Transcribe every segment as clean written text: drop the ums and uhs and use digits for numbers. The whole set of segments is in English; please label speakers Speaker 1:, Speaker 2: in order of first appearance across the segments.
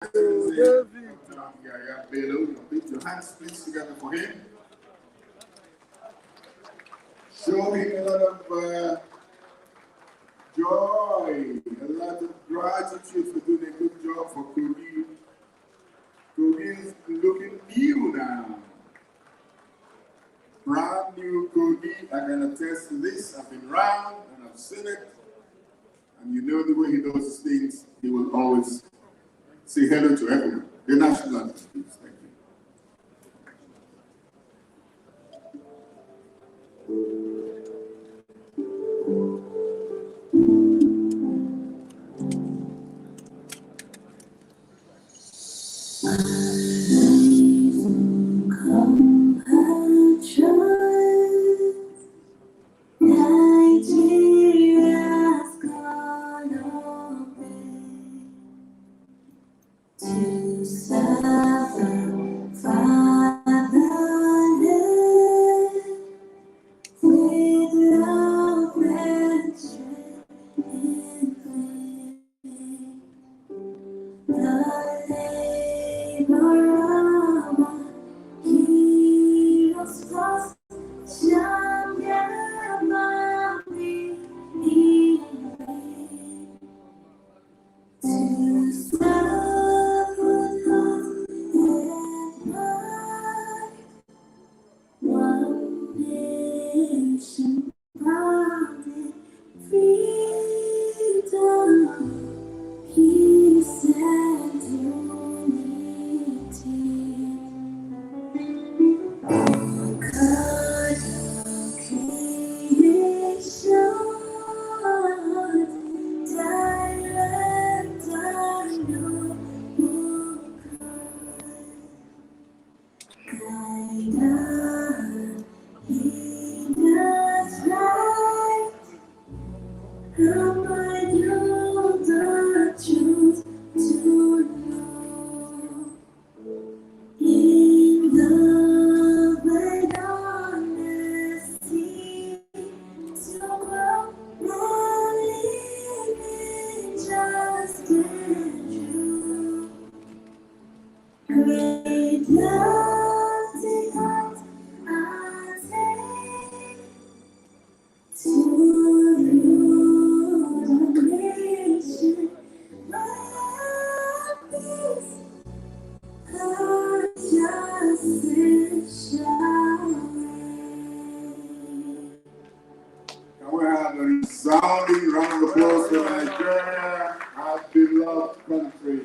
Speaker 1: Yahaya Bello. Put your hands please together for him. Show him a lot of joy, a lot of gratitude for doing a good job for Kogi. Kogi is looking new now. Brand new Kogi. I can attest to this. I've been around and I've seen it. And you know the way he does his things, he will always say hello to everyone. The national anthem, please. Thank you.
Speaker 2: Nigeria's gone away to suffer fatherland with love and strength in vain. The labor of our heroes lost shall never be in vain. To serve with love and pride, one nation proud in freedom, peace and unity. God of creation, direct our noble cry. Guide us, lead us right, help us know the truth to know. In love and honesty, to grow and live in just and true. Great love delight I take to rule the nation, love peace, her justice shall reign.
Speaker 1: Can we have a resounding round of applause for Nigeria, our beloved country?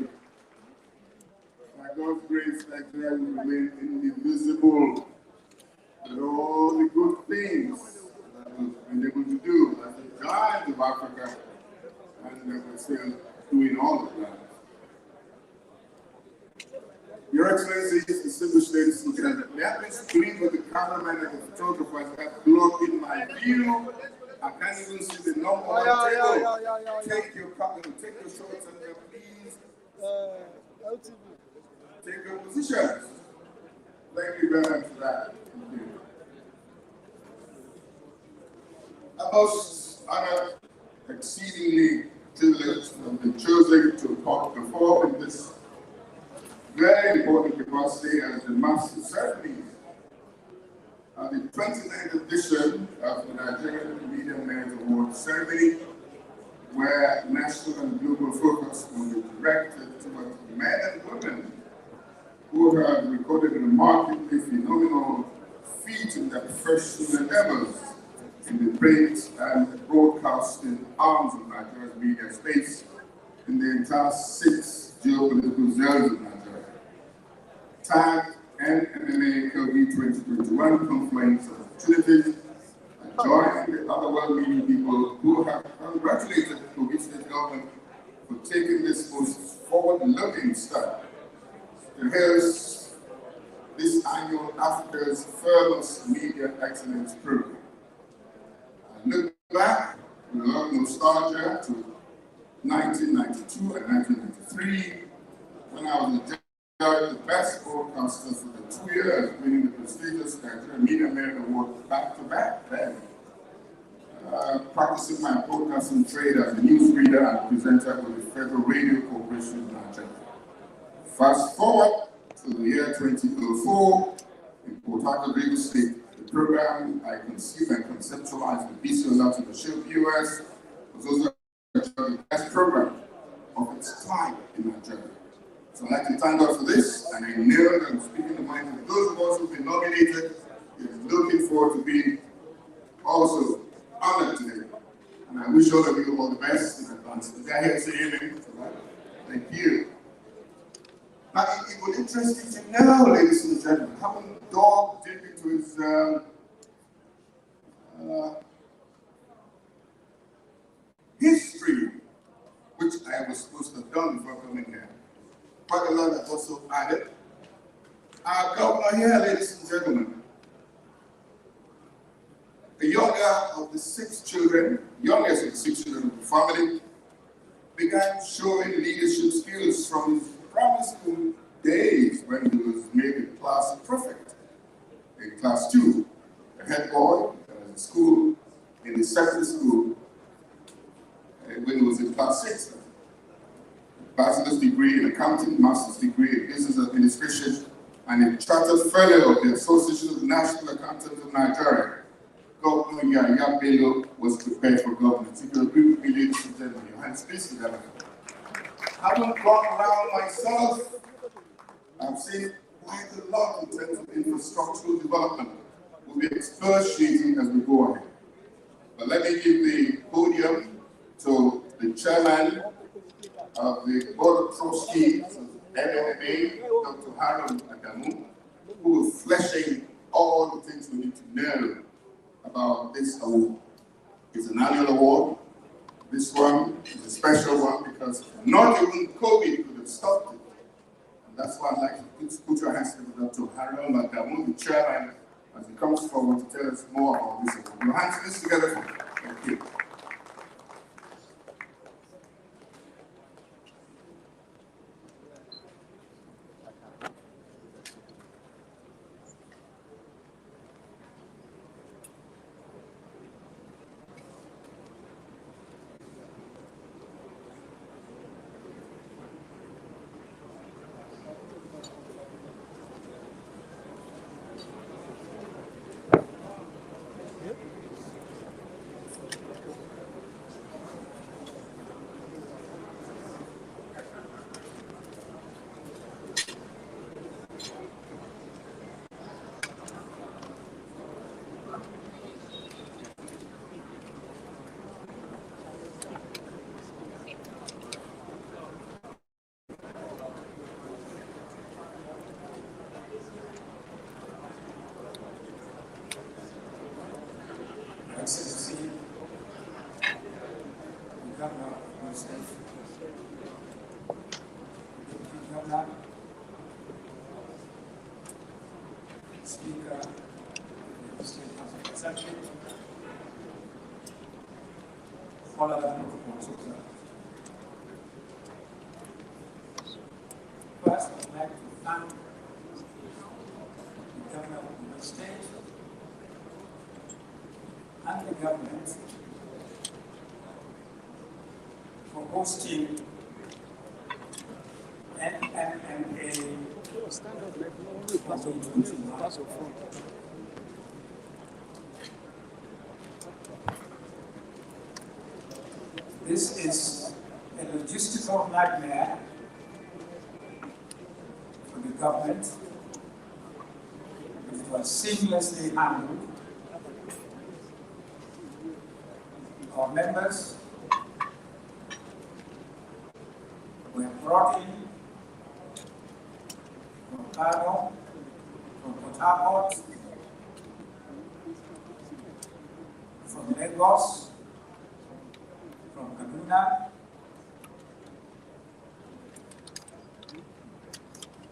Speaker 1: By God's grace, Nigeria will remain indivisible with all the good things that we've been able to do as the giant of Africa, and that we're still doing all of that. Your Excellencies, distinguished ladies and gentlemen, may I please plead with the cameraman and the photographers that block in my view. I can't even see the number on the table. Take your shots and please take your positions. Thank you very much for that. Thank you. I'm most honored, exceedingly privileged, to have been chosen to perform in this very important capacity as the Master Ceremony at the 29th edition of the Nigerian Media Merit Award Ceremony, where national and global focus will be directed towards men and women who have recorded remarkably phenomenal feats in their professional endeavors in the print and broadcasting arms of Nigeria's media space in the entire 6 geopolitical zones of Nigeria. TAG and MMA Kogi 2021 Confluence of Opportunities, and joining the other well-meaning people who have congratulated the Kogi State Government for taking this most forward-looking step to host this annual Africa's First Media Excellence Program. I look back with a lot of nostalgia to 1992 and 1993, when I was the best broadcaster for the 2 years, winning the prestigious Nigerian Media Merit Award back-to-back then. Practicing my broadcasting trade as a newsreader and presenter with the Federal Radio Corporation of Nigeria. Fast forward to the year 2004, in Port Harcourt, River State, the program I conceived and conceptualized with BCO to the Ship US was also the best program of its time in Nigeria. So I'd like to thank God for this, and I know that I'm speaking the mind of those of us who've been nominated, is looking forward to being also honored today. And I wish all of you all the best in advance. Did I hear say amen for that? Thank you. Now, it would interest you to know, ladies and gentlemen, how a dog did into his history, which I was supposed to have done before coming here. Quite a lot that also added. Our governor here, ladies and gentlemen, the younger of the 6 children, youngest of the 6 children of the family, began showing leadership skills from his primary school days when he was made a class prefect in class 2, a head boy at school, in the secondary school, when he was in class 6. Bachelor's degree in accounting, master's degree in business administration, and a chartered fellow of the Association of National Accountants of Nigeria. Governor YAHAYA BELLO was prepared for government. You can agree with me, ladies and gentlemen. Your hands please together. Having gone around myself, I've seen quite a lot in terms of infrastructural development. We'll be excruciating as we go ahead. But let me give the podium to the chairman of the Board of Trustees of MMA, Dr. Harold Adamu, who is fleshing all the things we need to know about this award. It's an annual award. This one is a special one because not even COVID could have stopped it. And that's why I'd like to put your hands together, Dr. Harold Adamu, the chairman, as he comes forward to tell us more about this award. Your hands please together. Thank you.
Speaker 3: Excellency, the Governor of the State, Deputy Governor, Speaker of the State House of Executive, all other protocols. First, I'd like to thank the Governor of the State and the government for hosting NMMA 2021. This is a logistical nightmare for the government. It was seamlessly handled. Our members were brought in from Kano, from Port Harcourt, from Lagos, from Kaduna.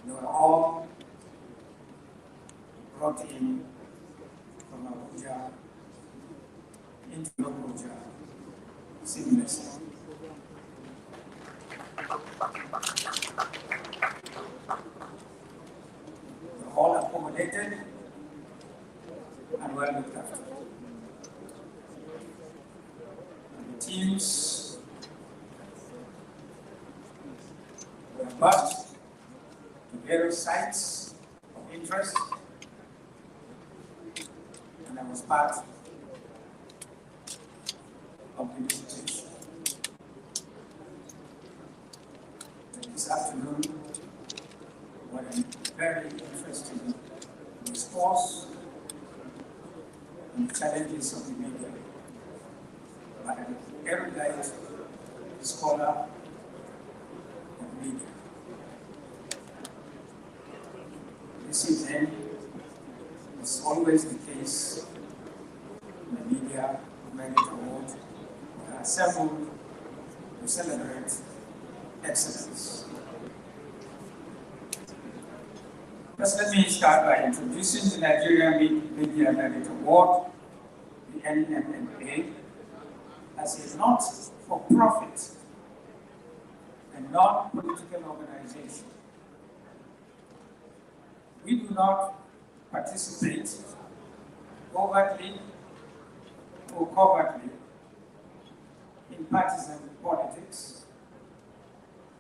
Speaker 3: They were all brought in from Abuja into Abuja seamlessly. They're all accommodated and well looked after. And the teams were bused various sites of interest, and I was part of the visitation. This afternoon, what a very interesting discourse on the challenges of the media by an erudite scholar of media. This evening, it's always the case in the media Merit Award, we are assembled to celebrate excellence. First, let me start by introducing the Nigerian Media Merit Award, the NMMA, as a not-for-profit and non-political organization. We do not participate overtly or covertly in partisan politics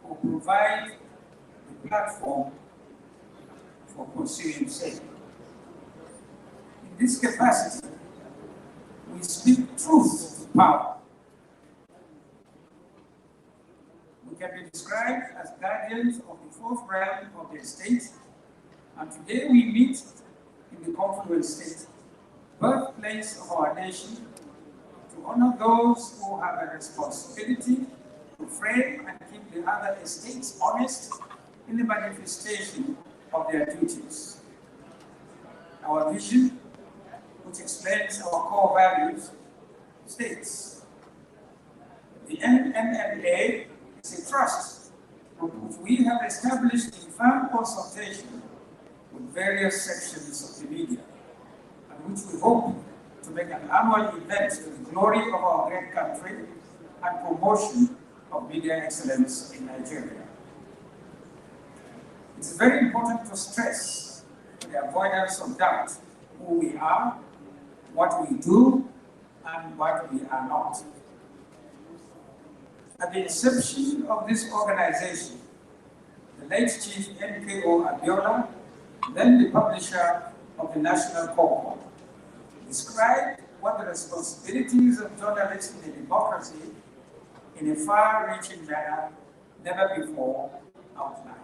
Speaker 3: or provide the platform for pursuing same. In this capacity, we speak truth to power. We can be described as guardians of the fourth realm of the state, and today we meet in the confluent state, birthplace of our nation, to honor those who have a responsibility to frame and keep the other estates honest in the manifestation of their duties. Our vision, which explains our core values, states the NMMA is a trust which we have established in firm consultation with various sections of the media, and which we hope to make an annual event to the glory of our great country and promotion of media excellence in Nigeria. It's very important to stress, for the avoidance of doubt, who we are, what we do, and what we are not. At the inception of this organization, the late Chief N.K.O. Abiola, then the publisher of the National Concord, described what the responsibilities of journalists in a democracy in a far-reaching manner never before outlined.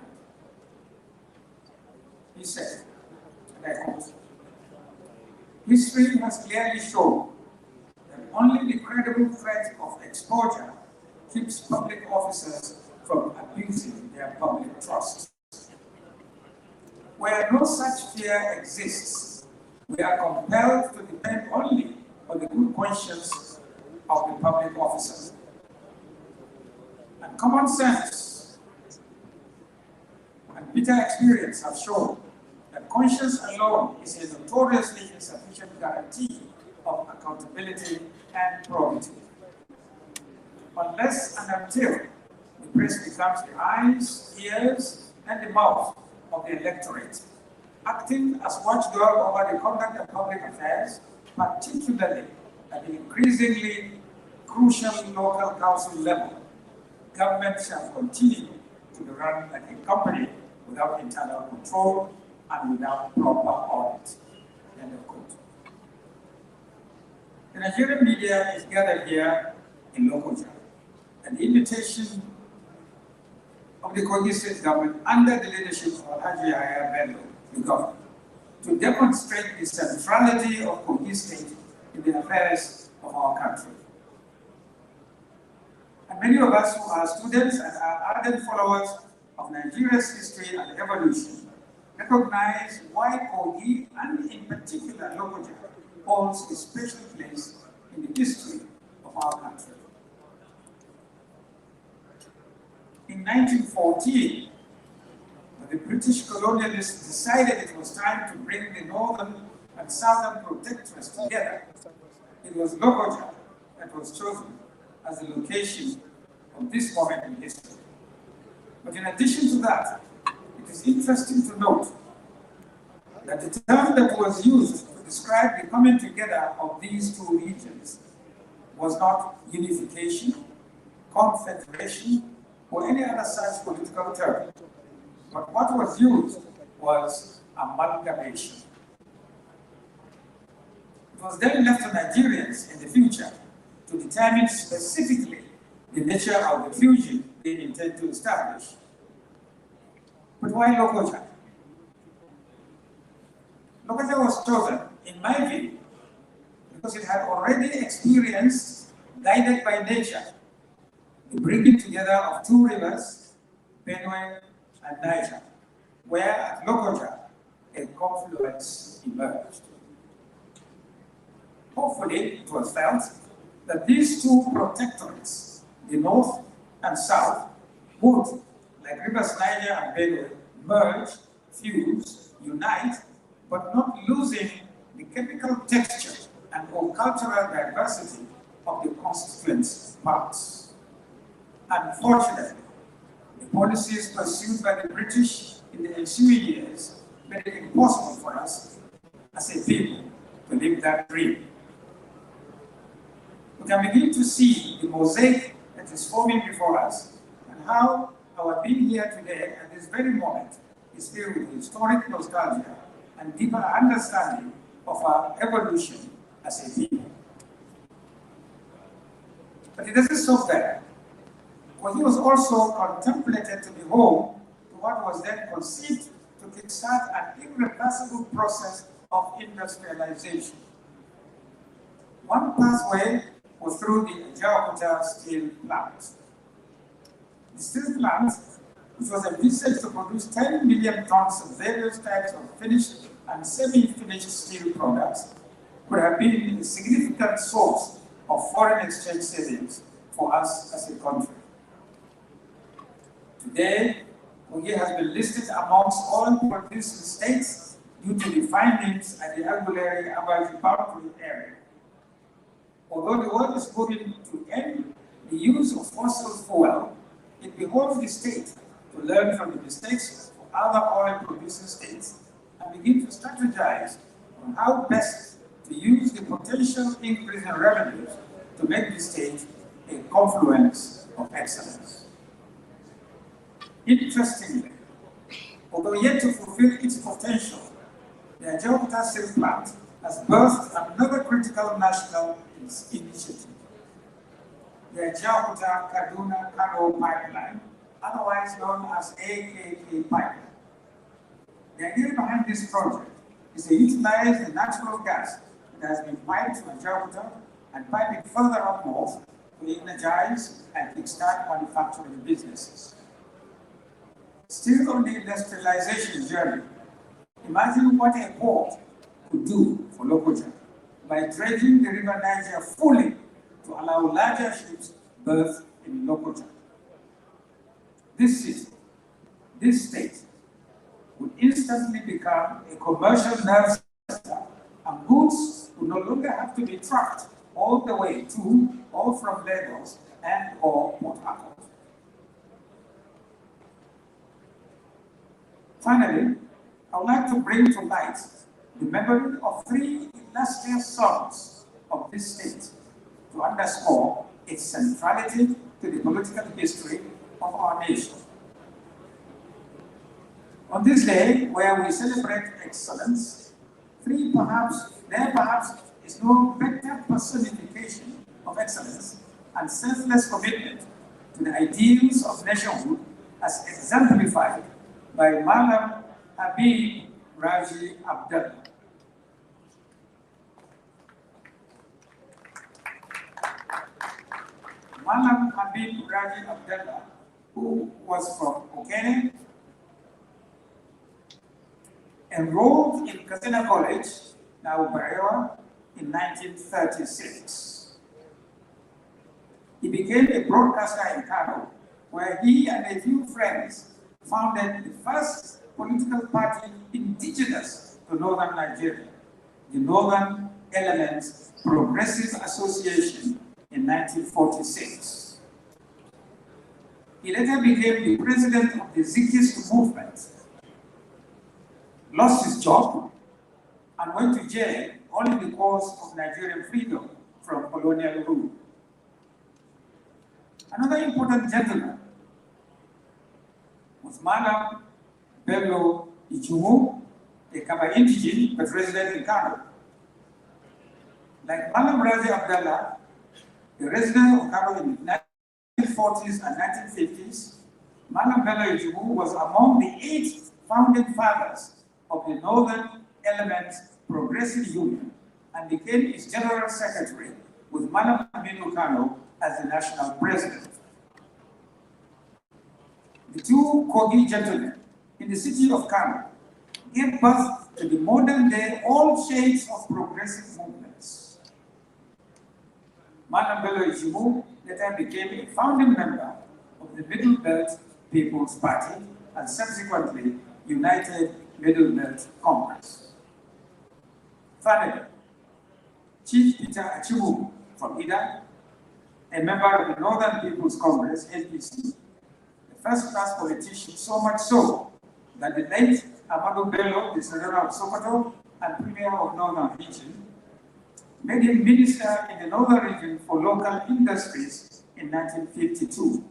Speaker 3: He said, and I quote, "History has clearly shown that only the credible threat of exposure keeps public officers from abusing their public trust. Where no such fear exists, we are compelled to depend only on the good conscience of the public officer. And common sense and bitter experience have shown that conscience alone is a notoriously insufficient guarantee of accountability and probity. Unless and until the press becomes the eyes, ears, and the mouth of the electorate, acting as watchdog over the conduct of public affairs, particularly at the increasingly crucial local council level, government shall continue to be run like a company without internal control and without proper audit." End of quote. The Nigerian media is gathered here in Lokoja at the invitation of the Kogi State government under the leadership of YAHAYA BELLO, the governor, to demonstrate the centrality of Kogi State in the affairs of our country. And many of us who are students and are ardent followers of Nigeria's history and evolution recognize why Kogi, and in particular Lokoja, holds a special place in the history of our country. In 1914, when the British colonialists decided it was time to bring the northern and southern protectorates together, it was Lokoja that was chosen as the location of this moment in history. But in addition to that, it is interesting to note that the term that was used to describe the coming together of these two regions was not unification, confederation, or any other such political term, but what was used was amalgamation. It was then left to Nigerians in the future to determine specifically the nature of the fusion they intend to establish. But why Lokoja? Lokoja was chosen, in my view, because it had already experienced, guided by nature, the bringing together of two rivers, Benue and Niger, where at Lokoja a confluence emerged. Hopefully, it was felt that these two protectorates, the north and south, would, like rivers Niger and Benue, merge, fuse, unite, but not losing the chemical texture and or cultural diversity of the constituent parts. Unfortunately, the policies pursued by the British in the ensuing years made it impossible for us as a people to live that dream. We can begin to see the mosaic that is forming before us and how our being here today at this very moment is filled with historic nostalgia and deeper understanding of our evolution as a people. But it doesn't stop there. For he was also contemplated to be home to what was then conceived to kickstart an irreversible process of industrialization. One pathway was through the Jakarta steel plant. The steel plant, which was envisaged to produce 10 million tons of various types of finished and semi-finished steel products, could have been a significant source of foreign exchange savings for us as a country. Today, Kogi has been listed amongst all producing states due to the findings at the Aguleri-Abaji boundary area. Although the world is moving to end the use of fossil fuel, it behoves the state to learn from the mistakes of other oil-producing states and begin to strategize on how best to use the potential increase in revenues to make the state a confluence of excellence. Interestingly, although yet to fulfill its potential, the Jakarta steel plant has birthed another critical national initiative, the Jakarta-Kaduna-Kano pipeline, otherwise known as AKK pipeline. The idea behind this project is to utilize the natural gas that has been piped from Jakarta and pipe it further up north to energize and kickstart manufacturing businesses. Still on the industrialization journey, imagine what a port could do for Lokoja by dredging the river Niger fully to allow larger ships berth in Lokoja. This city, this state, would instantly become a commercial nerve center, and goods would no longer have to be trucked all the way to or from Lagos and or Port Harcourt. Finally, I would like to bring to light the memory of three illustrious sons of this state to underscore its centrality to the political history of our nation. On this day, where we celebrate excellence, there perhaps is no better personification of excellence and selfless commitment to the ideals of nationhood as exemplified by Malam Habib Raji Abdullah. Malam Habib Raji Abdullah, who was from Okene, enrolled in Katsina College, now Barewa, in 1936. He became a broadcaster in Kano, where he and a few friends founded the first political party indigenous to northern Nigeria, the Northern Elements Progressive Association, in 1946. He later became the president of the Zikist movement, lost his job, and went to jail all in the cause of Nigerian freedom from colonial rule. Another important gentleman was Malam Bello Ijumu, a Kaba indigene but resident in Kano. Like Malam Razi Abdallah, a resident of Kano in the 1940s and 1950s, Malam Bello Ijumu was among the 8 founding fathers of the Northern Element Progressive Union and became its general secretary with Malam Aminu Kano as the national president. The 2 Kogi gentlemen in the city of Kano gave birth to the modern day all shades of progressive movements. Malam Bello Ijumu later became a founding member of the Middle Belt People's Party and subsequently United Middle Belt Congress. Finally, Chief Peter Achimu from Ida, a member of the Northern People's Congress, NPC, a first-class politician, so much so that the late Amadou Bello, the Senator of Sokoto and Premier of Northern Region, made him minister in the Northern Region for local industries in 1952,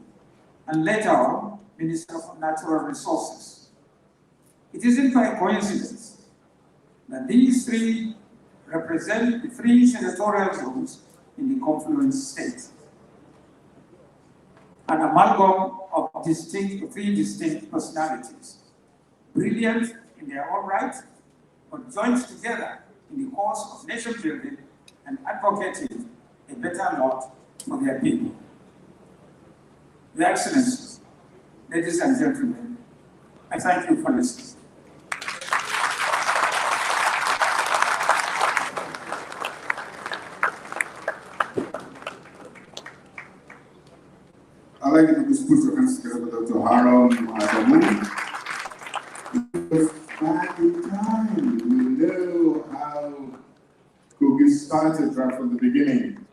Speaker 3: and later on, Minister for Natural Resources. It isn't by coincidence that these 3 represent the 3 senatorial zones in the confluence state. An amalgam of 3 distinct personalities, brilliant in their own right, but joined together in the cause of nation building and advocating a better lot for their people. Your Excellencies, ladies and gentlemen, I thank you for listening.
Speaker 1: I'd like you to just put your hands together with Dr. Harold Azamu. Because back in time, we know how Kogi started right from the beginning.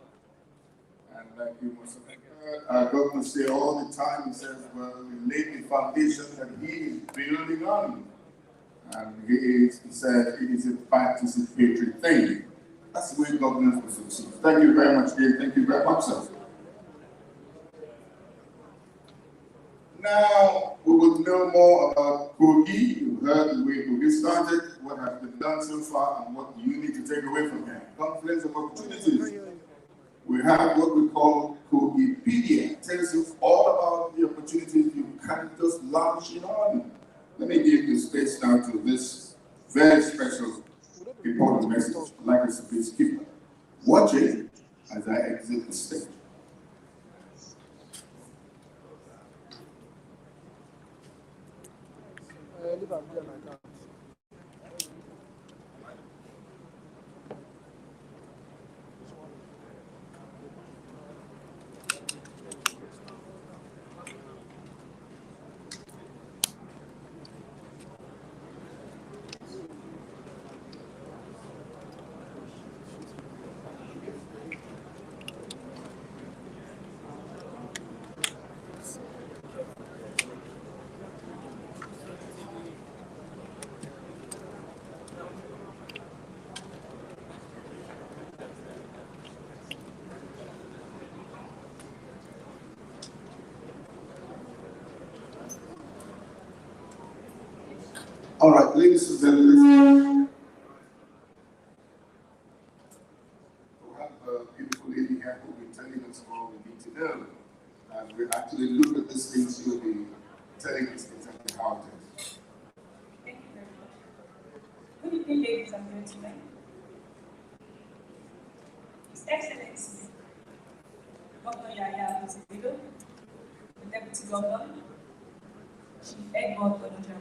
Speaker 1: And like you must have heard our governor say all the time, he says, well, we laid the foundation that he is building on. And he said it is a participatory thing. That's the way governance will succeed. Thank you very much, Dave. Thank you very much, sir. Now, we will know more about Kogi. You've heard the way Kogi started, what has been done so far, and what you need to take away from here. Confluence of opportunities. We have what we call Kogipedia. It tells you all about the opportunities you can't just launch in on. Let me give the space now to this very special, important message. Like us to please keep watching as I exit the stage. All right, ladies and gentlemen, we have a beautiful lady here who will be telling us all we need to know. And we actually look at these things, she'll be telling us exactly how it is.
Speaker 4: Thank you very much. Good evening, ladies and gentlemen. His Excellency, Dr. YAHAYA, the Deputy Governor, Chief Edward Onoja.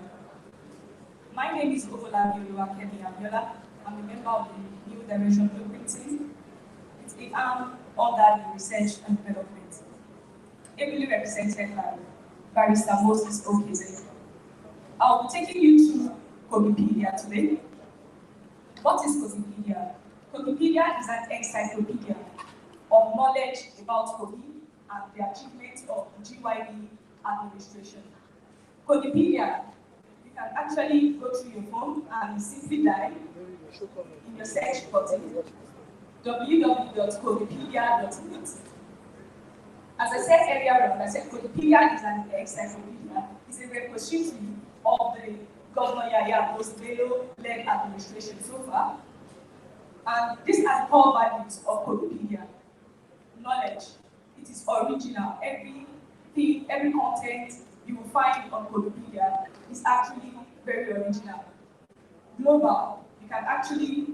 Speaker 4: My name is Obolabi Oluwakemi Abiola. I'm a member of the New Direction Blueprint team. It's the arm under the Research and Development, ably represented by Barrister Moses Okeze. I'll be taking you to Kogipedia today. What is Kogipedia? Kogipedia is an encyclopedia of knowledge about Kogi and the achievements of GYB administration. Kogipedia, you can actually go to your phone and simply type in your search button www.kogipedia.net. As I said earlier on, I said Kogipedia is an encyclopedia. It's a repository of the Governor YAHAYA's BELLO-led administration so far. And these are the core values of Codepedia. Knowledge. It is original. Everything, every content you will find on Codepedia is actually very original. Global. You can actually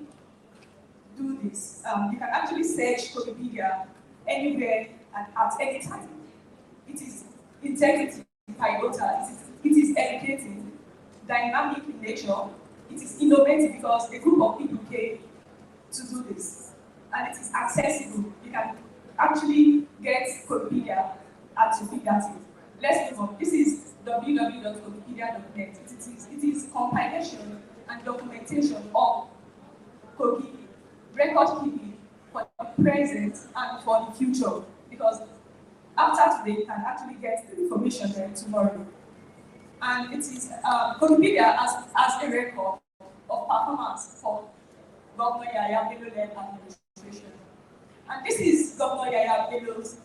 Speaker 4: do this. You can actually search Codepedia anywhere and at any time. It is integrity, pivotal. It is educating, dynamic in nature. It is innovative because a group of people came to do this. And it is accessible. You can actually get Codepedia at your fingertips. Let's move on. This is www.codepedia.net. It is compilation and documentation of code keeping, record keeping for the present and for the future. Because after today, you can actually get the information there tomorrow. And it is Codepedia as a record of performance for Governor YAHAYA Bello-led administration. And this is Governor YAHAYA Bello's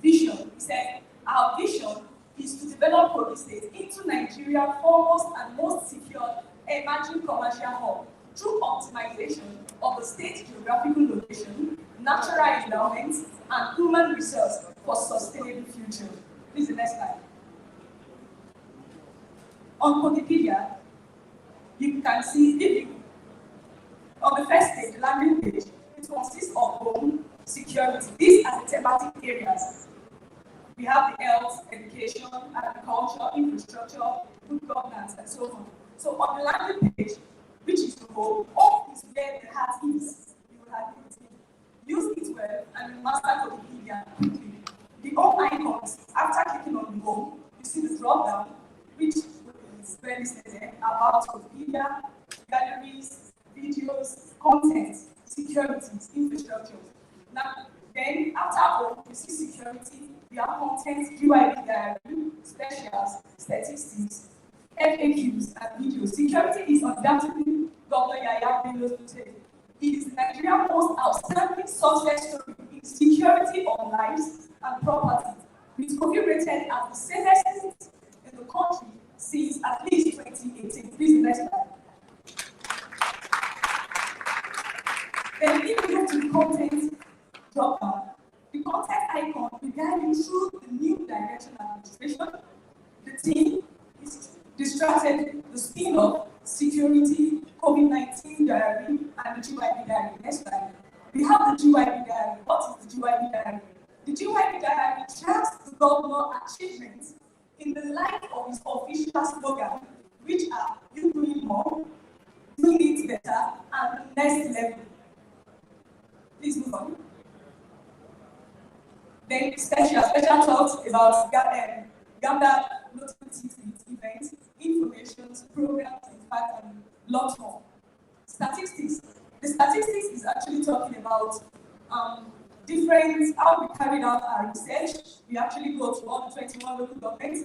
Speaker 4: vision. He said, our vision is to develop Kogi State into Nigeria's foremost and most secure emerging commercial hub through optimization of the state's geographical location, natural endowments, and human resource for sustainable future. Please, the next slide. On Codepedia, you can see on the first page, the landing page, it consists of home, security. These are the thematic areas. We have the health, education, agriculture, infrastructure, good governance, and so on. So on the landing page, which is the home, home is where the heart is. You will have it. Use it well and you master Codepedia quickly. The home icons, after clicking on the home, you see the drop down, which is very stated about Codepedia, galleries, videos, content, securities, infrastructure. Now, then after home, you see security, we have content, UID diary, specials, statistics, FAQs, and videos. Security is undoubtedly Governor YAHAYA Bello's today. It is Nigeria's most outstanding success story in security of lives and property, with Kogi rated as the safest state in the country since at least 2018. Please, next slide. Then if you go to the content drop down, the content icon will guide you through the new direction administration. The team is distracted, the spin-off, security, COVID-19 diary, and the GYP diary. Next slide. We have the GYP diary. What is the GYP diary? The GYP diary tracks the governor's achievements in the light of his official slogan, which are you doing more, doing it better, and next level. Please move on. Then special talks about Gambia notices events, information, programs, in fact, and lots more. Statistics. The statistics is actually talking about how we carried out our research. We actually go to all the 21 local governments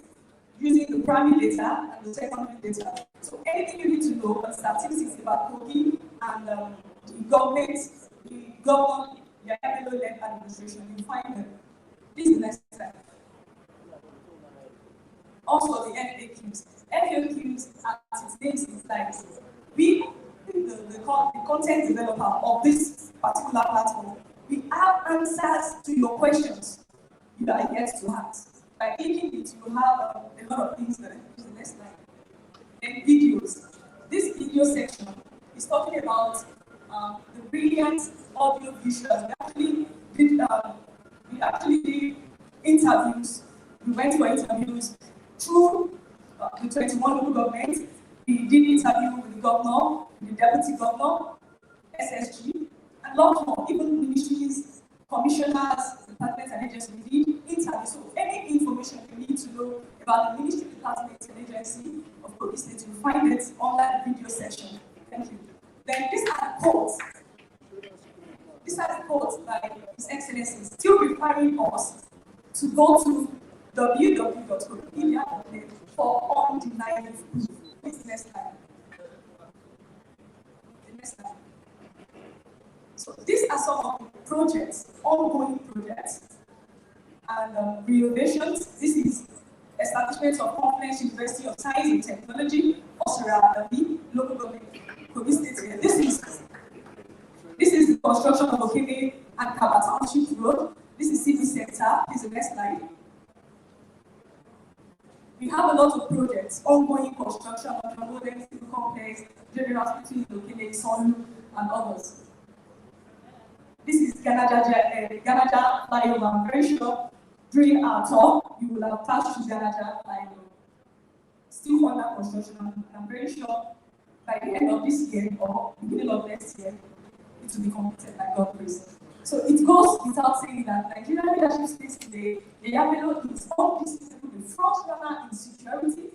Speaker 4: using the primary data and the secondary data. So anything you need to know on statistics about Kogi and the government, the government, the YAHAYA-led administration, you find them. This is the next slide. Also the FAQs. FAQs, as its name implies, we, the content developer of this particular platform, we have answers to your questions you are yet to ask. By clicking it, you have a lot of things there. This is the next slide. Then videos. This video section is talking about the brilliant audio visuals. We actually did interviews. We went for interviews through the 21 local governments. We did interview with the governor, the deputy governor, SSG, and lots more, even ministries, commissioners, departments, and agencies. We did interviews. So any information you need to know about the ministry, department, and agency of Kogi State, you'll find it on that video section. Thank you. Then these are the quotes. These are the quotes by His Excellency, still requiring us to go to www.codepedia.net for undeniable proof. Please, next slide. The next slide. So these are some of the projects, ongoing projects, and renovations. This is establishment of Conference University of Science and Technology, local government, Kogi State here. This is the construction of Okene and Kaba Township Road. This is City Center. This is the next slide. We have a lot of projects, ongoing construction of the modern civil complex, General Hospital in Okene, Sonu, and others. This is Ganaja flyover. I'm very sure during our talk, you will have passed through Ganaja flyover. Still under construction, and I'm very sure by the end of this year or beginning of next year, it will be completed by God grace. So it goes without saying that Nigerian leadership space today, BELLO is undisputable the front runner in security,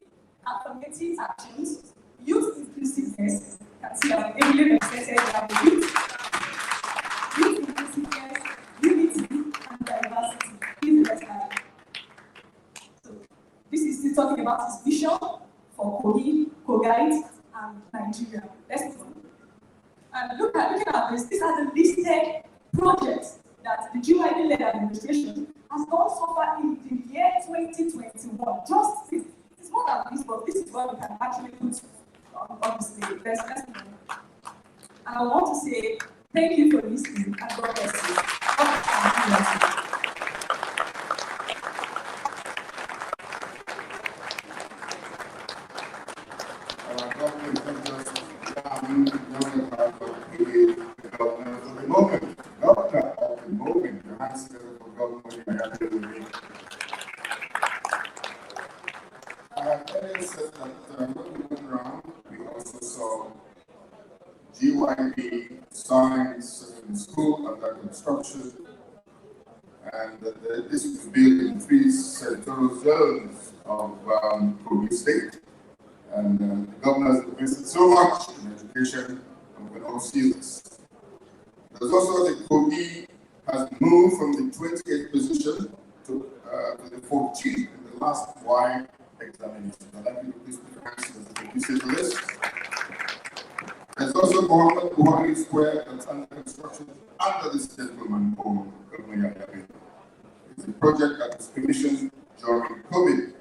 Speaker 4: affirmative actions, youth inclusiveness. You can see I'm heavily represented by the youth inclusiveness, unity, and diversity. Please let's have it. So this is still talking about his vision for Kogi, Kogite, and Nigeria. Let's move on. And looking at this, these are the listed projects that the GYD-led administration has done so far in the year 2021. Just this. It's more than this, but this is what we can actually put on display. Let's move on. And I want to say thank you for listening and God bless you.
Speaker 1: Our government is not just young about the governor of the moment. Governor of the moment, the answer for government in Nigeria. I have earlier said that when we went around, we also saw GYD signs in school under construction, and this was built in 3 sectoral zones of Kogi State. And the governor has invested so much in education, and we can all see this. There's also the Kogi has moved from the 28th position to the 14th in the last Y examination. I'd like you to please put your hands to the Kogi State list. There's also Mohammed Buhari Square that's under construction under this gentleman called YAHAYA. It's a project that was commissioned during COVID.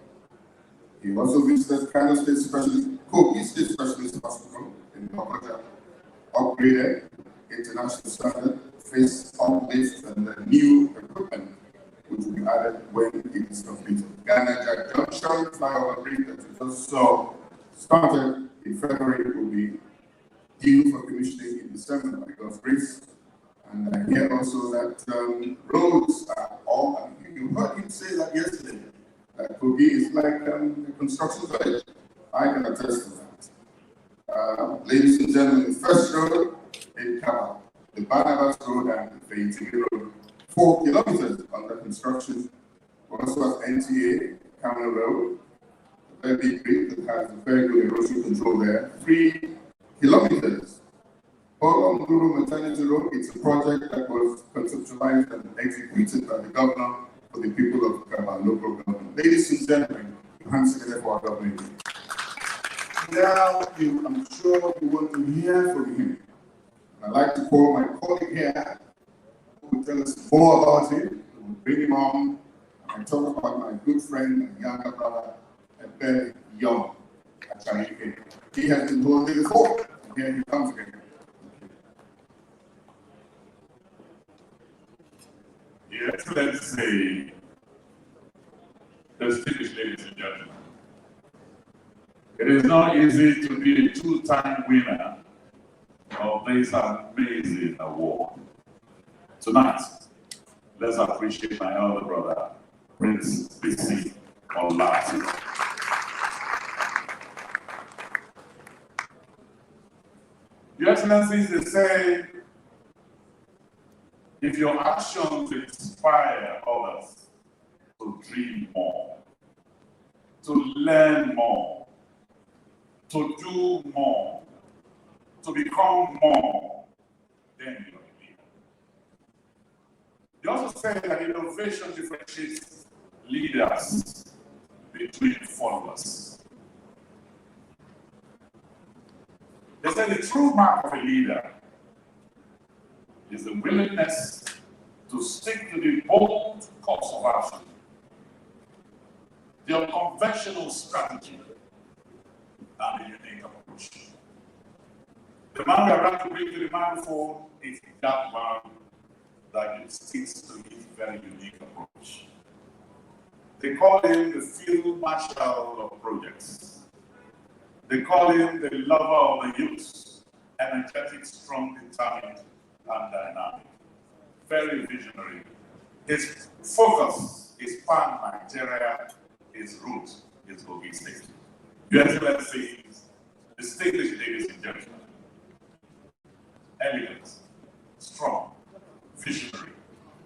Speaker 1: He also visited Kano State Specialist, Kogi State Specialist Hospital in Abuja, upgraded international standard, face uplift, and the new equipment, which will be added when it is completed. Ganaja Junction flyover bridge that we just saw started in February will be due for commissioning in December by God's grace. And I hear also that roads are all, you heard him say that yesterday, that Kogi is like a construction village. I can attest to that. Ladies and gentlemen, the first road in Kaba, the Barnabas Road and the Faitigi Road, 4 kilometers under construction. We also have NTA, Camera Road, a very big bridge that has a very good erosion control there, 3 kilometers. Guru Maternity Road, it's a project that was conceptualized and executed by the governor for the people of Kaba local government. Ladies and gentlemen, hands together for our government. Now, I'm sure you want to hear from him. I'd like to call my colleague here who will tell us more about him. We will bring him on and talk about my good friend and younger brother, very young. He has been holding the fort. Here he comes again.
Speaker 5: Your Excellency, distinguished ladies and gentlemen, it is not easy to be a 2-time winner of this amazing award. Tonight, let's appreciate my elder brother, Prince BC Olati. Your Excellencies, they say, if your actions inspire others to dream more, to learn more, to do more, to become more, then you're a leader. They also say that innovation differentiates leaders between followers. They say the true mark of a leader is the willingness to stick to the bold course of action, the unconventional strategy, and a unique approach. The man we are about to bring to the microphone is that man that sticks to his very unique approach. They call him the field marshal of projects. They call him the lover of the youth, energetic, strong, determined, and dynamic. Very visionary. His focus is pan Nigeria, his root is Kogi State. Your Excellencies, distinguished ladies and gentlemen, elegant, strong, visionary,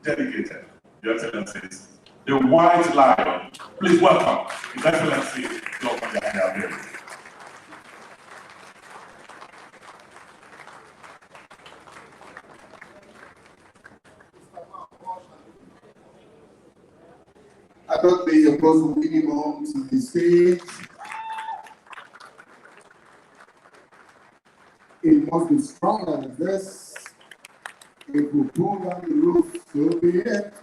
Speaker 5: dedicated, Your Excellencies, the white lion. Please welcome His Excellency Dr. YAHAYA Bello.
Speaker 1: I thought the applause would minimum to the stage. It must be stronger than this. If we pull down the roof, so be it.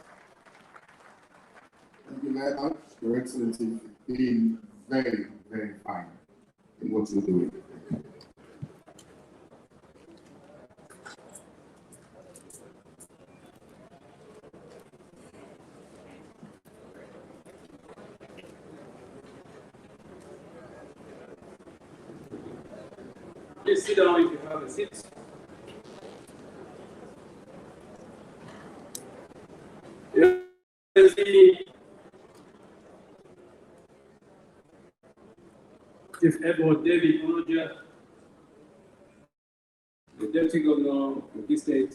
Speaker 1: Thank you very much, Your Excellency, for being very, very fine in what you're doing.
Speaker 6: Please sit down if you have a seat. Chief Edward David Onoja, the Deputy Governor of Kogi State.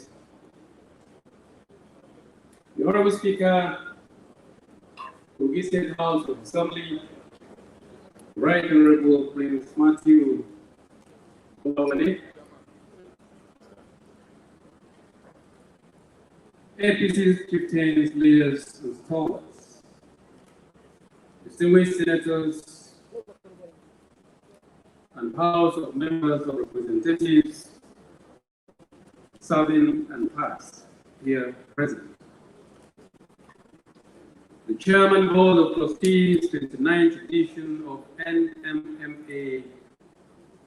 Speaker 6: The Honorable Speaker, Kogi State House of Assembly, Right Honorable Prince Matthew Olawale, APC's chieftains, leaders, and stalwarts, distinguished senators, and House of Members of Representatives, serving and past, here present. The Chairman Board of Trustees, 29th edition of NMMA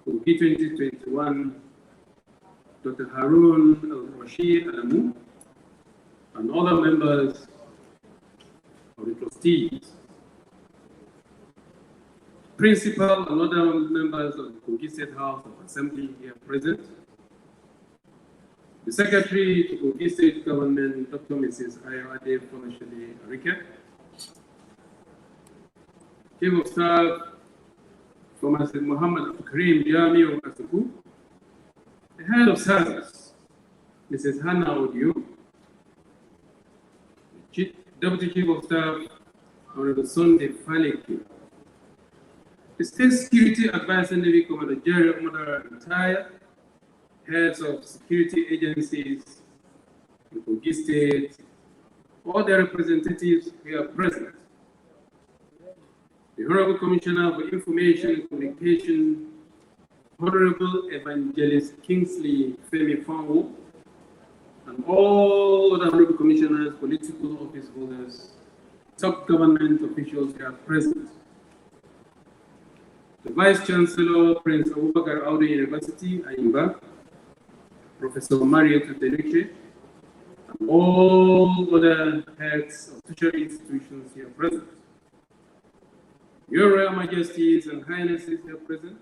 Speaker 6: Kogi 2021, Dr. Harun Al-Rashid Adamu, and other members of the trustees, principal and other members of the Kogi State House of Assembly here present, the Secretary to Kogi State Government, Dr. Mrs. Ayode Fonashele Arike, Chief of Staff, Mr. Muhammad Karim Yami of Asuku, the Head of Service, Mrs. Hannah Odio, Deputy Chief of Staff, Honorable Sunday Faleki, the State Security Advisor Navy Commander Jerry Omodara Retire, heads of security agencies in Kogi State, all their representatives here present, the Honorable Commissioner for Information and Communication, Honorable Evangelist Kingsley Femi Fanwo, and all the Honorable Commissioners, political office holders, top government officials here present. The Vice Chancellor, Prince Abubakar Audu University, Ayimba, Professor Mario Tutenuche, and all other heads of tertiary institutions here present. Your Royal Majesties and Highnesses here present,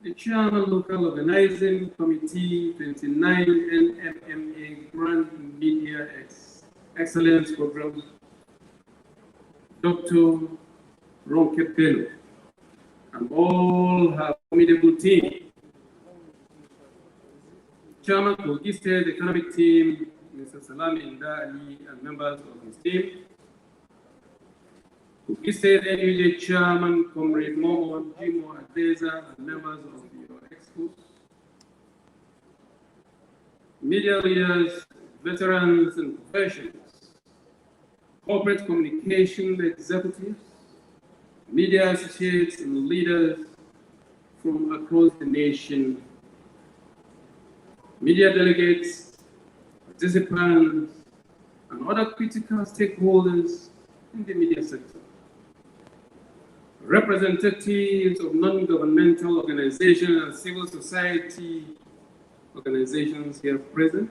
Speaker 6: the Chairman Local Organizing Committee 29 NMMA Grand Media Excellence Program, Dr. Ronke Bello, and all her formidable team. Chairman Kogi State Economic Team, Mr. Salami Inda Ali, and members of his team. Kogi State NUJ Chairman, Comrade Momo Jimo Adeza, and members of your expos. Media leaders, veterans and professionals, corporate communication executives, media associates and leaders from across the nation, media delegates, participants, and other critical stakeholders in the media sector. representatives of non-governmental organizations and civil society organizations here present,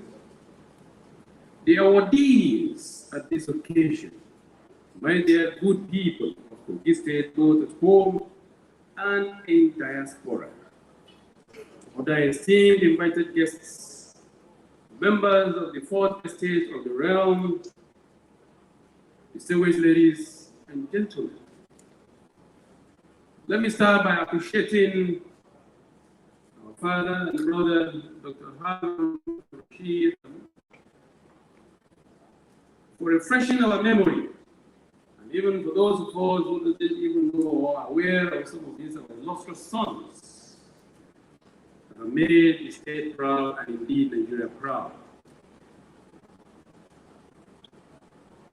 Speaker 6: the awardees at this occasion, my dear good people of Kogi State, both at home and in diaspora, other esteemed invited guests, members of the fourth estate of the realm, distinguished ladies and gentlemen. Let me start by appreciating our father and brother, Dr. Harun Rashid, for refreshing our memory. And even for those of us who didn't even know or are aware of some of these, our illustrious sons that have made the state proud and indeed Nigeria proud.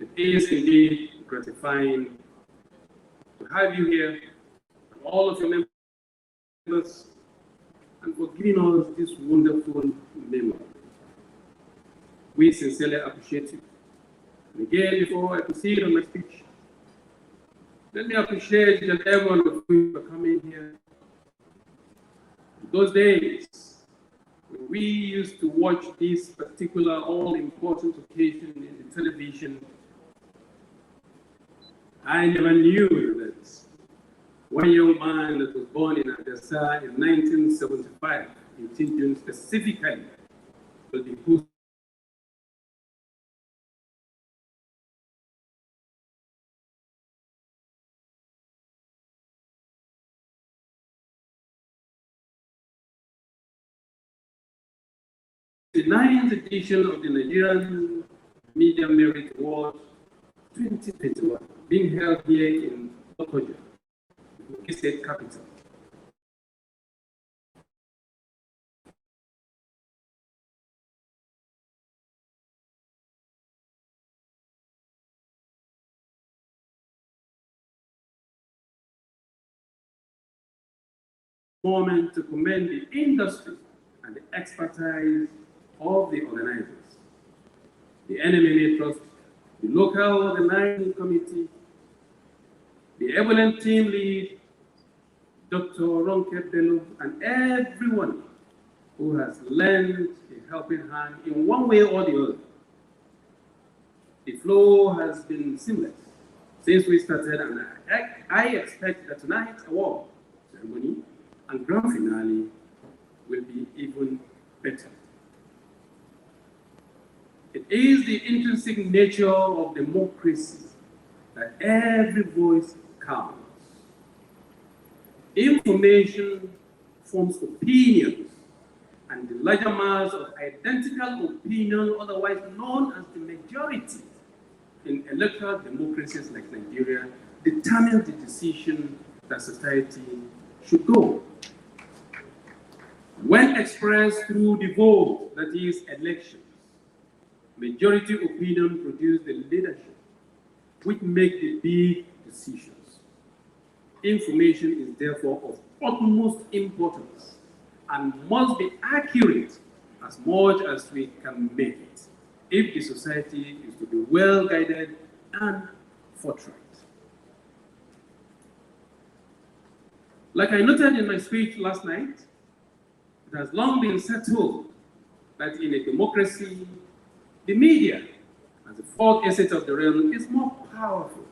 Speaker 6: It is indeed gratifying to have you here, all of your members, and for giving us this wonderful memory. We sincerely appreciate you. And again, before I proceed on my speech, let me appreciate each and every one of you for coming here. In those days, when we used to watch this particular all-important occasion in the television, I never knew that one young man that was born in Adessa in 1975, 18 June specifically, will be who the 9th edition of the Nigerian Media Merit Award 2021, being held here in Lokoja, the state capital. Moment to commend the industry and the expertise of the organizers, the NMMA Trust, the local organizing committee, the eminent team lead, Dr. Ronke Bello, and everyone who has lent a helping hand in one way or the other. The flow has been seamless since we started, and I expect that tonight's award ceremony and grand finale will be even better. It is the intrinsic nature of democracy that every voice counts. Information forms opinions, and the larger mass of identical opinion, otherwise known as the majority in electoral democracies like Nigeria, determines the decision that society should go. When expressed through the vote, that is elections, majority opinion produces the leadership, which make the big decisions. Information is therefore of utmost importance and must be accurate as much as we can make it, if the society is to be well guided and forthright. Like I noted in my speech last night, it has long been settled that in a democracy, the media, as the fourth estate of the realm, is more powerful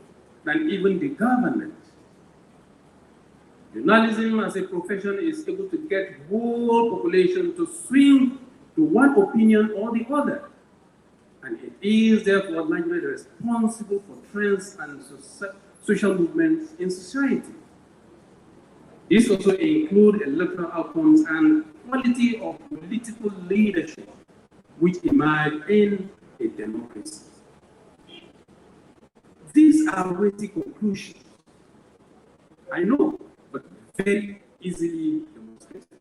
Speaker 6: than even the government. Journalism as a profession is able to get whole population to swing to one opinion or the other. And it is therefore largely responsible for trends and social movements in society. This also includes electoral outcomes and quality of political leadership, which emerge in a democracy. These are weighty conclusions, I know, but very easily demonstrated.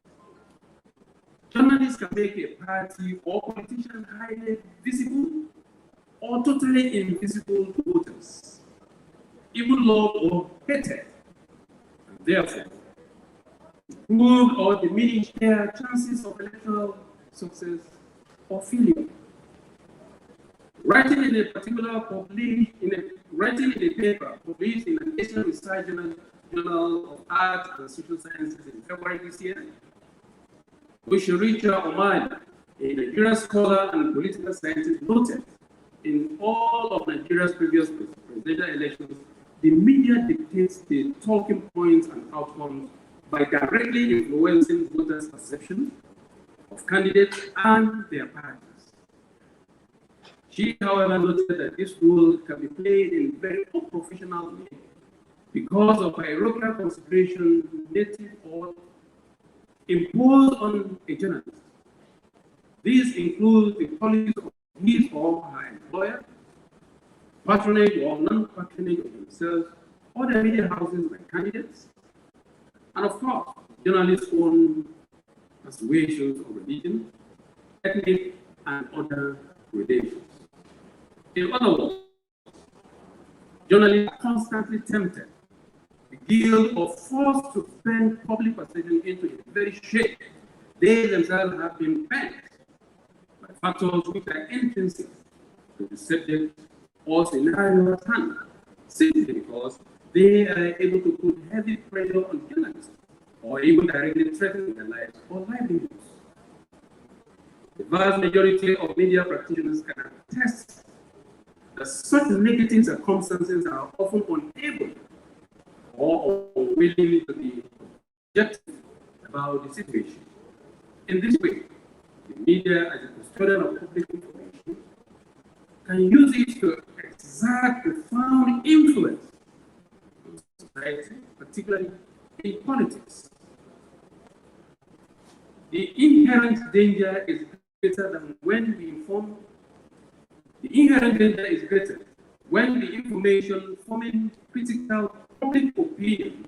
Speaker 6: Journalists can make a party or politician highly visible or totally invisible to voters, even loved or hated, and therefore improve or diminish their chances of electoral success or failure. Writing in a paper published in a National Research Journal Journal of Art and Social Sciences in February this year. Ushiricha Omani, a Nigerian scholar and political scientist, noted in all of Nigeria's previous presidential elections, the media dictates the talking points and outcomes by directly influencing voters' perception of candidates and their parties. She, however, noted that this role can be played in very unprofessional way because of hierarchical consideration native or imposed on a journalist. These include the policies of his or her employer, patronage or non-patronage of themselves, or their media houses by candidates, and of course, journalists' own aspirations of religion, ethnic, and other gradations. In other words, journalists are constantly tempted, guilty or forced to bend public perception into a very shape they themselves have been bent by factors which are intrinsic to the subject or scenario at hand, simply because they are able to put heavy pressure on journalists or even directly threaten their lives or livelihoods. The vast majority of media practitioners can attest that such negative circumstances are often unable or unwilling to be objective about the situation. In this way, the media, as a custodian of public information, can use it to exert profound influence on society, particularly in politics. The inherent danger is greater than when we inform. The inherent danger is greater when the information forming critical public opinion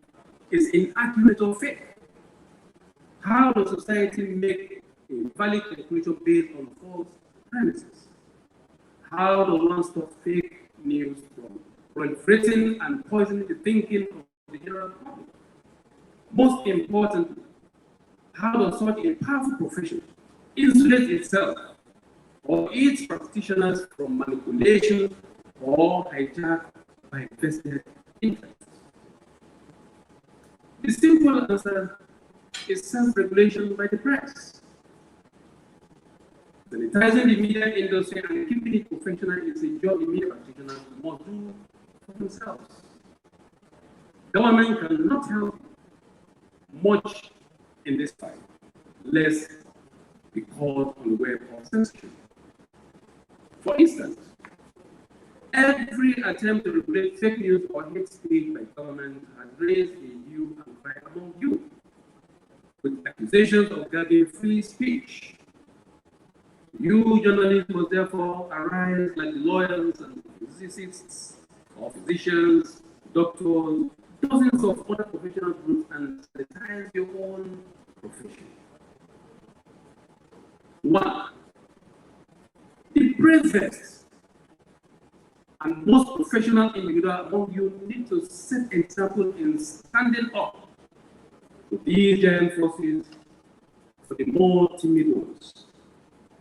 Speaker 6: is inaccurate or fake. How does society make a valid conclusion based on false premises? How does one stop fake news from proliferating and poisoning the thinking of the general public? Most importantly, how does such a powerful profession insulate itself or its practitioners from manipulation or hijack by vested interests? The simple answer is self-regulation by the press. Sanitizing the media industry and keeping it professional is a job the media practitioners must do for themselves. Government cannot help much in this fight, lest be caught on the web of censorship. For instance, every attempt to regulate fake news or hate speech by government has raised a hue and cry among youth, with accusations of guarding free speech. You journalists must therefore arise like the lawyers and physicists, or physicians, doctors, dozens of other professional groups, and sanitize your own profession. 1. The bravest and most professional individual among you need to set example in standing up to these giant forces for the more timid ones.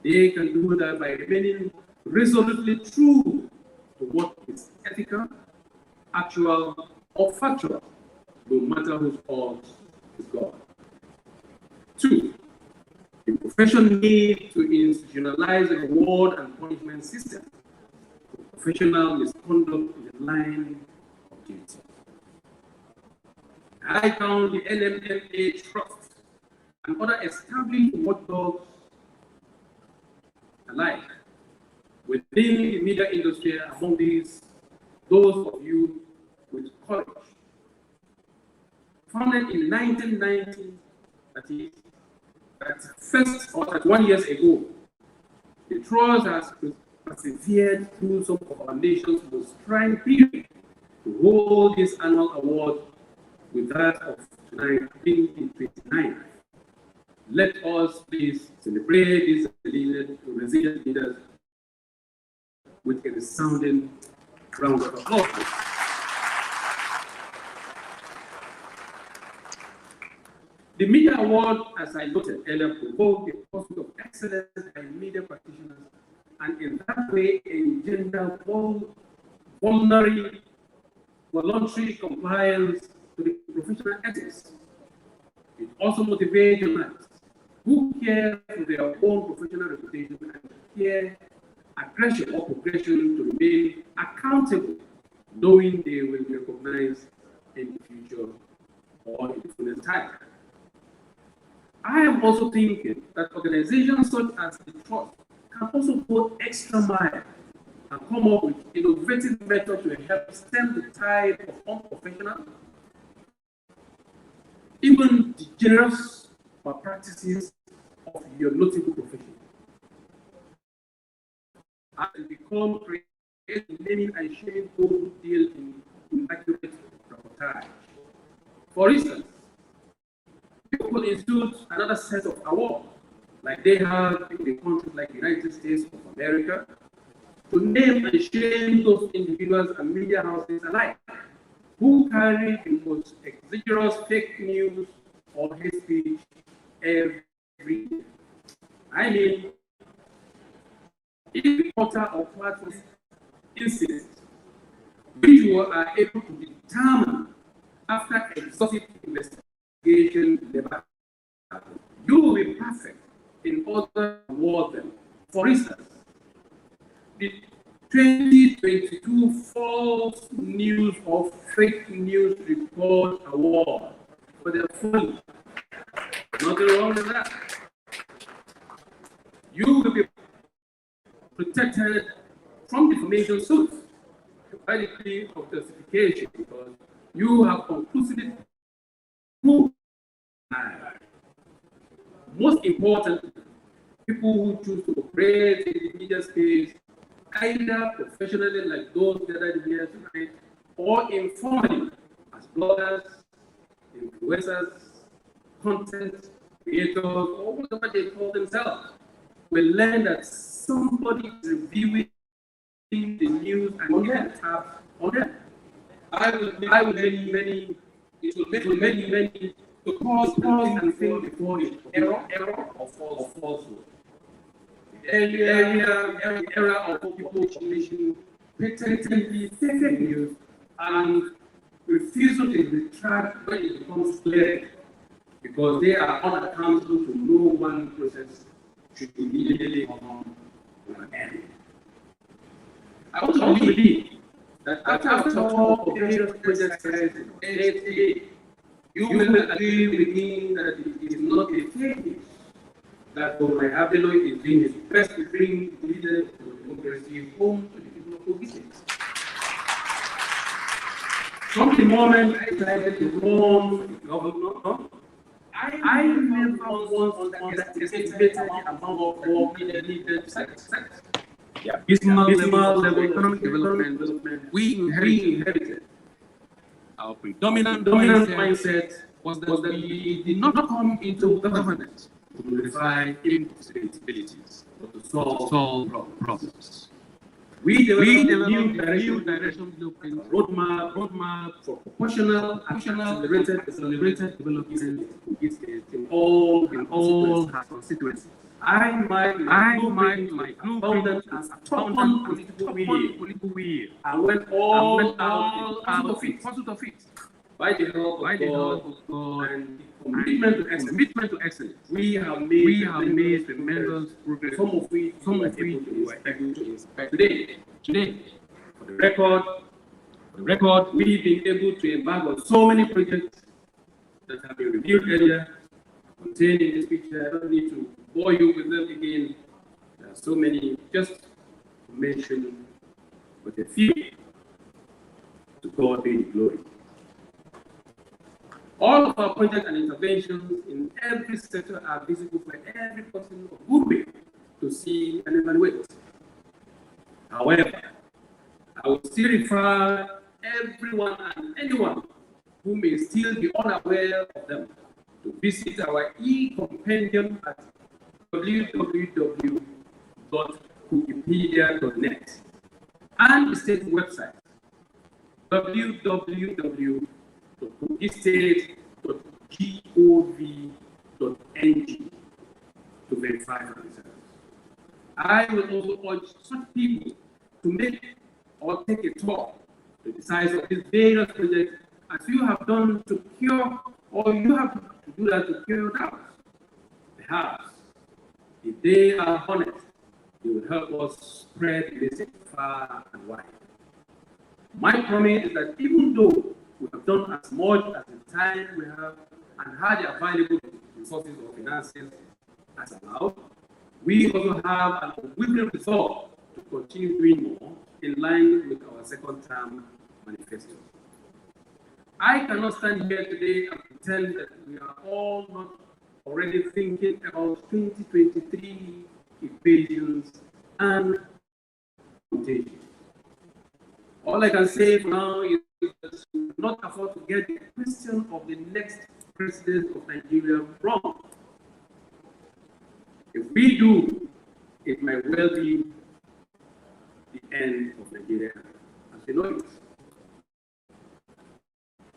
Speaker 6: They can do that by remaining resolutely true to what is ethical, actual, or factual, no matter whose odds is God. 2. The profession needs to institutionalize a reward and punishment system for professional misconduct in the line of duty. I count the NMMA Trust and other established watchdogs alike within the media industry among those of you with courage. Founded in 1990, that is, first or 31 years ago, the trust has persevered through some of our nation's most trying period to hold this annual award with that of tonight being in 29. Let us please celebrate these resilient leaders with a resounding round of applause. The Media Award, as I noted earlier, provoked the pursuit of excellence by media practitioners and in that way engender voluntary compliance to the professional ethics. It also motivates journalists who care for their own professional reputation and fear aggression or progression to remain accountable, knowing they will be recognized in the future or in the fullest time. I am also thinking that organizations such as the Trust can also go extra mile and come up with innovative methods to help stem the tide of unprofessional, even dangerous malpractices of your notable profession. And become creative, naming and shaming those who deal in inaccurate reportage. For instance, people could institute another set of awards, like they have in countries like the United States of America, to name and shame those individuals and media houses alike who carry the most exaggerated fake news or hate speech every day. I mean, if the reporter or platform incident, which you are able to determine after exhaustive investigation, you will be perfect in order to award them. For instance, the 2022 False News or Fake News Report Award for the full. Nothing wrong with that. You will be protected from defamation suits, by the plea of justification, because you have conclusively proved. Most important, people who choose to operate in the media space, either professionally like those gathered here tonight, or informally as bloggers, influencers, content creators, or whatever they call themselves, will learn that somebody is reviewing the news and get tabs on them. I will make many to pause and think before it error or falsehood. The era of people publishing patently fake news and refusal to retract when it becomes clear, because they are unaccountable to no one process should immediately come to an end. I also believe that after all of various projects today, you will agree with me that it is not a fake news that BELLO is doing his best to bring leaders of democracy home to the people of Kogi State. From the moment I decided to run the governor, I never once underestimated the amount of work needed to success. The abysmal level of economic development we inherited. Our predominant mindset was that we did not come into governance to glorify impossibilities, but to solve problems. We developed a new direction blueprint, roadmap for proportional, accelerated development in all her constituencies. I might my abundant and political will, and went all out of it. By the help of God and commitment to excellence, we have made tremendous progress. Some of which we are able to inspect today. For the record, we've been able to embark on so many projects that have been reviewed earlier, contained in this picture. I don't need to bore you with them again. There are so many, just to mention but a few. To God be the glory. All of our projects and interventions in every sector are visible for every person of goodwill to see and evaluate. However, I will still refer everyone and anyone who may still be unaware of them to visit our e-compendium at www.wikipedia.net and the state website www.kogistate.gov.ng to verify for themselves. I will also urge such people to make or take a tour to the sites of these various projects as you have done to cure, or you have to do that to cure your doubts. Perhaps, if they are honest, they will help us spread the message far and wide. My promise is that even though we have done as much as the time we have and had the available resources or finances as allowed, we also have an unwavering resolve to continue doing more in line with our second term manifesto. I cannot stand here today and pretend that we are all not already thinking about 2023 equations and mutations. All I can say for now is that we will not afford to get the question of the next president of Nigeria wrong. If we do, it might well be the end of Nigeria as we know it.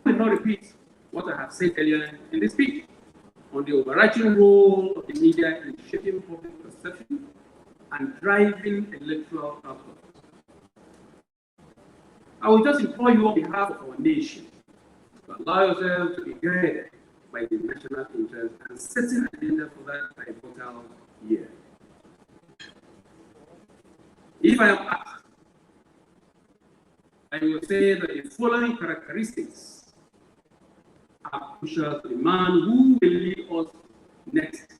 Speaker 6: I will not repeat what I have said earlier in this speech on the overarching role of the media in shaping public perception and driving electoral outcomes. I will just implore you on behalf of our nation to allow yourself to be guided by the national interest and set an agenda for that pivotal year. If I am asked, I will say that the following characteristics are crucial to the man who will lead us next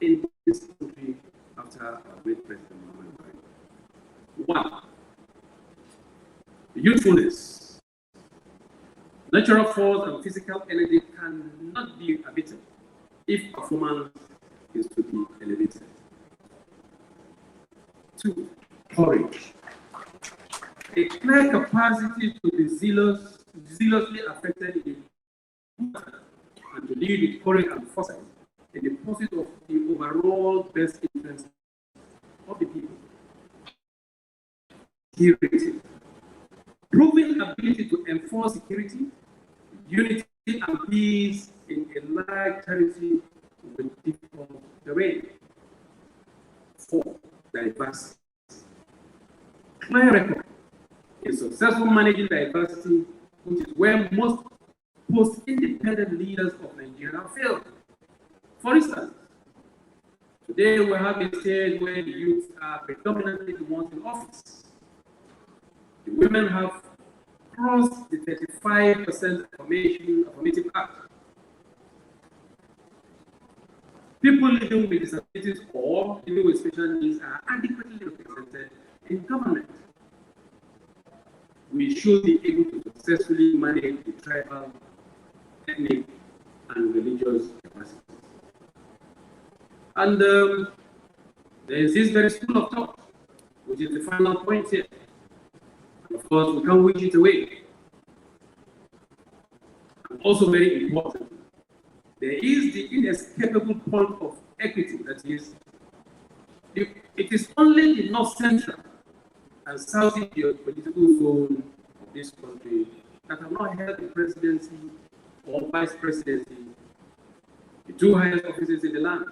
Speaker 6: in this country after our great President Muhammad Buhari. 1. Youthfulness. Natural force and physical energy cannot be abated if performance is to be elevated. 2. Courage. A clear capacity to be zealously affected in and to lead with courage and foresight in the pursuit of the overall best interest of the people. Security. Proven ability to enforce security, unity, and peace in a large territory with difficult terrain. 4. Diversity. Clear record in successful managing diversity, which is where most post-independent leaders of Nigeria have failed. For instance, today we have a stage where the youth are predominantly the ones in office. The women have crossed the 35% affirmative act. People living with disabilities or living with special needs are adequately represented in government. We should be able to successfully manage the tribal, ethnic, and religious capacities. And there is this very school of thought, which is the final point here. Of course, we can't wish it away. And also very important, there is the inescapable point of equity, that is, it is only the North Central and South geopolitical zone of this country that have not held the presidency or vice presidency, the two highest offices in the land,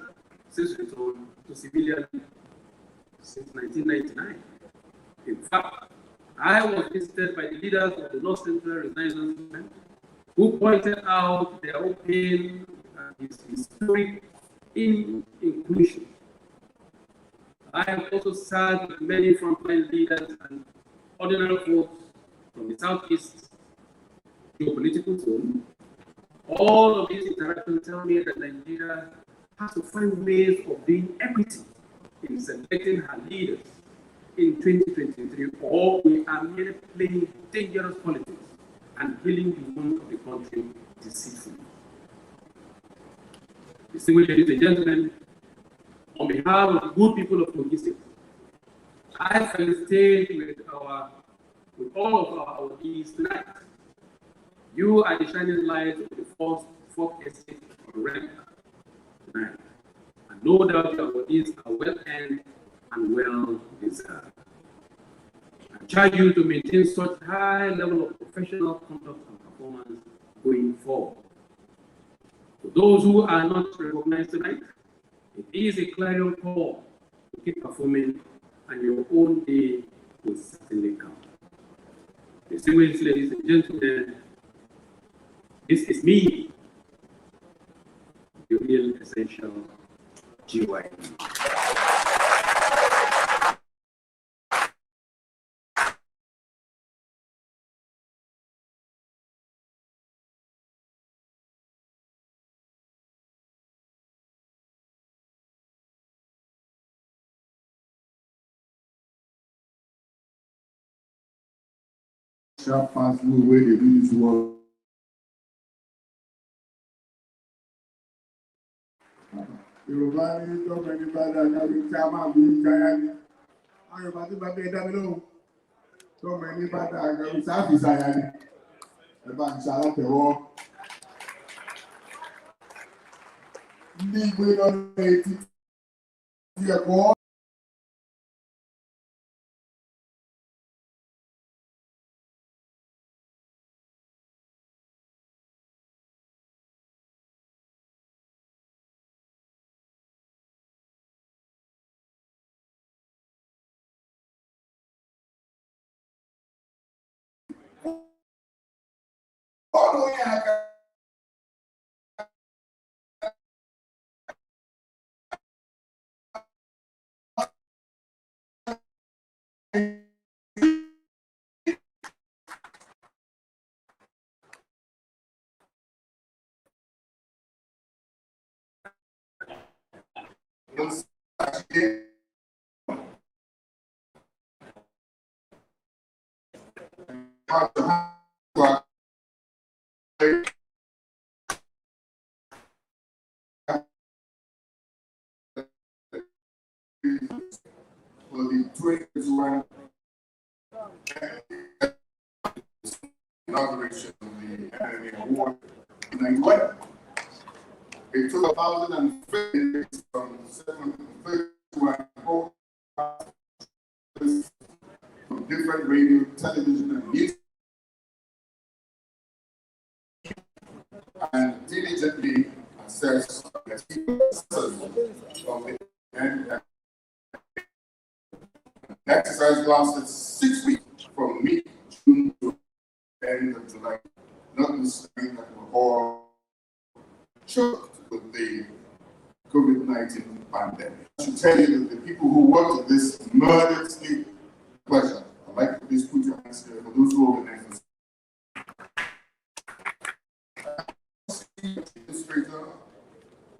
Speaker 6: since return to civilian since 1999. In fact, I was visited by the leaders of the North Central Renaissance Movement, who pointed out their own pain and its historic inclusion. I have also served with many frontline leaders and ordinary folks from the Southeast geopolitical zone. All of these interactions tell me that Nigeria has to find ways of doing equity in selecting her leaders in 2023, or we are merely playing dangerous politics and killing the wound of the country deceitfully. Distinguished ladies and gentlemen, on behalf of the good people of Kogi State, I felicitate with all of our awardees tonight. You are the shining light of the fourth estate of Red tonight. And no doubt your awardees are well earned and well deserved. I charge you to maintain such high level of professional conduct and performance going forward. For those who are not recognized tonight, it is a clarion call to keep performing, and your own day will certainly come. Distinguished ladies and gentlemen, This is me, the real essential GY.
Speaker 1: Sharp fast move where they do this work. Yorùbá ní tọ́pẹ́ ní bàdà kábí tí a máa bí káyá ní. Àwọn Yorùbá tí bá bẹ́ẹ̀ dábí lóhùn. Tọ́pẹ́ ní bàdà kábí sáfì sáyà ní. Ẹ bá ń ṣàlàtẹ̀wọ́. Ní ìgbé lọ́dún etí ti ẹ̀kọ́. Ọdún yẹn àgbà. For the 2021 inauguration of the Academy Award in 91. It took 1,050 days from 731 from different radio, television, and music, and diligently assess the from the end. The exercise lasted 6 weeks from mid-June to the end of July, notwithstanding that we were all choked with the COVID-19 pandemic. I should tell you that the people who worked at this murdered sleep pleasure. I'd like to please put your hands here for those who organized this. Administrator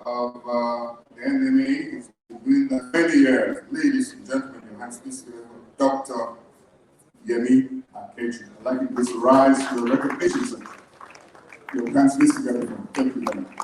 Speaker 1: of the NMA is doing that many years. Ladies and gentlemen, your hands please here for Dr. Yemi Akechi. I'd like you to rise to the recognition center. Your hands please together. Thank you very much.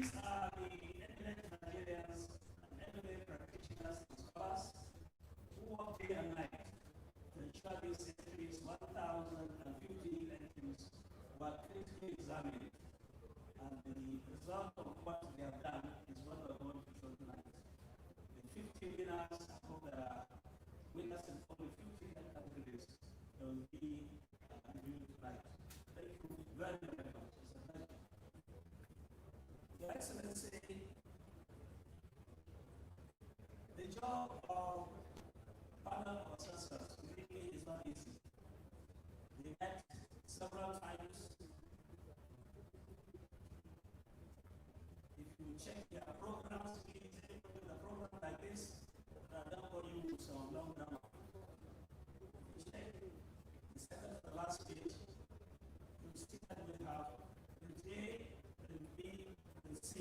Speaker 7: These are the eminent Nigerians and eminent practitioners and scholars who work day and night to ensure these entries, 1,050 entries, were critically examined. And the result of what they have done is what we are going to show tonight. The 50 winners, of the winners in only 50 categories, will be reviewed tonight. Thank you very, very much. It's a pleasure. Your Excellency, the job of panel of assessors really is not easy. They met several times. If you check their programs, please, with a program like this, that are done for you some long number. If you check the second to the last page, you see that we have the A, the B, the C.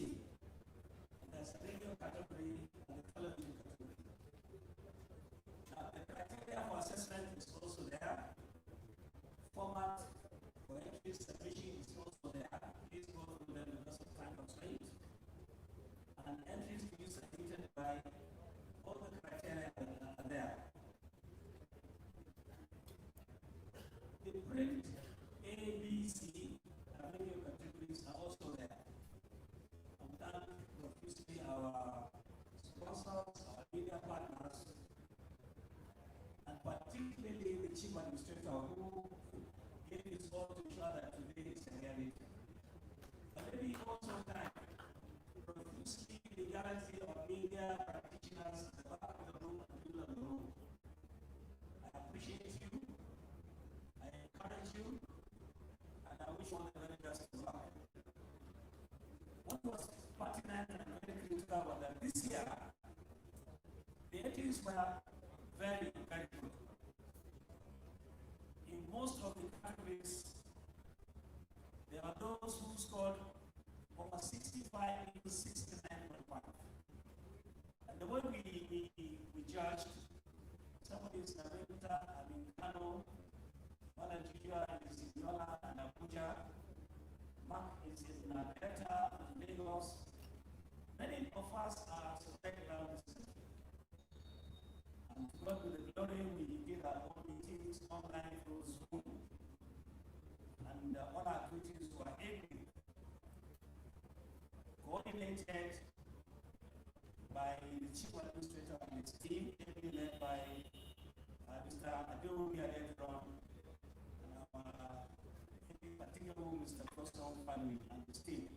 Speaker 7: There's a radio category and the television category. Now, the criteria for assessment is also there. Format for entry submission is also there. Please go through them because of time constraints. And entries to be submitted by all the criteria are there. The print A, B, C, and radio categories are also there. And thank profusely our sponsors, our media partners, and particularly the Chief Administrator who gave his all to ensure that today is a reality. But let me also thank profusely the galaxy of media practitioners at the back of the room and middle of the room. I appreciate you, I encourage you, and I wish you all the very best of luck. What was pertinent and very critical was that this year, the entries were very, very good. In most of the categories, there are those who scored over 65 to 69.5. And the way we judged, somebody is Narita, Kano, Nigeria is in Yola and Abuja, Mark is in Delta and Lagos. Many of us are suspected of this. And God with the glory, we did our own meetings online through Zoom. And all our activities were able, coordinated by the Chief Administrator and his team, led by Mr. Adeomi Adedron, and in particular Mr. Proston family and his team.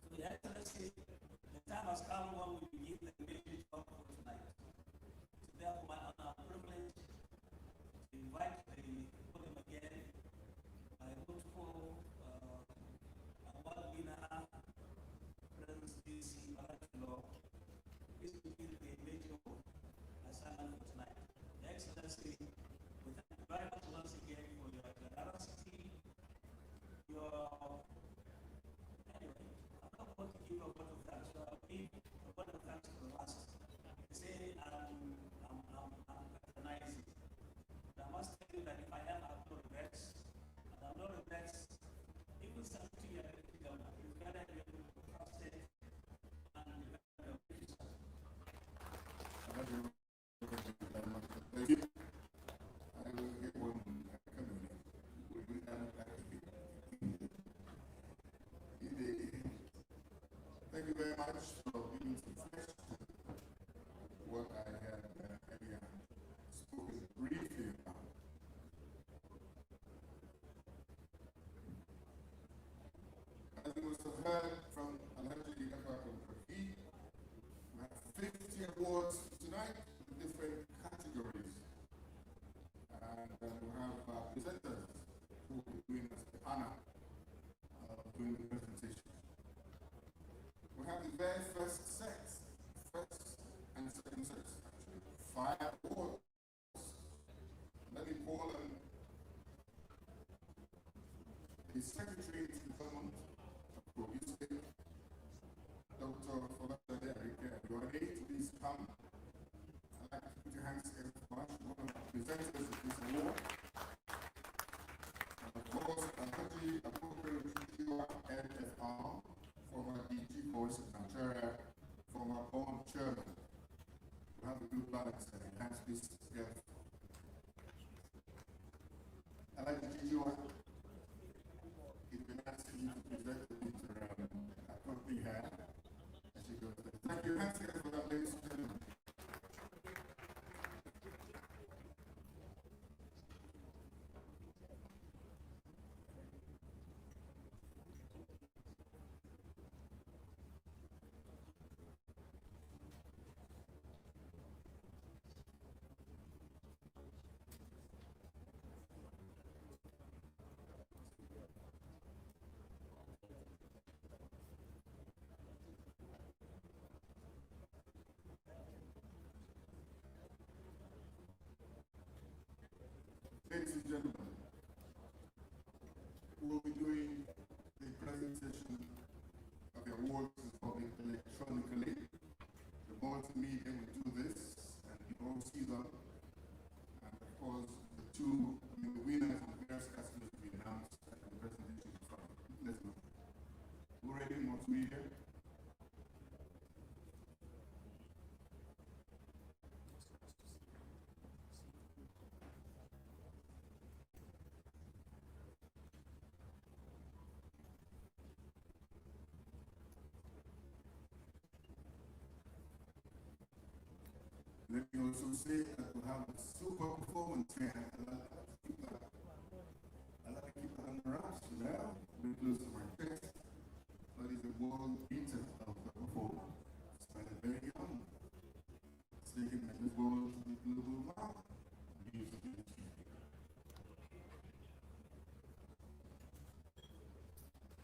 Speaker 7: So the Excellency, the time has come when we begin the major job for tonight. So therefore, my honor and privilege to invite the podium again, my multiple award winner, Prince DC Balachlo. This will be the major assignment for tonight. Your Excellency, we thank you very much once again for your generosity, anyway, I'm not going to give a word of thanks, so I'll give a word of thanks to the last. You say I'm patronizing. But I must tell you that if I am, I have no regrets. And I have no regrets, even 70 years ago, you've got to be able to trust it and develop your future.
Speaker 1: Thank you. I will get one coming. Thank you very much for giving some flesh to what I had earlier spoken briefly about. As you must have heard from Alhaji Yakakam Prafi, we have 50 awards tonight in different categories. And we have presenters who will be doing us the honor of doing the presentation. We have the very first sets, first and second sets, actually, 5 awards. Let me call on the Secretary to the Government of Kogi State, Dr. Folake Arike Aduane, to please come. I'd like to put your hands together for one of the presenters of this award. And of course, Alhaji Abubakar Rushiwa, NFR, former Voice of Nigeria, former board chairman. We have a good balance and enhance business together. I'd like to give you it's been nice to you to present the interim company here as she goes there. Thank you. Hands together for that, ladies and gentlemen. Ladies and gentlemen, we'll be doing the presentation of the awards electronically. The multimedia will do this, and you all see them. And of course, the winners in various categories will be announced at the presentation in front of you. Let's go. We're ready, multimedia. Let me also say that we have a super performance here. I like to keep that on the wraps, very close to my chest. But it's a world beater of the performance. Started very young. It's taken this world to the global map. Music industry.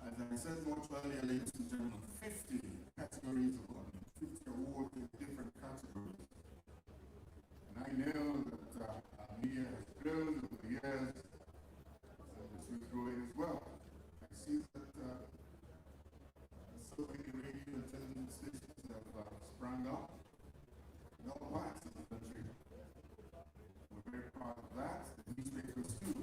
Speaker 1: As I said much earlier, ladies and gentlemen, 50 categories of honor, 50 awards in different categories. And I know that our media has grown over the years, and this is growing as well. I see that so many radio and television stations have sprung up in all parts of the country. We're very proud of that. The newspapers too.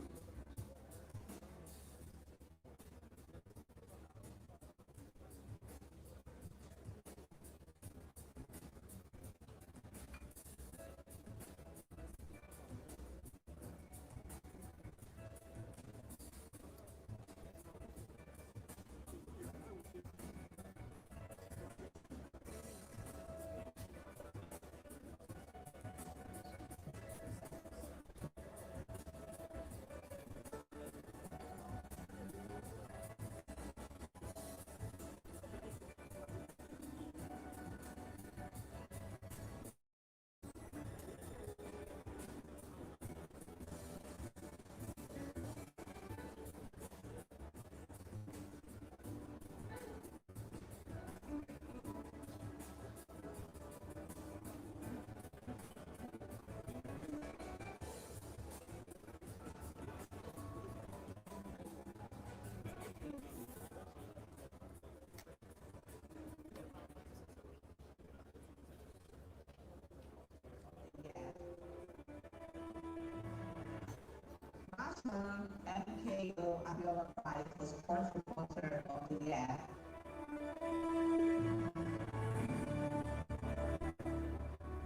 Speaker 8: National MKO Abiola Prize for Sports Reporter of the Year.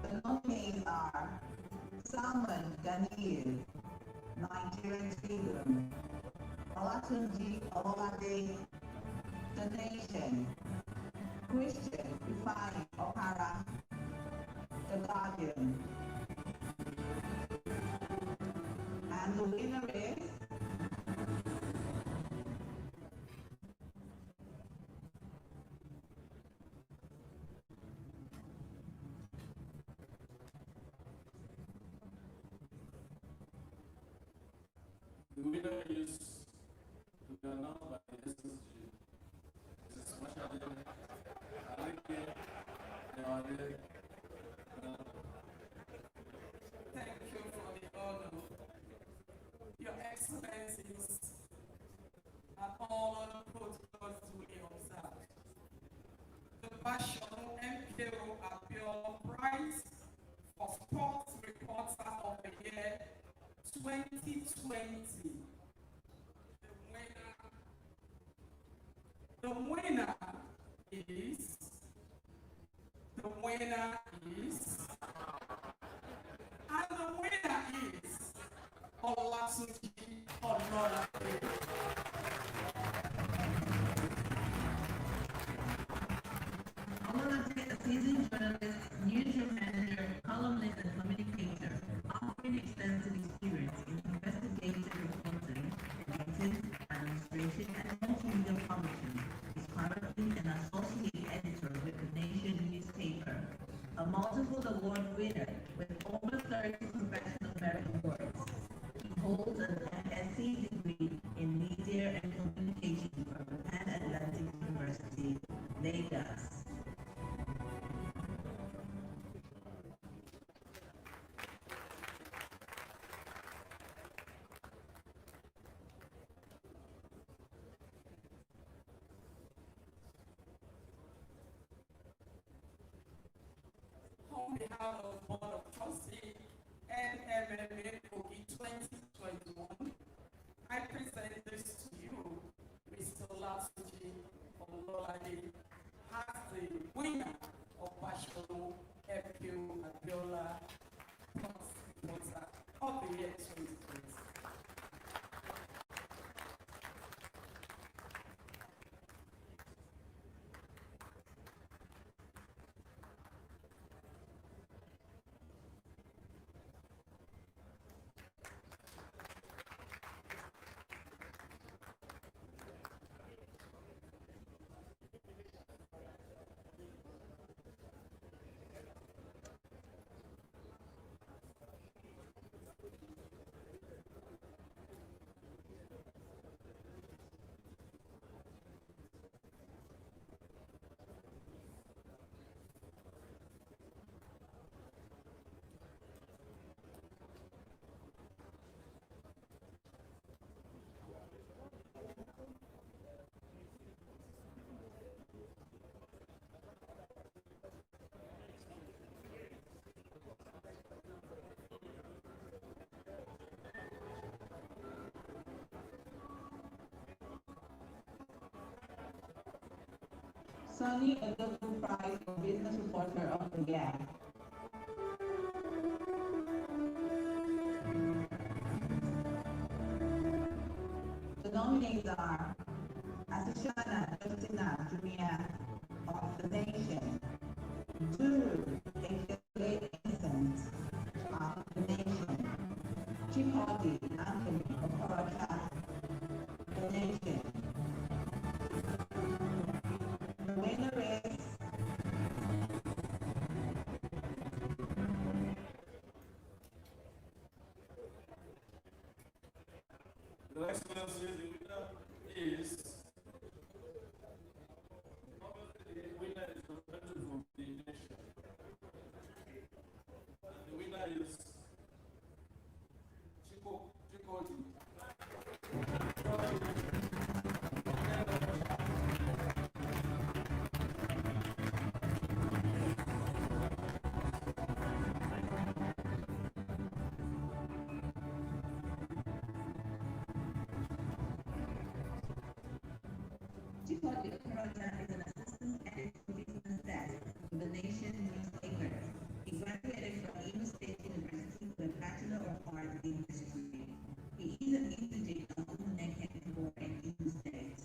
Speaker 8: The nominees are Salman Ganiyu, Nigerian Citizen, Olatunji Olade, The Nation, Christian Ifeanyi Opara, The Guardian. And the winner is
Speaker 7: the winner is to be announced by the SSG. This is Mashade Aleke Yawade.
Speaker 9: Thank you for the honor. Your Excellencies are all protocols duly observed. The National MKO Abiola Prize for Sports Reporter of the Year 2020. The winner is, the winner is, and the winner is Olasuji Ololade.
Speaker 8: Ololade, a seasoned journalist, newsroom manager, columnist, and communicator, offering extensive experience in investigative reporting, editing, administration, and multimedia publishing, is currently an associate editor with the Nation newspaper, a multiple award winner with over 30 professional merit awards. He holds an MSc degree in media and communication from the Pan Atlantic University, Lagos.
Speaker 9: On behalf of Board of Trustees and MMA Kogi 2021, I present this to you, Mr. Olasuji Ololade, as the winner of Bachelor FQ Abiola Sponsor of the year 2020.
Speaker 8: Sunny, a Golden Prize for Business Reporter of the Year. The nominees are Asishana Justina Jumia of the Nation, Duru Ekele Innocent of the Nation, Chipodi Anthony of Horaka, the Nation. The winner is
Speaker 7: Your Excellency, the winner is, obviously the winner is represented from the nation. The winner is Chikoti.
Speaker 8: Chipodi Okorocha is an assistant editor business desk with the Nation newspaper. He graduated from Imo State University with a Bachelor of Arts in History. He is an indigenous of Umuneke born in Imo State.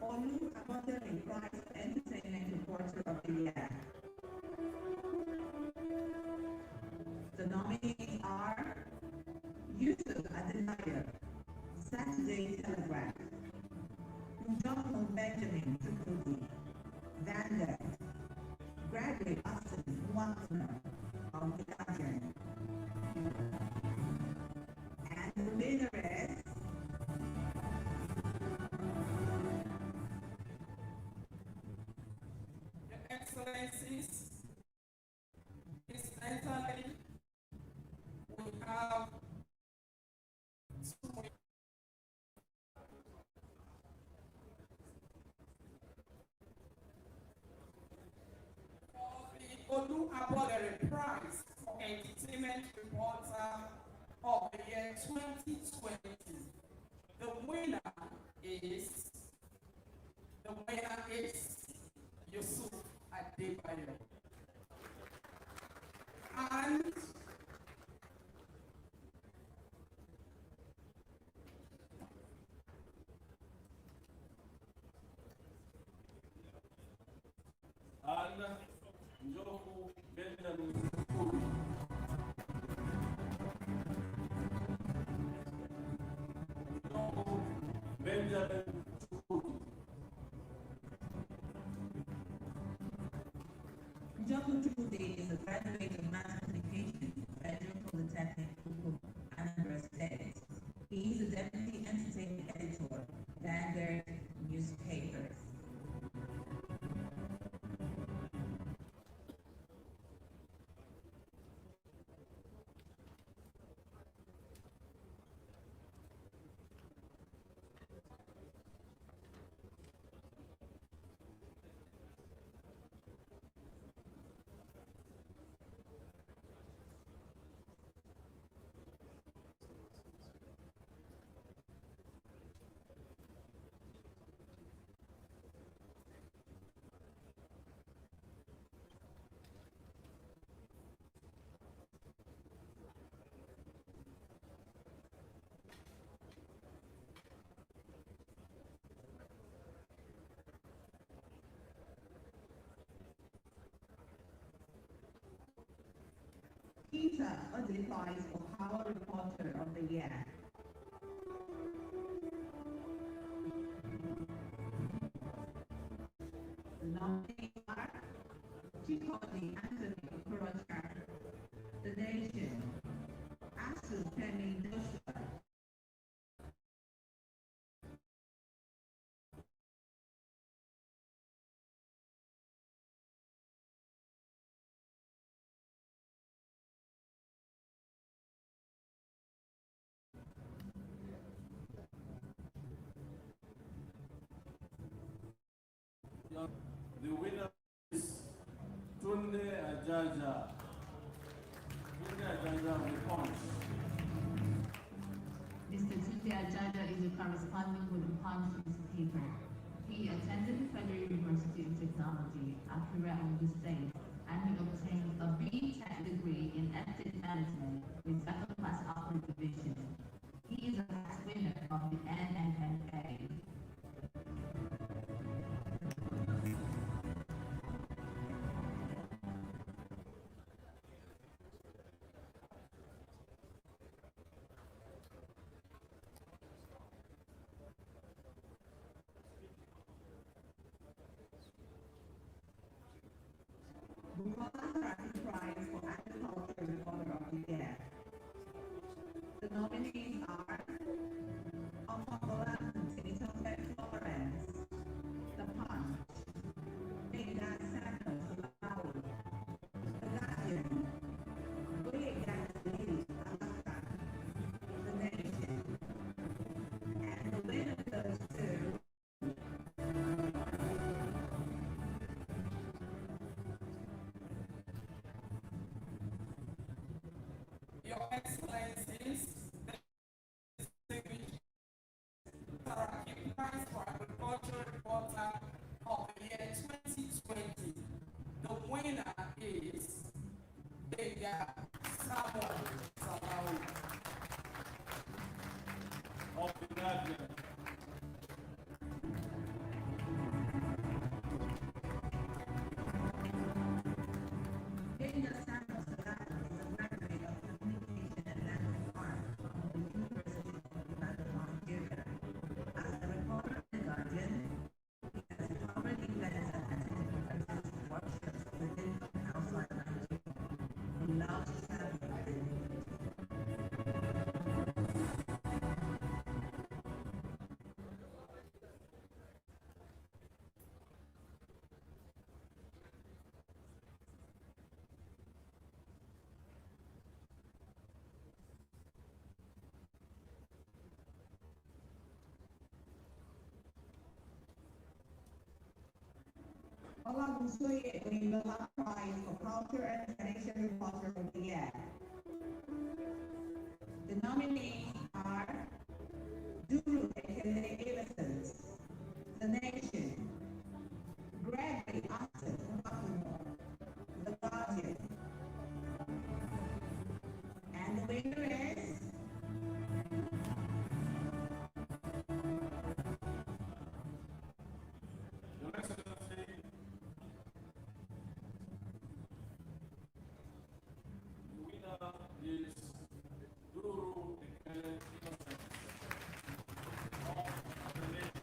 Speaker 8: Olu Abotemi Prize for Entertainment Reporter of the Year. The nominees are Yusuf Adenayo, Saturday Telegraph, Njoku Benjamin Tukuzi, Vanguard, Graduate Austin Watson of The Guardian, and the winner is
Speaker 9: Your Excellencies, incidentally, we have two awarded a prize for Entertainment Reporter of the year 2020. The winner is Yusuf Adebayo. And
Speaker 7: Njoku Benjamin Kulu. Njoku Benjamin Kulu.
Speaker 8: Njoku Chukwudi is a graduate of Mass Communication, Federal Polytechnic, Kuku, Anambra State. He is a deputy entertainment editor, Vanguard Newspapers. Peter Odilifies Ohio Reporter of the Year. The nominees are Chikoti Anthony Okorocha, The Nation, Asu Penny Joshua,
Speaker 7: The winner is Tunde Ajaja. Tunde Ajaja of the Punch.
Speaker 8: Mr. Tunde Ajaja is a correspondent with the Punch newspaper. He attended the Federal University of Technology, Accra, Ondo State, and he obtained a B.Tech degree in Estate Management with second class upper division. He is a past winner of the NNNA. Prize for Agriculture Reporter of the Year. The nominees are Omobola Temitope Florence, The Punch, Mega Santos Malawi, The Guardian, Boyega Lily Alaka, The Nation, and the winner goes to
Speaker 9: Your Excellencies, the distinguished Saraki Prize for Agricultural Reporter of the year 2020. The winner is Bega Samuel Salawi.
Speaker 7: Of the Guardian.
Speaker 8: Kenya Santos Salata is a graduate of Communication and Language Arts from the University of Ibadan, Nigeria. As a reporter of The Guardian, he has covered events and attended university workshops within and outside Nigeria. He loves to celebrate. Olagunsoye Oyinlola Prize Prize for Culture and Tradition Reporter of the Year. The nominees are Duru Ekele Innocence, The Nation, Gregory Austin Bucklemore, The Guardian, and the winner is
Speaker 5: Your Excellency, the winner is Duru Ekele Innocence of the nation.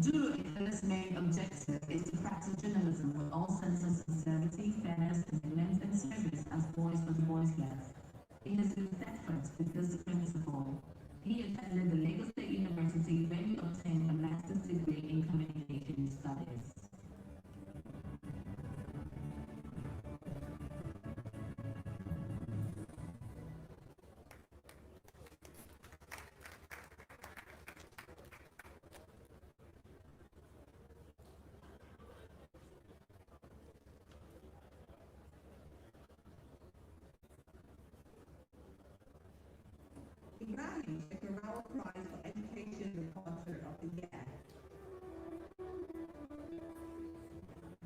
Speaker 8: Duru Ekele's main objective is to practice journalism with all sense of sincerity, fairness, commitment, and service as voice for the voiceless. He has been steadfast because the principle. He attended the Lagos State University where he obtained a master's degree in communication studies. Ibrahim Shekarawa Prize for Education Reporter of the Year.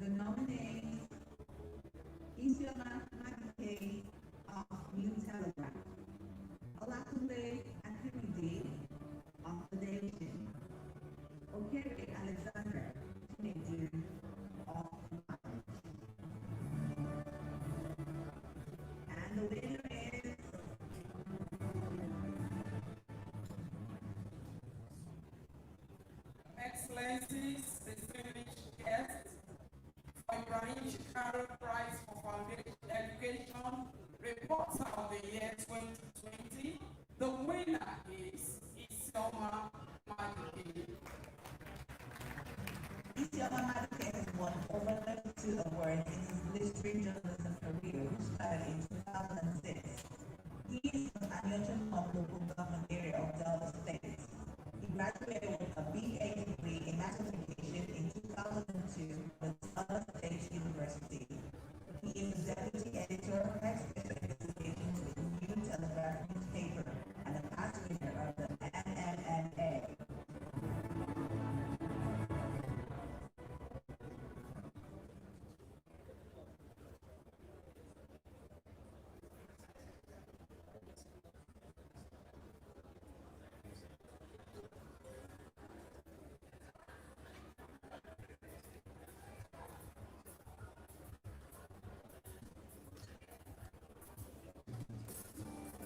Speaker 8: The nominees Isioma Magike of New Telegraph, Olatunde Akinide of The Nation, Okere Alexander Chinedu of Punch. And the winner is
Speaker 9: Excellencies, distinguished guests, for Ibrahim Shekarawa Prize for Foundation Education Reporter of the Year 2020, the winner is Isioma Magike.
Speaker 8: Isioma Magike has won over 32 awards in his blistering journalism career, which started in 2006. He is from Anyocha North local government area of Delta State. He graduated with a BA degree in mass communication in 2002 with Southern State University. He is the deputy editor of special investigations with the New Telegraph newspaper and a past winner of the NNNA.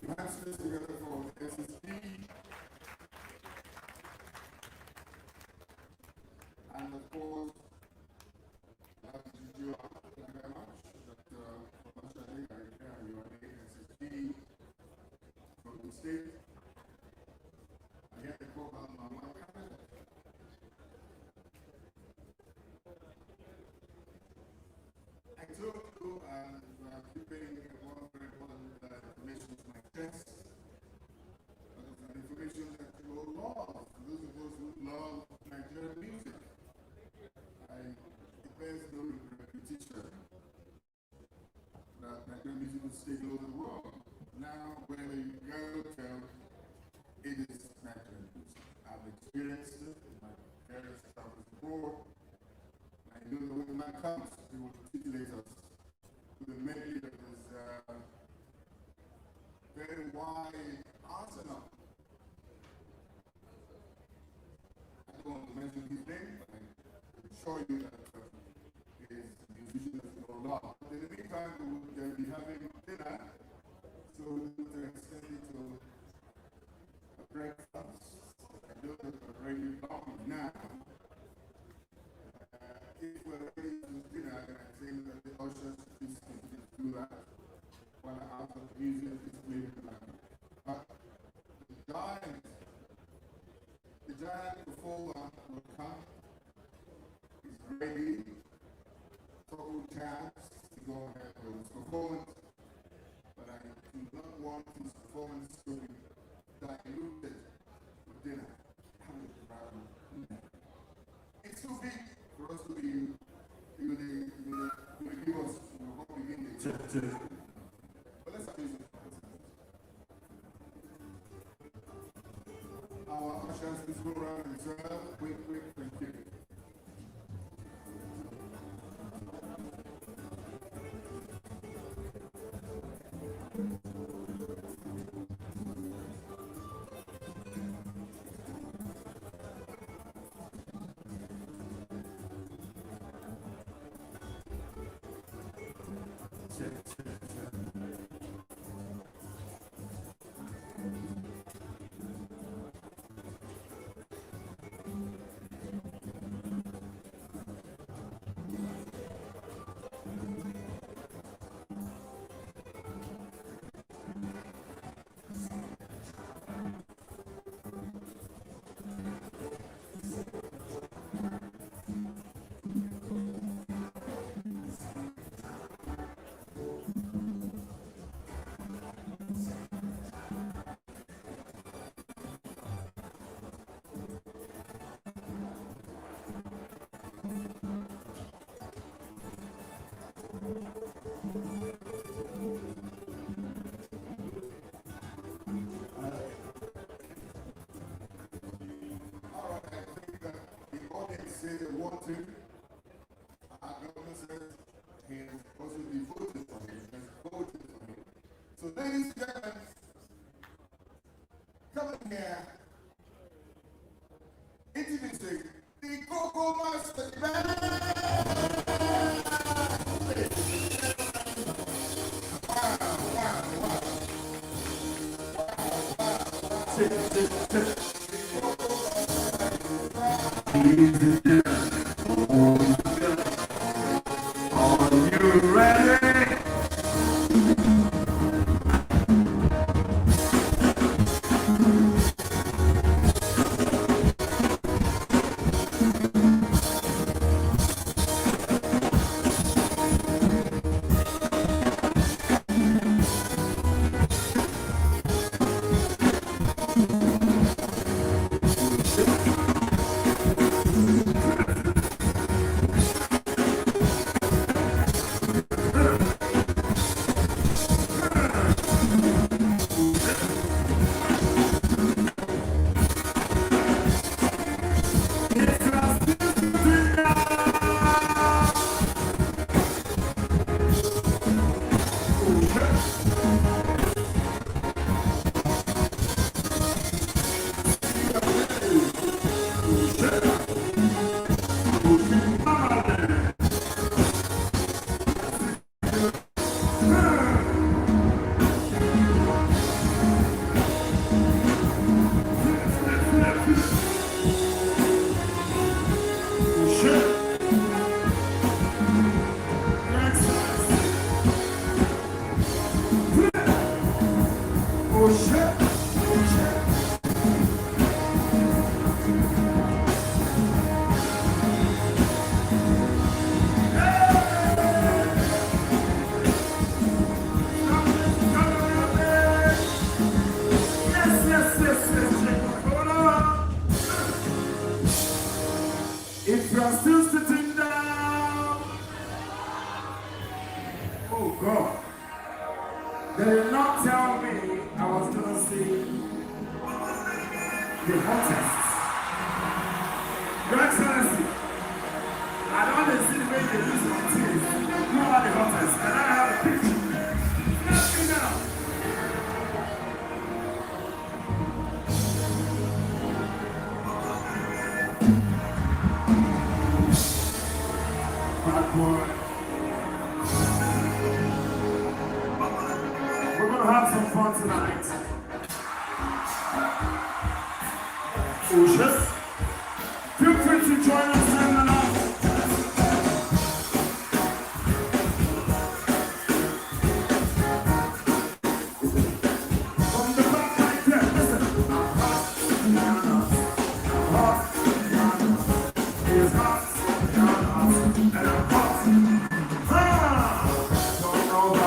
Speaker 1: Masters together for SSP, and of course, thank you very much, Dr. Omashade, I your SSP from the state. I get the program on my calendar. I told you and keeping one very important information to my chest. But it's an information that you will love. Those of us who love Nigerian music. It bears no repetition that Nigerian music will stay all over the world. Now, wherever you go, it is Nigerian music. I've experienced it in my various travels abroad. I know that when that comes, it will titillate us with a medley that is very wide arsenal. I don't want to mention his name, but I can assure you that his musicians know a lot. But in the meantime, they'll be having dinner, so to extend it to a breakfast. I know that we're already long now. If we're ready to dinner, then I think that the ushers please continue to do that while I ask the music is played in the background. But the giant performer will come. He's ready. Total tabs. He's his performance, but I do not want his performance to be diluted with dinner. It's too big for us to be, you will give us, we will begin the but let's have music. Our ushers, please go around and serve. Quick, thank you. Say they want to. Our governor says he has also been voted for him. So ladies and gentlemen, come in here. Introducing the Cocoa Master Band. If you are still sitting down, oh God, they did not tell me I was going to see the hottest. Your Excellency, I don't want to see the way they use my teeth. You are the hottest, and I have a picture. Let me now. Boy. We're gonna have some fun tonight. Yes. Feel free to join us in the night. From the back right there, listen. It's hot, and I'm hot. Don't know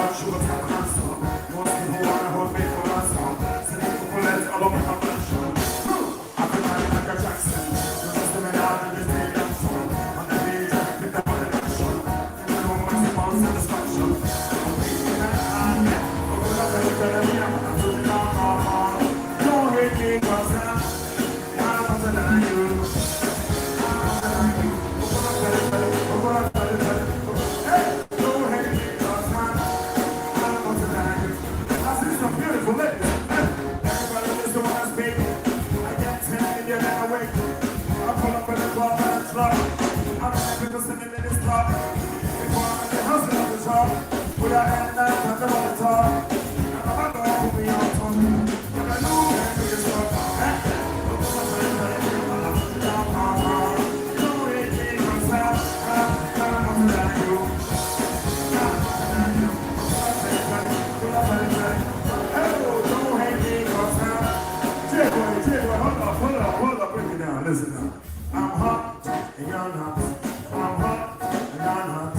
Speaker 10: Listen now. I'm hot and you're not. I'm hot and you're not.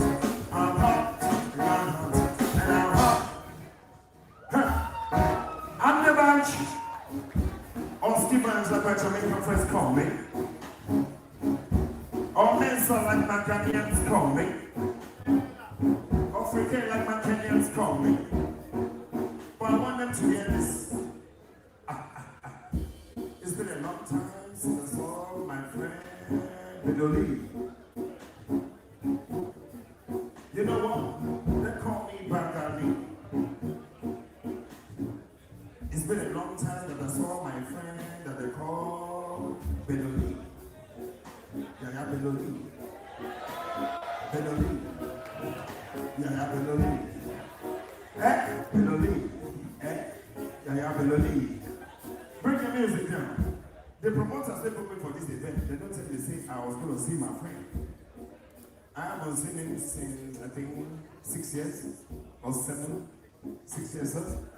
Speaker 10: I'm hot and you're not. And I'm hot. Huh. I'm the bunch of Stevens like my Jamaican friends call me. Or Mensa like my Ghanaians call me. Or African like my Kenyans call me. But I want them to hear this. It's been a long time since I saw my friend Bedoli. You know what? They call me Bagali. It's been a long time that I saw my friend that they call Bedoli. Yaya Bedoli. Bedoli. Yaya Bedoli. Bedoli. Yaya Bedoli. Bring the music down. The promoters they put me for this event. They don't tell me, say I was going to see my friend. I have been seeing him since I think 6 years or 7, 6 years old.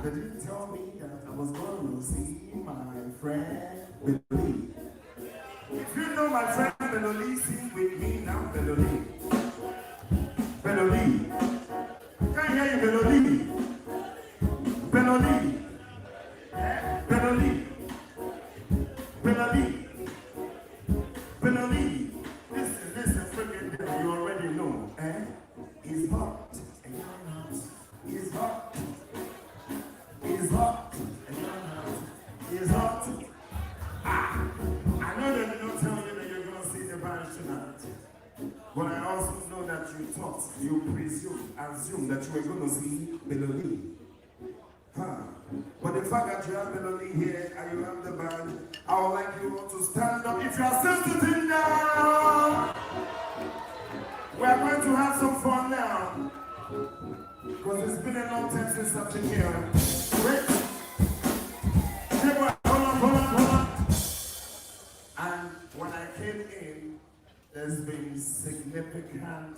Speaker 10: They didn't tell me that I was going to see my friend Beloli. If you know my friend Beloli, sing with me now, Beloli. Beloli. Can't hear you, Beloli. Beloli. Beloli. Beloli. Beloli. Listen, friggin', you already know, eh? It's hot, and you're not. It's hot. It's hot, and you're not. It's hot. I know that they don't tell you that you're going to see the band tonight. But I also know that you thought, you assume that you were going to see Beloli. But the fact that you have Beloli here and you have the band, I would like you all to stand up. If you are still sitting down, we are going to have some fun now. Because it's been a long time since I've been here. Wait. Hold on. And when I came in, there's been significant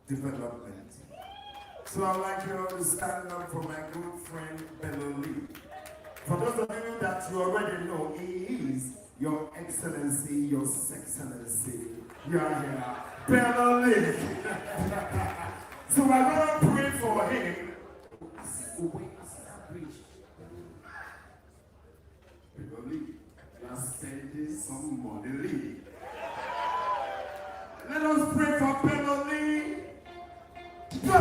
Speaker 10: development. So I'd like you all to stand up for my good friend Beloli. For those of you that you already know, he is Your Excellency, Your Sexcellency. You are here. Beloli. So we're going to pray for him. Beloli, you are sending somebody. Let us pray for Beloli. Go!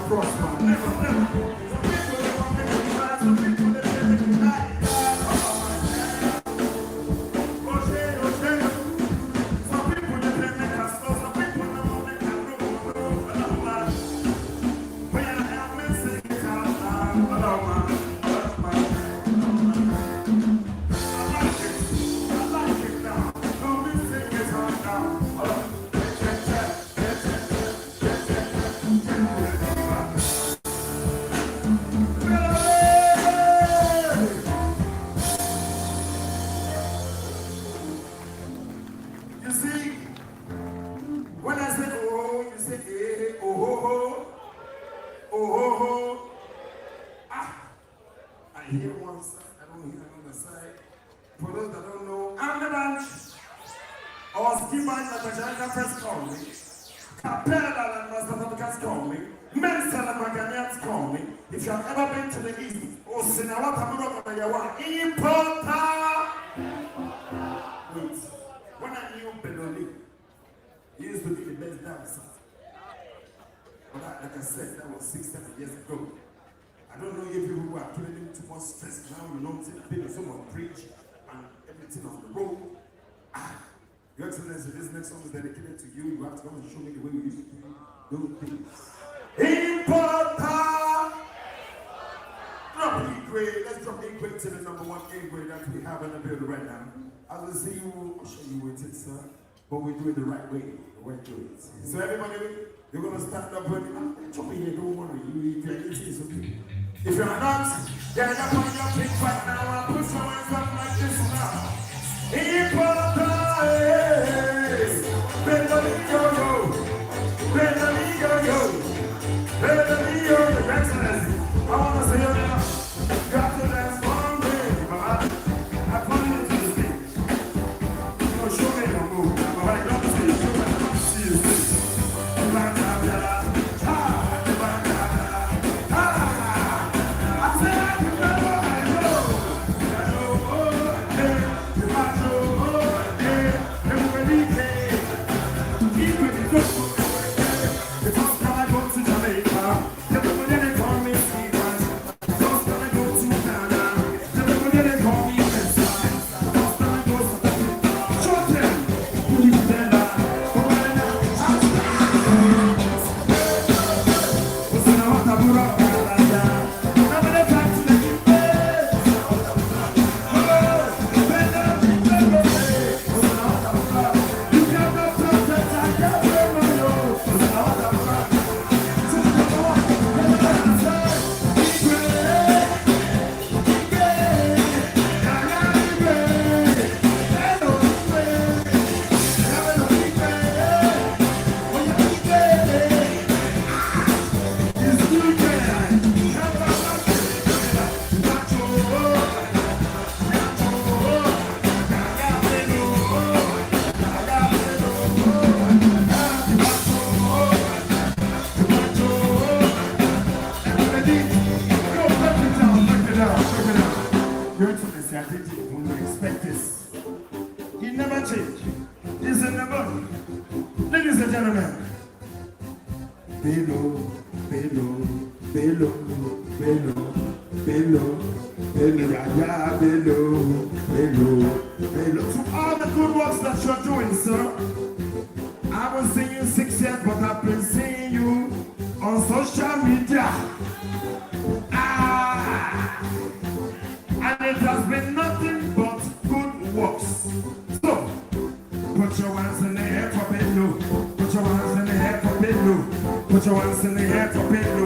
Speaker 10: prosper. Never, never. Some people they want to make you mad, some people they make you mad. Some people they make us slow, some people they want to make us move. When I am missing, you see, when I say oh, you say eh, oh ho ho, oh ho ho. Ah, I hear one side, I don't hear another side. For those that don't know, I'm the bunch. Or skipper in the vagina press call me. Capella and Master Podcast call me. Mensa and Maganians call me. If you have ever been to the east, or Sinawata Muroka Yawa, importer. Wait, when I knew Bello, he used to be the best dancer. But like I said, that was 6-7 years ago. I don't know if people who are putting him too much stress now, you know, people someone preach and everything on the road. Your Excellency, this next song is dedicated to you. You have to come and show me the way we used to do things. Importer! Drop E grade. Let's drop E grade to the number 1 A grade that we have in the building right now. I will see you, I'll show you with it, sir. But we do it the right way. The way to do it. So everybody, you're going to stand up and chop in here, don't worry. You can it's okay. If you're not, get up on your feet right now and put your hands up like this now. Importer! Bello, Your Excellency, I want to say your name. You have to dance for me, I put you to the stage. You know, show me your move. But I don't say show me the see you sing. I say I can never, I Bello, Bello, Bello, Bello, Bello, Bello, Yahaya, Bello, Bello, Bello. To all the good works that you're doing, sir. I haven't seen you 6 years, but I've been seeing you on social media. And it has been nothing but good works. So, put your hands in the air for Bello. Put your hands in the air for Bello. Put your hands in the air for Bello.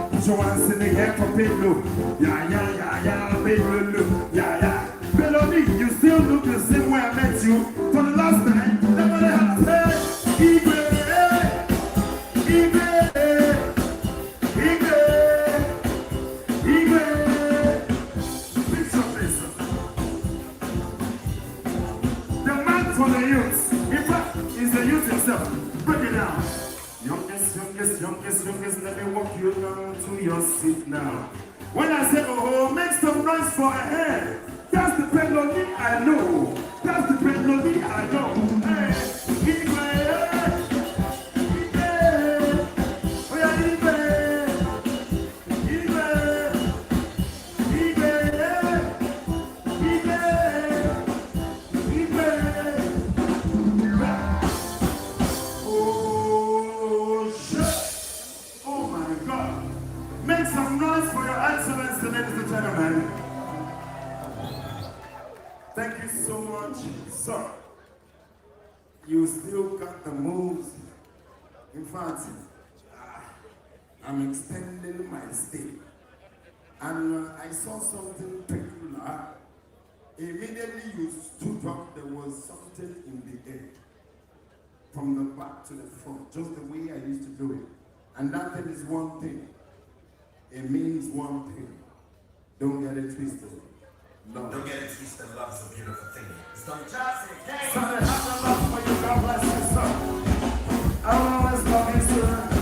Speaker 10: Put your hands in the air for Bello. Yeah, yeah, yeah, yeah, Bello. Yeah, yeah. Bello, you still look the same way I met you for the last time. Never had said, Igwe, Igwe, Igwe, Igwe. Picture this. The man for the youth. In fact, is the youth himself. Break it down. Youngest, let me walk you down to your seat now. When I say, oh, make some noise for a hand. That's the melody I know. That's the melody I know. Hey, Igwe, oh yeah, Igwe, some noise for your excellency, ladies and gentlemen. Thank you so much, sir. You still got the moves. In fact, I'm extending my stay. And I saw something peculiar. Immediately you stood up, there was something in the air. From the back to the front, just the way I used to do it. And that thing is one thing. It means one thing. Don't get it twisted. No.
Speaker 11: Don't get it twisted, love's a beautiful thing. It's not just a
Speaker 10: Son, I have a love for you, God bless you, son. I will always love you, sir.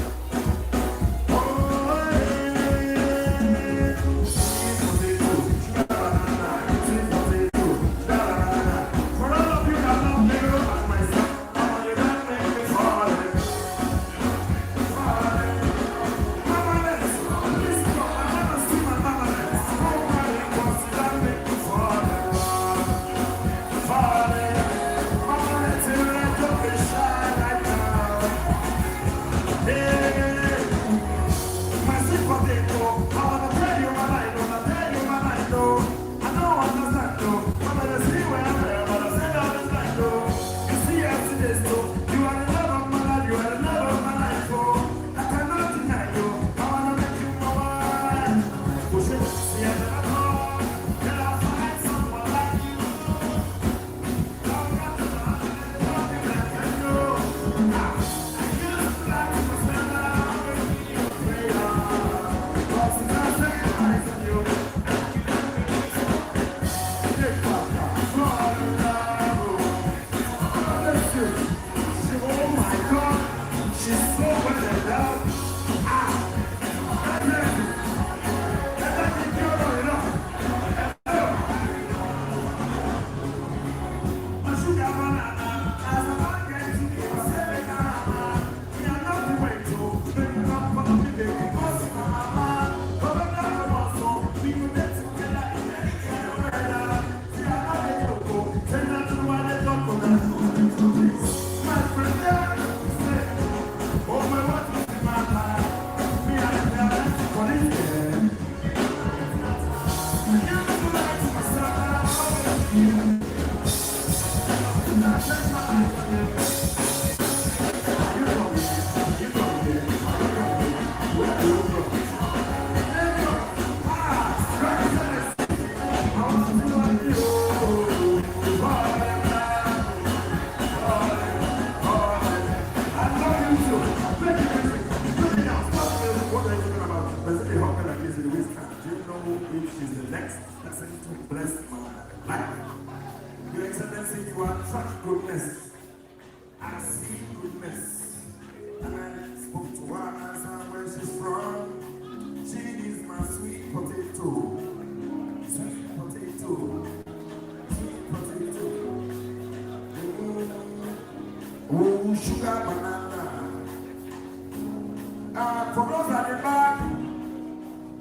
Speaker 10: For those at the back,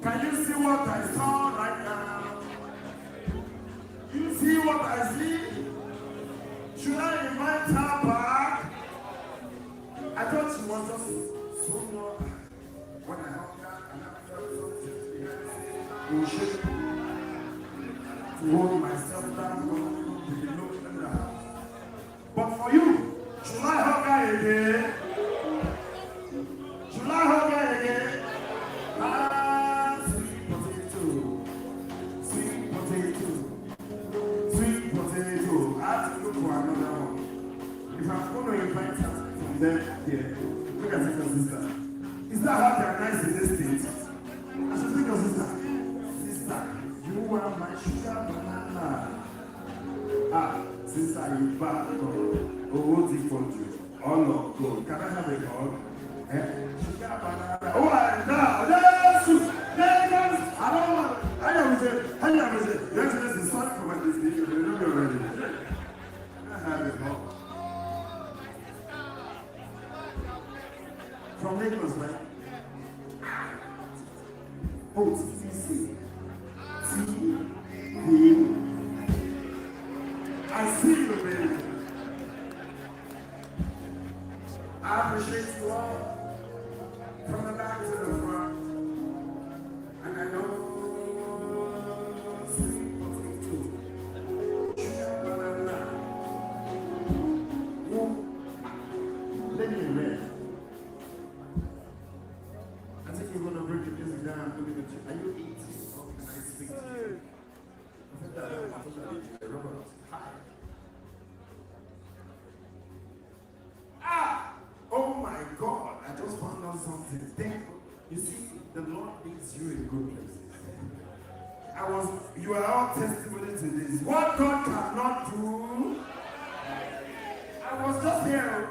Speaker 10: can you see what I saw right now? You see what I see? Should I invite her back? I thought she was just so long. When I hung her and I felt something behind me, to hold myself down, to be looking down. But for you, should I hug her again? Should I hug her again? Ah, sweet potato. Sweet potato. Sweet potato. I have to look for another one. If I'm going to invite her from there, here, look at your sister. Is that how they are nice in this state? I should think of sister. Sister, you are my sugar banana. Ah, sister, you back. Oh, what's it for you? All of gold. Can I have a hug? Sugar banana. Oh, now, yes! Yes! I don't want it. I never say, yes, this is sorry for my mistake. You know me already. Can I have a hug? From Lagos, right? Oh, TC. I see you, baby. I appreciate you all. From the back to the front. Are you eating? Or can I speak to you? Robert, hi. Oh my God, I just found out something. You see, the Lord leads you in good places. You are all testimony to this. What God cannot do. I was just here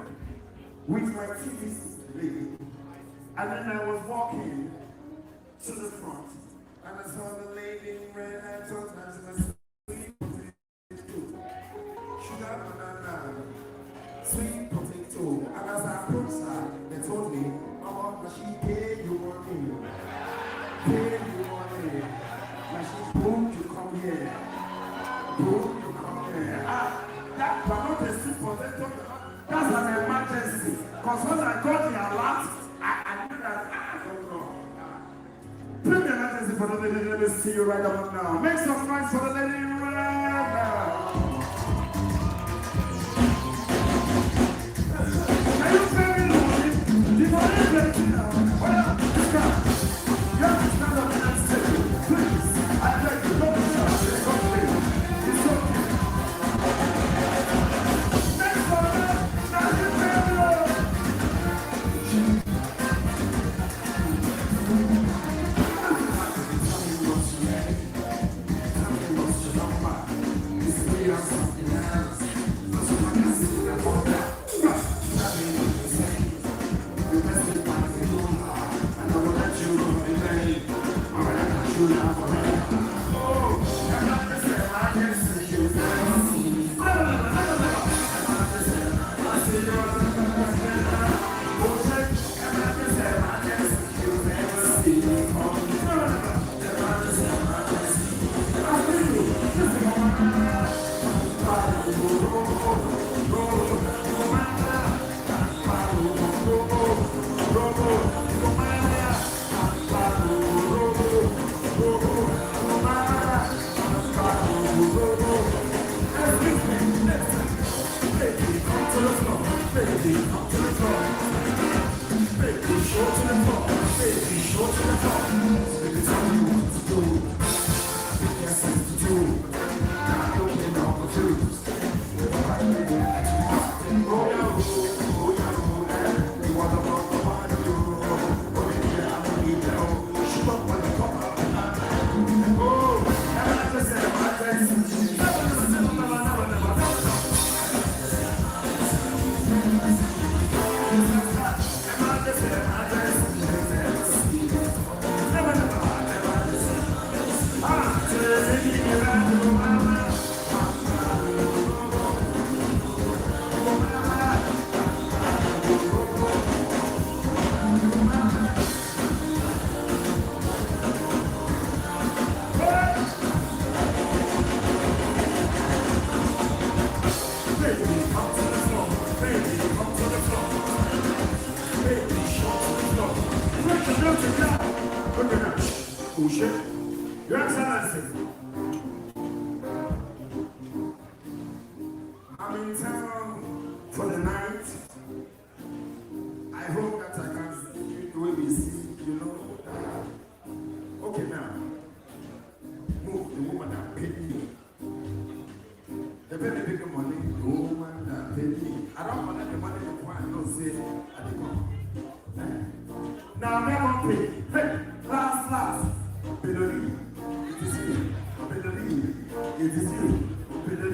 Speaker 10: with my TV lady, and then I was walking to the front, and I saw the lady in red. I thought I was going to sweet potato, sugar banana, sweet potato. And as I approached her, they told me, "Oh, she paid you money, paid you money." And she boom, you come here, boom, you come here. That was not a sweet potato. That's an emergency. Because when I got the alert, I knew that I don't know. Bring the emergency for the lady. Let me see you right about now. Make some noise for the lady right now. Can you pay me the money? The money is ready now. Well, stand. You have to stand up and say, please, I beg you, don't be shy. It's okay. It's okay. Next one, now you pay me. Your Excellency, I'm in town for the night. I hope that I can see you the way we see, you know. Okay, now, move the woman that paid me. The very big money, the woman that paid me. I don't want the money before I don't say, I didn't come. Now, never pay. Hey, last. Bello, it is you. Bello, it is you. Bello,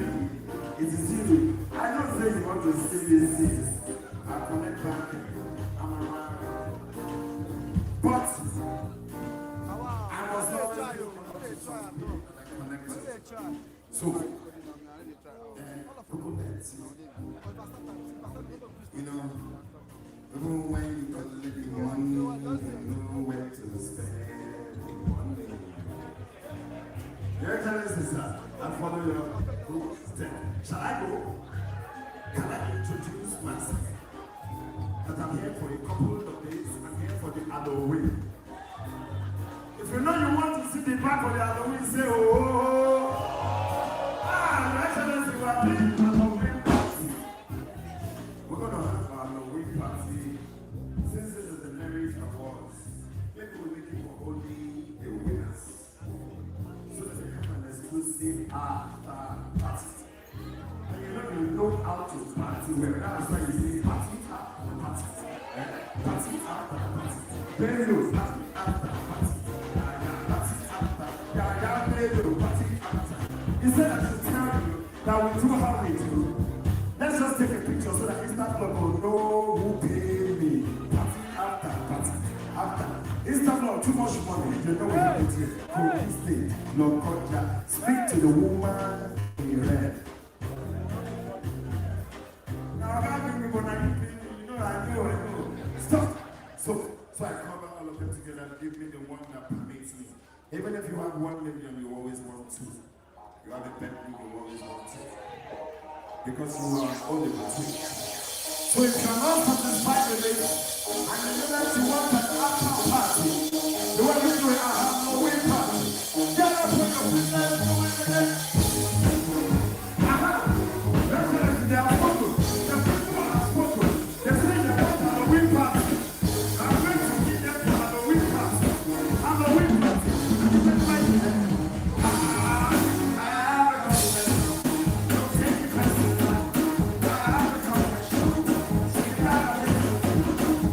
Speaker 10: it is you. I don't say you want to see these things. I connect back. I'm around. But I was not connected. So, you know, even when you collect the money, you know where to spend. Your Excellency, sir, I follow your step. Shall I go? Can I introduce myself? That I'm here for a couple of days. I'm here for the Halloween. If you know you want to see the back of the Halloween, say, oh. Your Excellency, we are doing Halloween party. We're going to have a Halloween party. Since this is the marriage awards, maybe we'll make it for only Bello, party after party. Yahaya, Bello, party after. He said I should tell you that we do how we do. Let's just take a picture so that Instagram will know who paid me. Party after party after. Instagram, too much money. You know what it is. Police state, Lord Kodja. Speak to the woman in red. Now I can't give me what I need. You know I know. Stop. So I cover all of them together and give me the one that permits me. Even if you have 1 million, you always want 2. You have a Bentley, you always want 2. Because you are only the 2. So if you are not satisfied with it, and you know that you want an after party, the way we do it, I have no way party. Get up with your business, do it again. They are photos. The people are photos. They say they want a Halloween party. I'm going to give them a Halloween party. Halloween party. You can find them. Don't take it personal. I have a confession.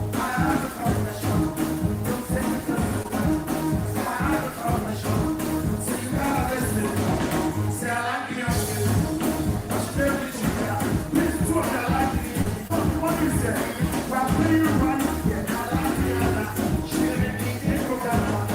Speaker 10: I have a confession. Don't take it personal. I have a confession. So you gotta listen. Say I like the young people. I should tell you. Please talk I like it. What is it? We're playing right here. I like the other. She didn't need it. Go down.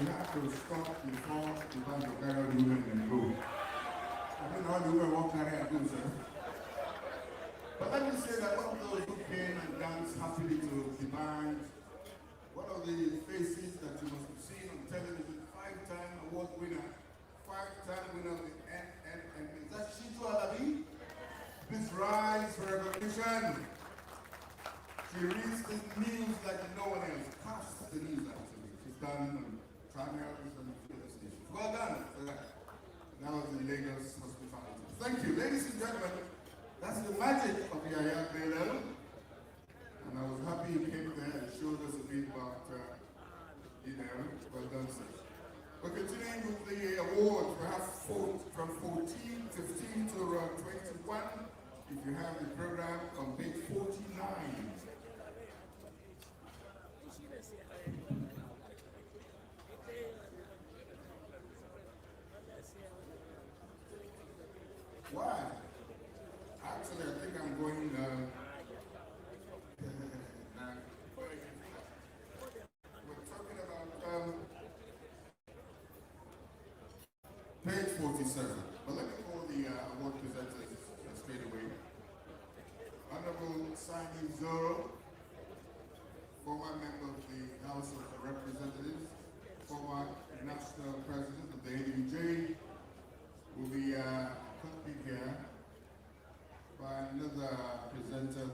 Speaker 1: have to stop before the band of carry the women and go. I don't know how the women won't carry and do, sir. But let me say that one of those who came and danced happily to the band, one of the faces that you must have seen on television, 5-time award winner, 5-time winner of the NNN. Is that Shitu Alabi? Please rise for recognition. She reads the news like no one else. Casts the news actually. She's done on channels and radio stations. Well done for that. That was in Lagos hospitality. Thank you, ladies and gentlemen. That's the magic of YAHAYA BELLO. And I was happy you came there and showed us a bit about, well done, sir. We're continuing with the awards. We have from 14, 15 to around 21. If you have the program on page 49. Why? Actually, I think I'm going we're talking about page 47. But let me call the award presenters straight away. Honorable Simon Zoro, former member of the House of Representatives, former national president of the AUJ, will be accompanied here by another presenter.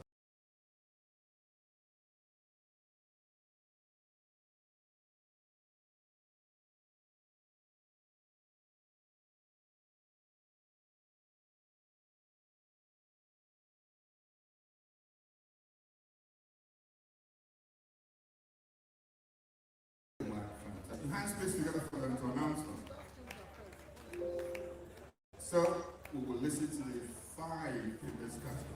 Speaker 1: Hands placed together for them to announce them. So we will listen to the 5 in this category.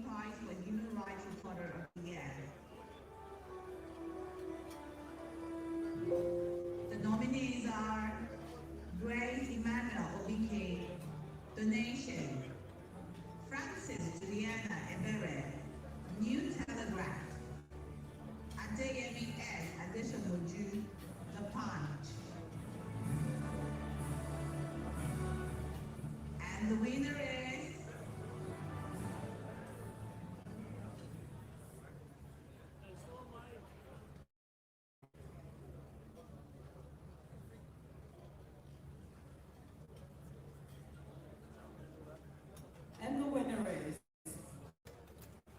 Speaker 8: Prize for Human Rights Reporter of the Year. The nominees are Grace Emmanuel Obike, Donation, Francis Juliana Ebere, New Telegraph, Adeyemi S. Adesomoju, The Punch. And the winner is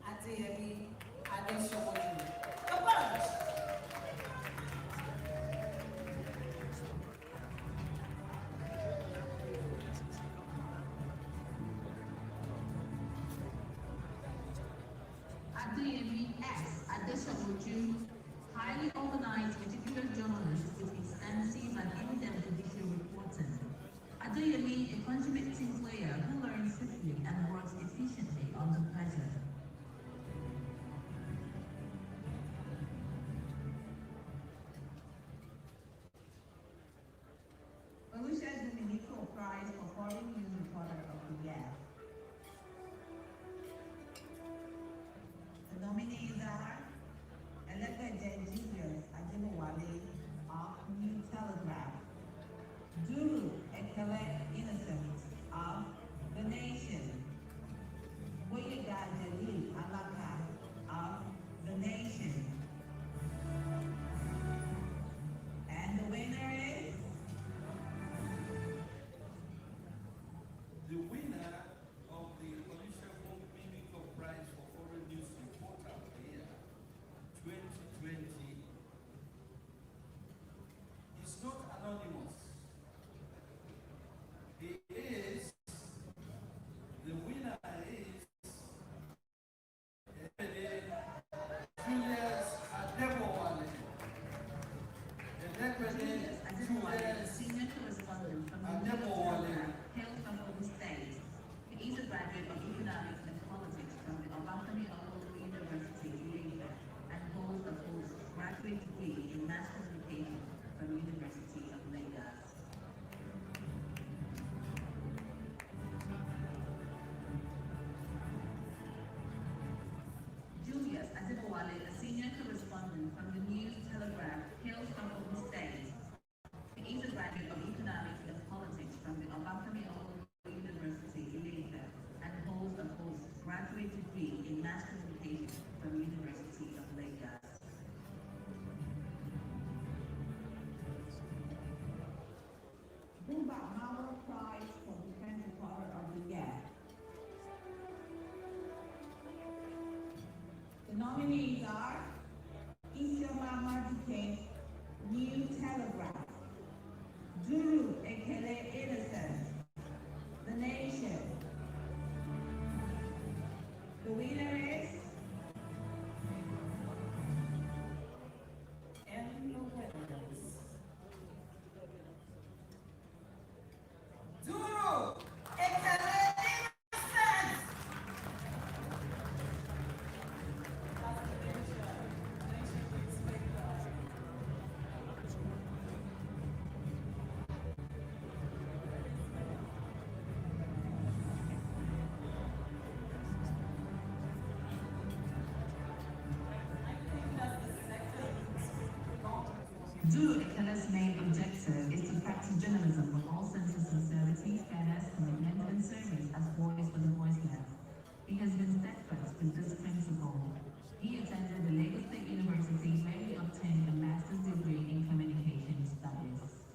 Speaker 9: Adeyemi Adesomoju, The Punch.
Speaker 8: Adeyemi S. Adesomoju, highly organized, meticulous journalist with extensive and in-depth judicial reporting. Adeyemi, a consummate team player who learns swiftly and works efficiently under pressure. Olusegun Miniko Prize for Foreign News Reporter of the Year. The nominees are Elefede Julius Ajimowale of New Telegraph, Duru Ekele Innocent of The Nation, Boyega Deli Alaka of The Nation. And the winner is
Speaker 7: The winner of the Olusegun Mimiko Prize for Foreign News Reporter of the Year 2020 is not anonymous.
Speaker 8: Mass Communication from University of Lagos.
Speaker 12: Bumba Mawar Prize for Defense Reporter of the Year. The nominees are Isioma Madike, New Telegraph, Duru Ekele Innocent, The Nation. The winner is
Speaker 9: And the winners. Duro, Ekele Innocent.
Speaker 8: Due Ekele's main objective is to practice journalism with all sense of sincerity, fairness, commitment, and service as voice for the voiceless. He has been steadfast with this principle. He attended the Lagos State University where he obtained a master's degree in communication studies.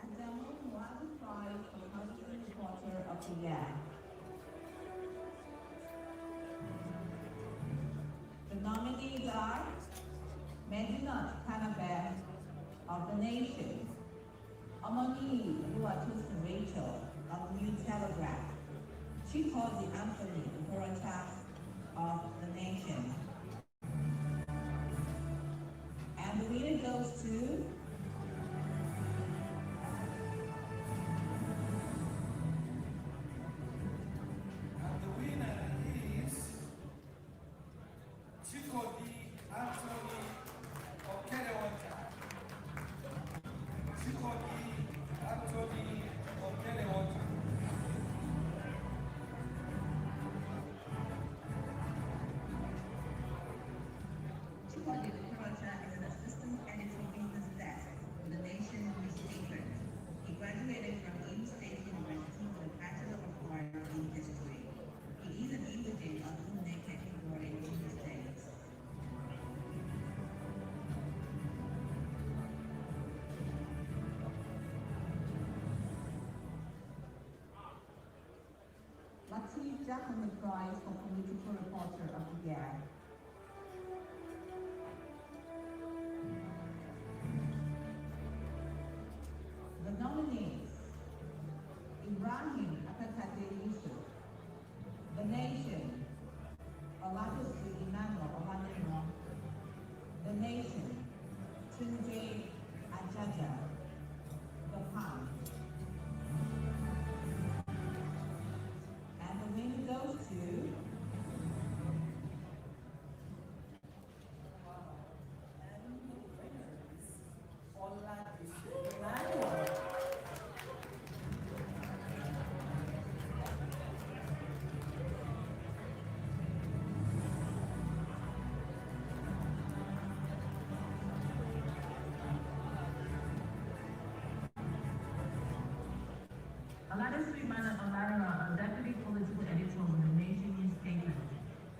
Speaker 12: Adamu Mwazu Prize for Husband Reporter of the Year. The nominees are Medinat Kanabe of The Nation, Omoni Luatusa Rachel of New Telegraph, Chikozi Anthony Burata of The Nation. And the winner goes to
Speaker 7: And the winner is Chikodi Anthony Okelewota. Chikodi Anthony Okelewota.
Speaker 8: Chikondi Burata is an assistant editor business desk for The Nation newspaper. He graduated from Imo State University with a Bachelor of Arts in History. He is an Igbo of Nneka Igbo in Imo State.
Speaker 12: Latif Jacobi Prize for Political Reporter of the Year. The nominees: Ibrahim Apekade Yusuf, The Nation, Olatosi Emmanuel Olanimo, The Nation, Tunde Ajaja, The Punch. And the winner goes to
Speaker 8: Olatosi Emmanuel Olanimo, a deputy political editor of The Nation newspaper.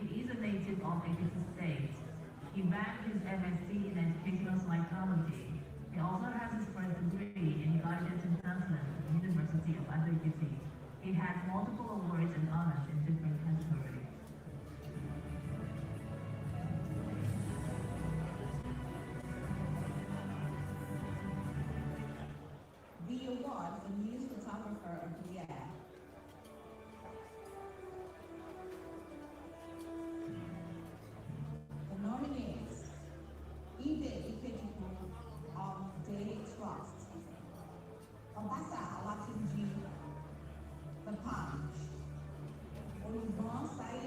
Speaker 8: He is a native of Ekiti State. He bagged his MSc in educational psychology. He also has his first degree in guidance and counseling at the University of Ekiti. He has multiple awards and honors in different categories.
Speaker 12: the award for News Photographer of the Year. The nominees: Ide Ifejiku of Daily Trust, Obasa Alatunji, The Punch, Olubon Said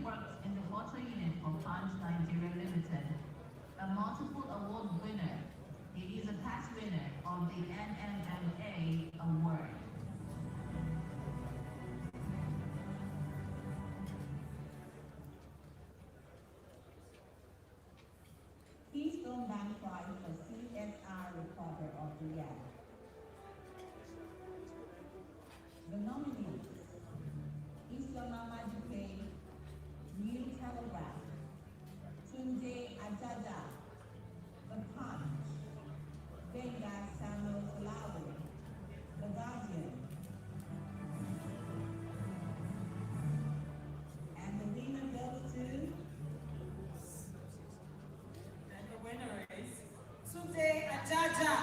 Speaker 8: works in the water unit for Punch Nigeria Limited. A multiple award winner. He is a past winner of the NMMA award.
Speaker 12: Keystone Bank Prize for CSR Reporter of the Year. The nominees: Isioma Maduke, New Telegraph, Tunde Ajaja, The Punch, Benga Samuel Salawi, The Guardian, and the winner goes to...
Speaker 9: And the winner is Tunde Ajaja.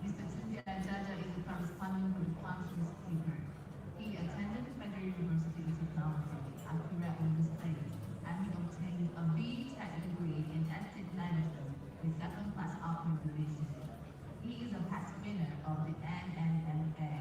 Speaker 8: Mr. Tunde Ajaja is a correspondent for the Punch newspaper. He attended the Federal University of Technology, Akure, Ondo State, and he obtained a B Tech degree in estate management with second-class upper division. He is a past winner of the NMMA.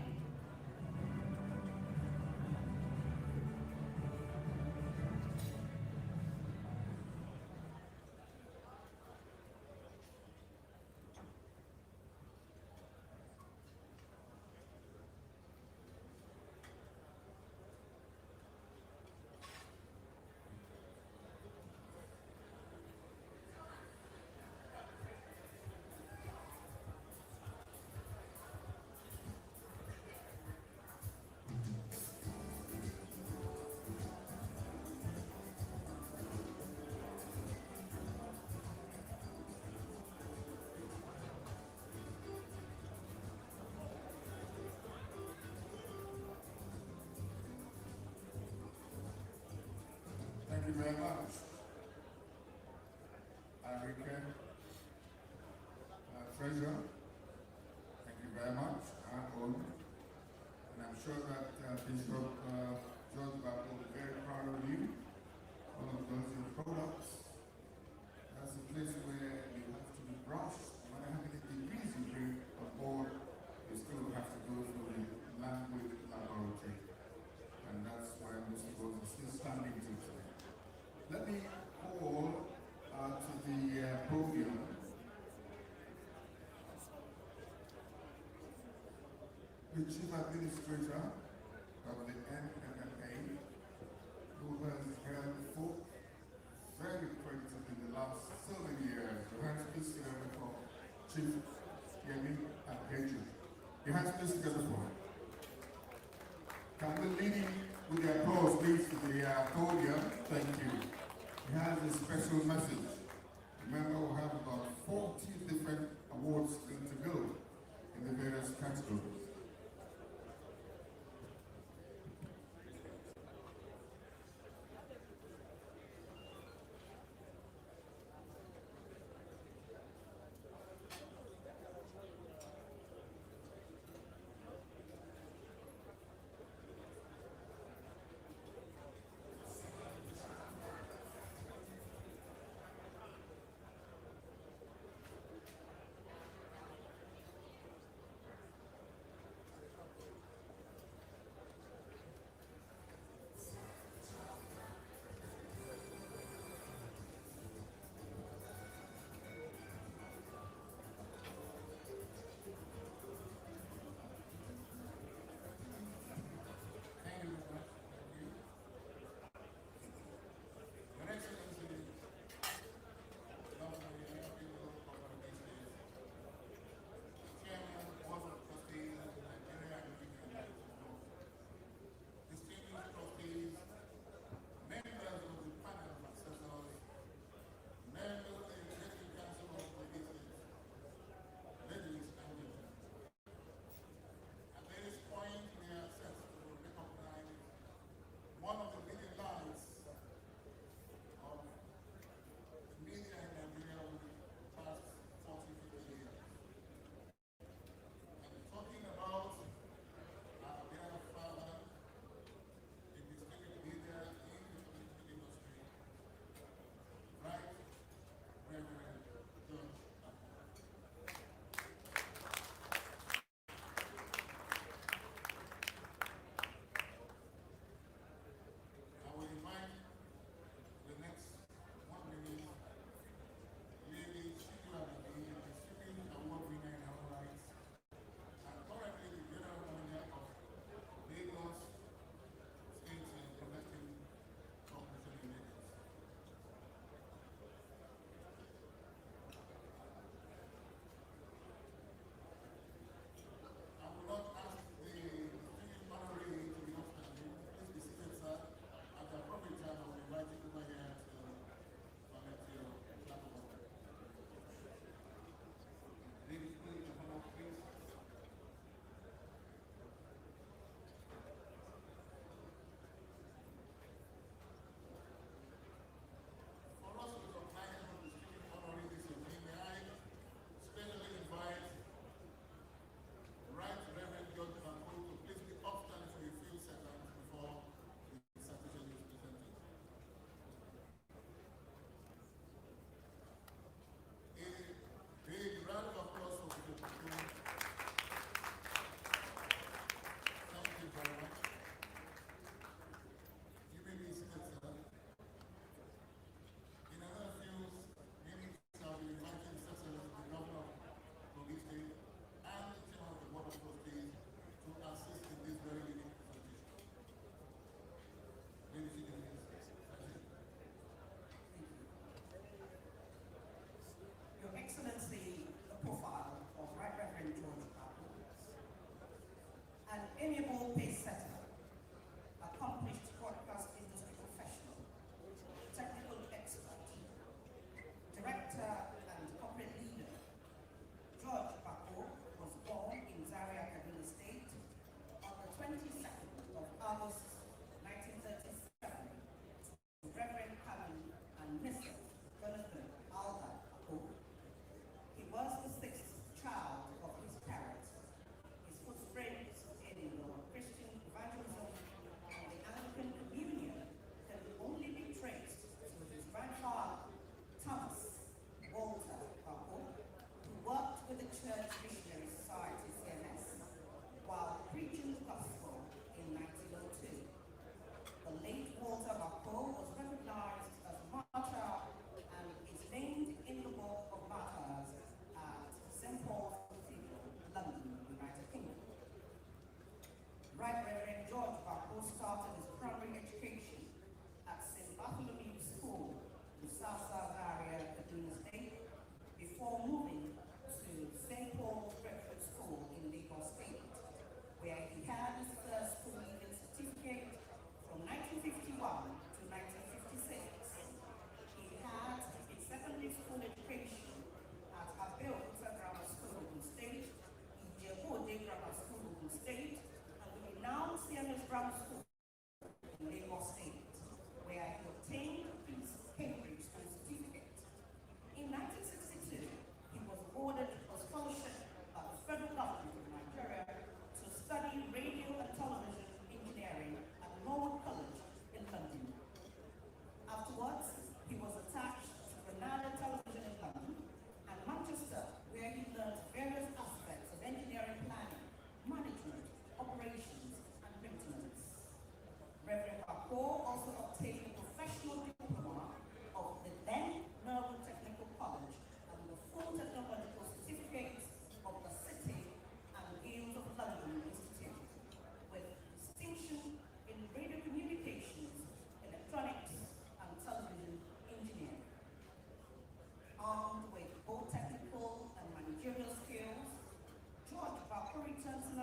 Speaker 1: Thank you very much. Enrique, Treasurer, thank you very much. And I'm sure that Bishop George Babo is very proud of you. One of those your products. That's a place where you have to be brushed. No matter how many degrees you bring on board, you still have to go through the language laboratory. And that's why most of us are still standing to today. Let me call to the podium the Chief Administrator of the NMMA, who has held forth very critical in the last so many years. Your hands please together for Chief Yemi Akeju. Your hands please together for him. Can we lead him with the applause, please, to the podium? Thank you. He has a special message. Remember, we'll have about 40 different awards still to go in the various categories.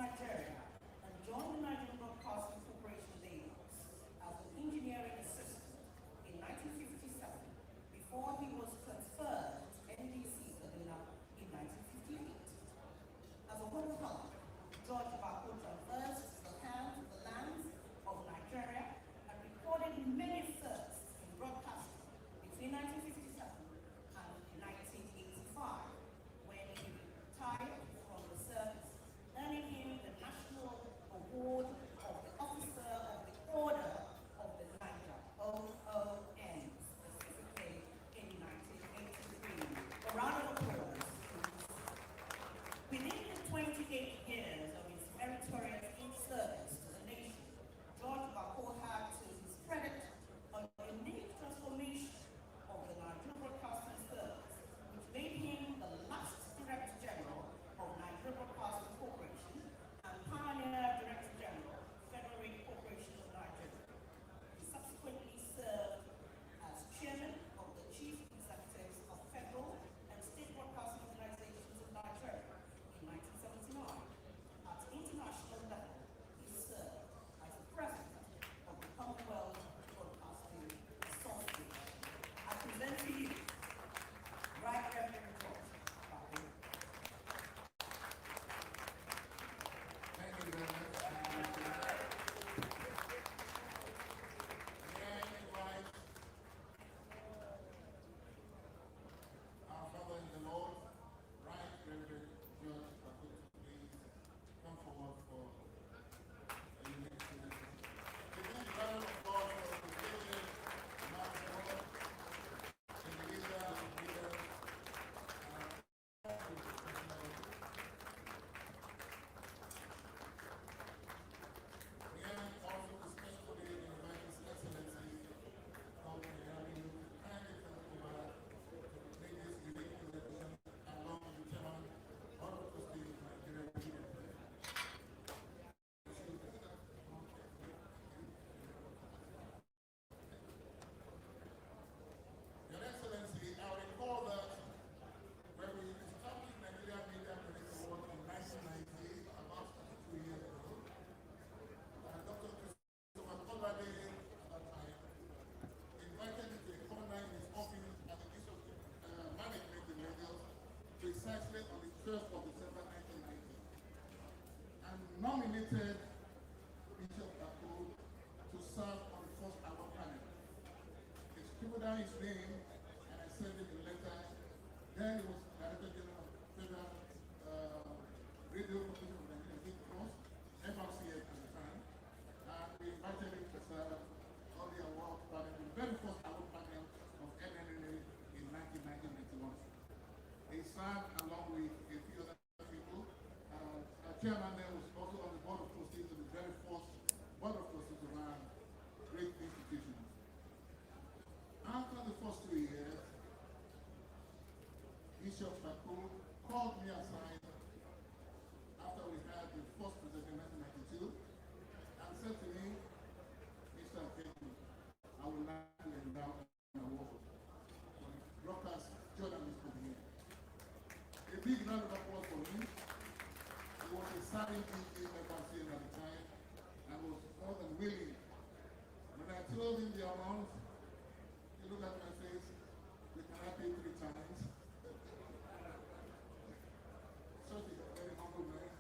Speaker 13: Nigeria and joined the Nigerian Broadcasting Corporation Lagos as an engineering assistant in 1957 before he was transferred to NBC Kaduna in 1958. As a homecoming, George Bako traversed the lands of Nigeria and recorded many firsts in broadcasting between 1957 and 1985, when he retired from the service, earning him the National Award of the Officer of the Order of the Niger, OON, specifically in 1983. A round of applause, please. Within the 28 years of his meritorious service to the nation, George Bako had to his credit a unique transformation of the Nigerian Broadcasting Service, which made him the last Director General of Nigerian Broadcasting Corporation and pioneer Director General, Federal Radio Corporation of Nigeria. He subsequently served as Chairman of the Chief Executives of Federal and State Broadcasting Organizations of Nigeria in 1979. At international level, he served as the President of the Commonwealth Broadcasting Association. I present to you Right Reverend George Bako.
Speaker 1: Thank you very much. May I invite our Father in the Lord, Right Reverend George Bako, to please come forward for a unique celebration. We thank the Lord of God for the privilege, man of God, and the leader of leaders, we are also respectfully invite His Excellency, Governor Yahaya, to kindly come over to make this unique celebration along with the Chairman of the Trustees of Nigeria Media. Your Excellency, I recall that when we established Nigeria Media Credit Award in 1990, about 2 years ago, Dr. Christopher Kolade at that time invited me to a corner in his office at the Bishop Management in Lagos, precisely on the 12th of December 1990, and nominated Bishop Bako to serve on the first award panel. He scribbled down his name and I sent him a letter. Then he was Director General of Federal Radio Corporation of Nigeria, Big Cross, FRCS at the time. And we invited him to serve on the award panel, the very first award panel of NNNA in 1991. He served along with a few other people. Our chairman there was also on the board of trustees of the very first board of trustees of our great institution. After the first 2 years, Bishop Bako called me aside after we had the first presentation in 1992 and said to me, Mr. Akemi, I would like to endow an award for the broadcast journalist of the year. A big round of applause for him. He was a silent DG FRCN at the time and was more than willing. When I told him the amount, he looked at my face, we cannot pay 3 times. Such a very humble man.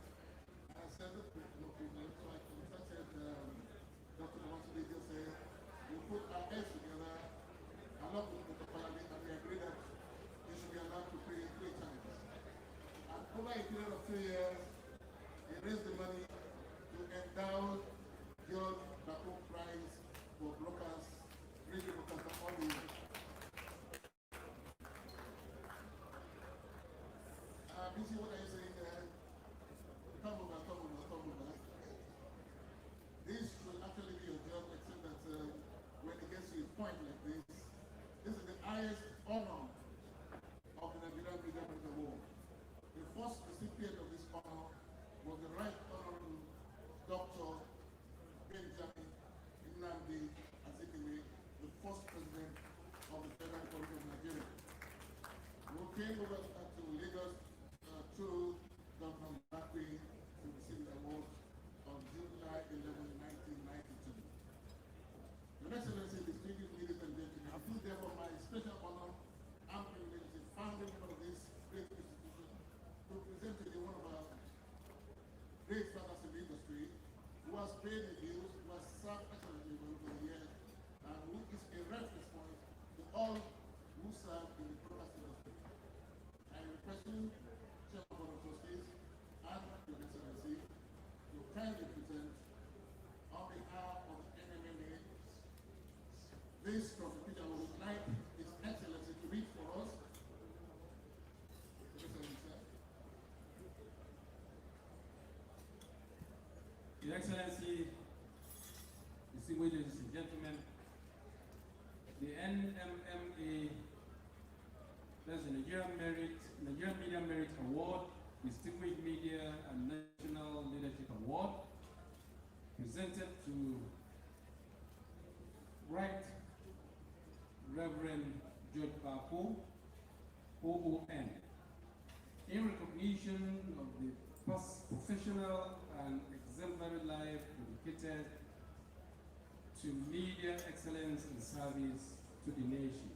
Speaker 1: And I said, look, no problem. So I contacted Dr. Mawasudi just said, we put our heads together along with Dr. Palade and we agreed that he should be allowed to pay 3 times. And over a period of 3 years, he raised the money to endow George Bako Prize for brokers, radio brokers all the years. Bisi, what are you saying there? Come over. This should actually be your job, except that when it gets to a point like this is the highest honor of the Nigerian Media Credit Award. The first recipient of this honor was the Right Honorable Dr. Benjamin Nnamdi Azikiwe, the first president of the Federal Republic of Nigeria, who came over to Lagos through Governor Bakwe to receive the award
Speaker 14: was paid the bills, who has served excellently over the years, and who is a reference point to all who serve in the broadcast industry. I am requesting Chairman of the Trustees and Your Excellency to kindly present on behalf of the NMNA this constitution. I would like His Excellency to read for us.
Speaker 6: Your Excellency, distinguished ladies and gentlemen, the NMMA, that's the Nigerian Media Merit Award, Distinguished Media and National Leadership Award, presented to Right Reverend George Bako, OON, in recognition of the professional and exemplary life dedicated to media excellence and service to the nation.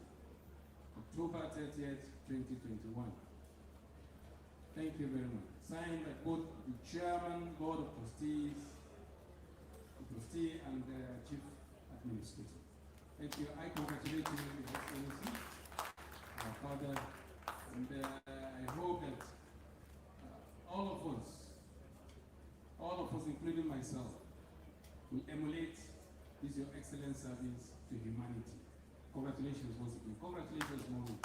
Speaker 6: October 30th, 2021. Thank you very much. Signed by both the Chairman, Board of Trustees, the Trustee, and the Chief Administrator. Thank you. I congratulate you, Your Excellency, our father, and I hope that all of us, including myself, will emulate this your excellent service to humanity. Congratulations once again. Congratulations, Mom.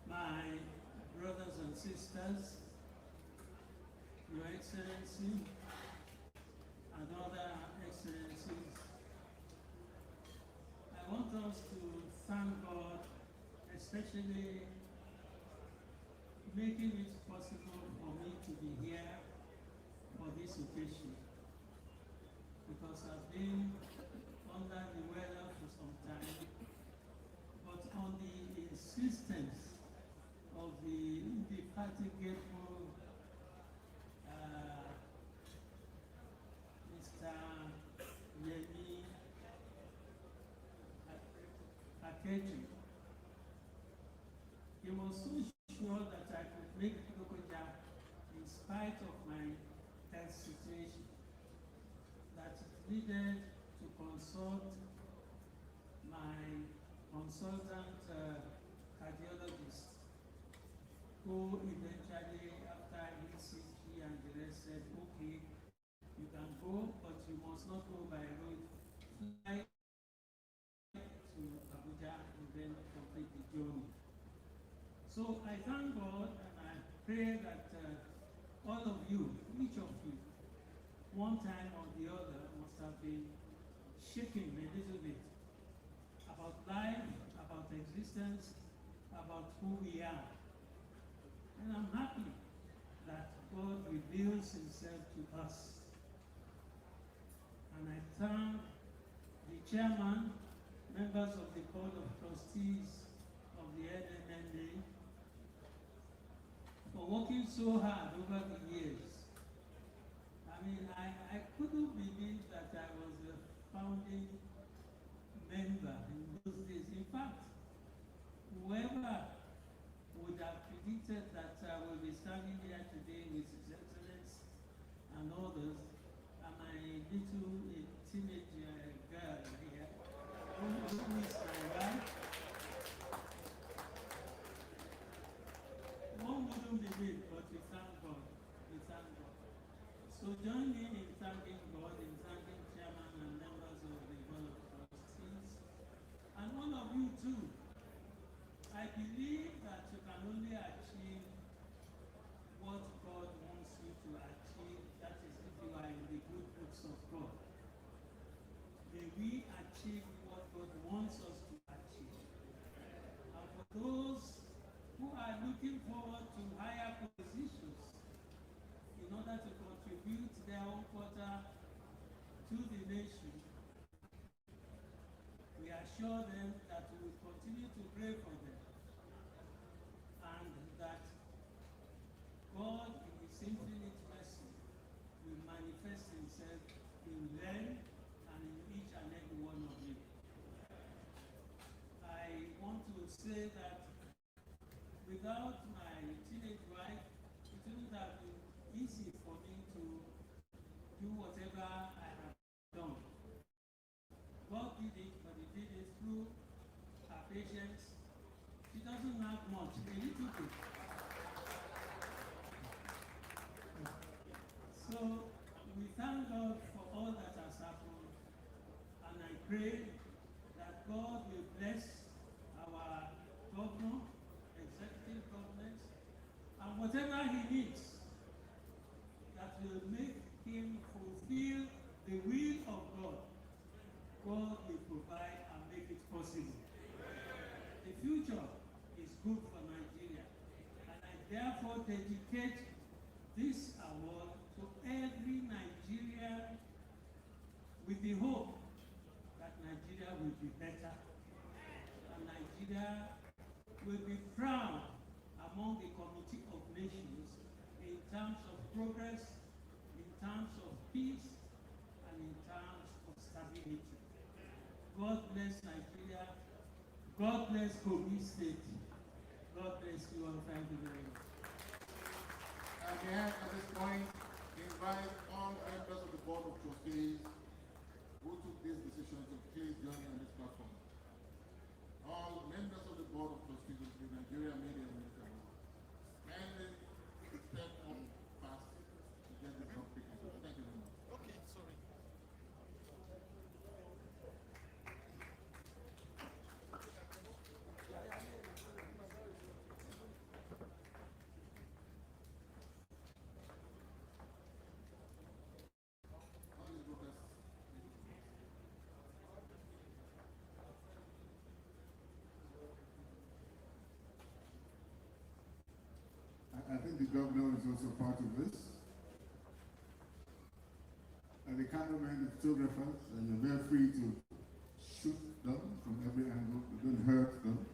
Speaker 7: My brothers and sisters, Your Excellency, and other excellencies, I want us to thank God, especially making it possible for me to be here for this occasion, because I've been under the weather for some time, but on the insistence of the indefatigable Mr. Yemi Akeji, he was so sure that I could make Lokoja in spite of my health situation, that it needed to consult my consultant cardiologist, who eventually, after ECG and the rest, said, okay, you can go, but you must not go by road. Fly to Abuja and then complete the journey. So I thank God, and I pray that all of you, each of you, one time or the other must have been shaking a little bit about life, about existence, about who we are. And I'm happy that God reveals Himself to us. And I thank the Chairman, members of the Board of Trustees of the NMNA, for working so hard over the years. I mean, I couldn't believe that I was a founding member in those days. In fact, whoever would have predicted that I will be standing here today with His Excellence and others, and my little teenage girl here, who is my wife, one wouldn't believe, but we thank God. We thank God. So join me in thanking God, in thanking Chairman and members of the Board of Trustees, and all of you too. I believe that you can only achieve what God wants you to achieve. That is, if you are in the good books of God. May we achieve what God wants us to achieve. And for those who are looking forward to higher positions, comforter to the nation, we assure them that we will continue to pray for them and that God in His infinite mercy will manifest Himself in them and in each and every one of you. I want to say that without my teenage wife, it wouldn't have been easy for me to do whatever I have done. God did it, but He did it through her patience. She doesn't have much, a little bit. So we thank God for all that has happened, and I pray that God will bless our governor, executive government, and whatever he needs that will make him fulfill the will of God, God will provide and make it possible. The future is good for Nigeria, and I therefore dedicate this award to every Nigerian with the hope that Nigeria will be better and Nigeria will be proud among the community of nations in terms of progress, in terms of peace, and in terms of stability. God bless Nigeria. God bless Kogi State. God bless you all. Thank you very much.
Speaker 14: And may I, at this point, invite all members of the Board of Trustees who took this decision to please join me on this platform. All members of the Board of Trustees of the Nigeria Media Ministry, kindly step up fast to get this up quickly. Thank you very much. Okay, sorry.
Speaker 1: I think the governor is also part of this. And the cameramen, the photographers, and you're very free to shoot them from every angle. You don't hurt them.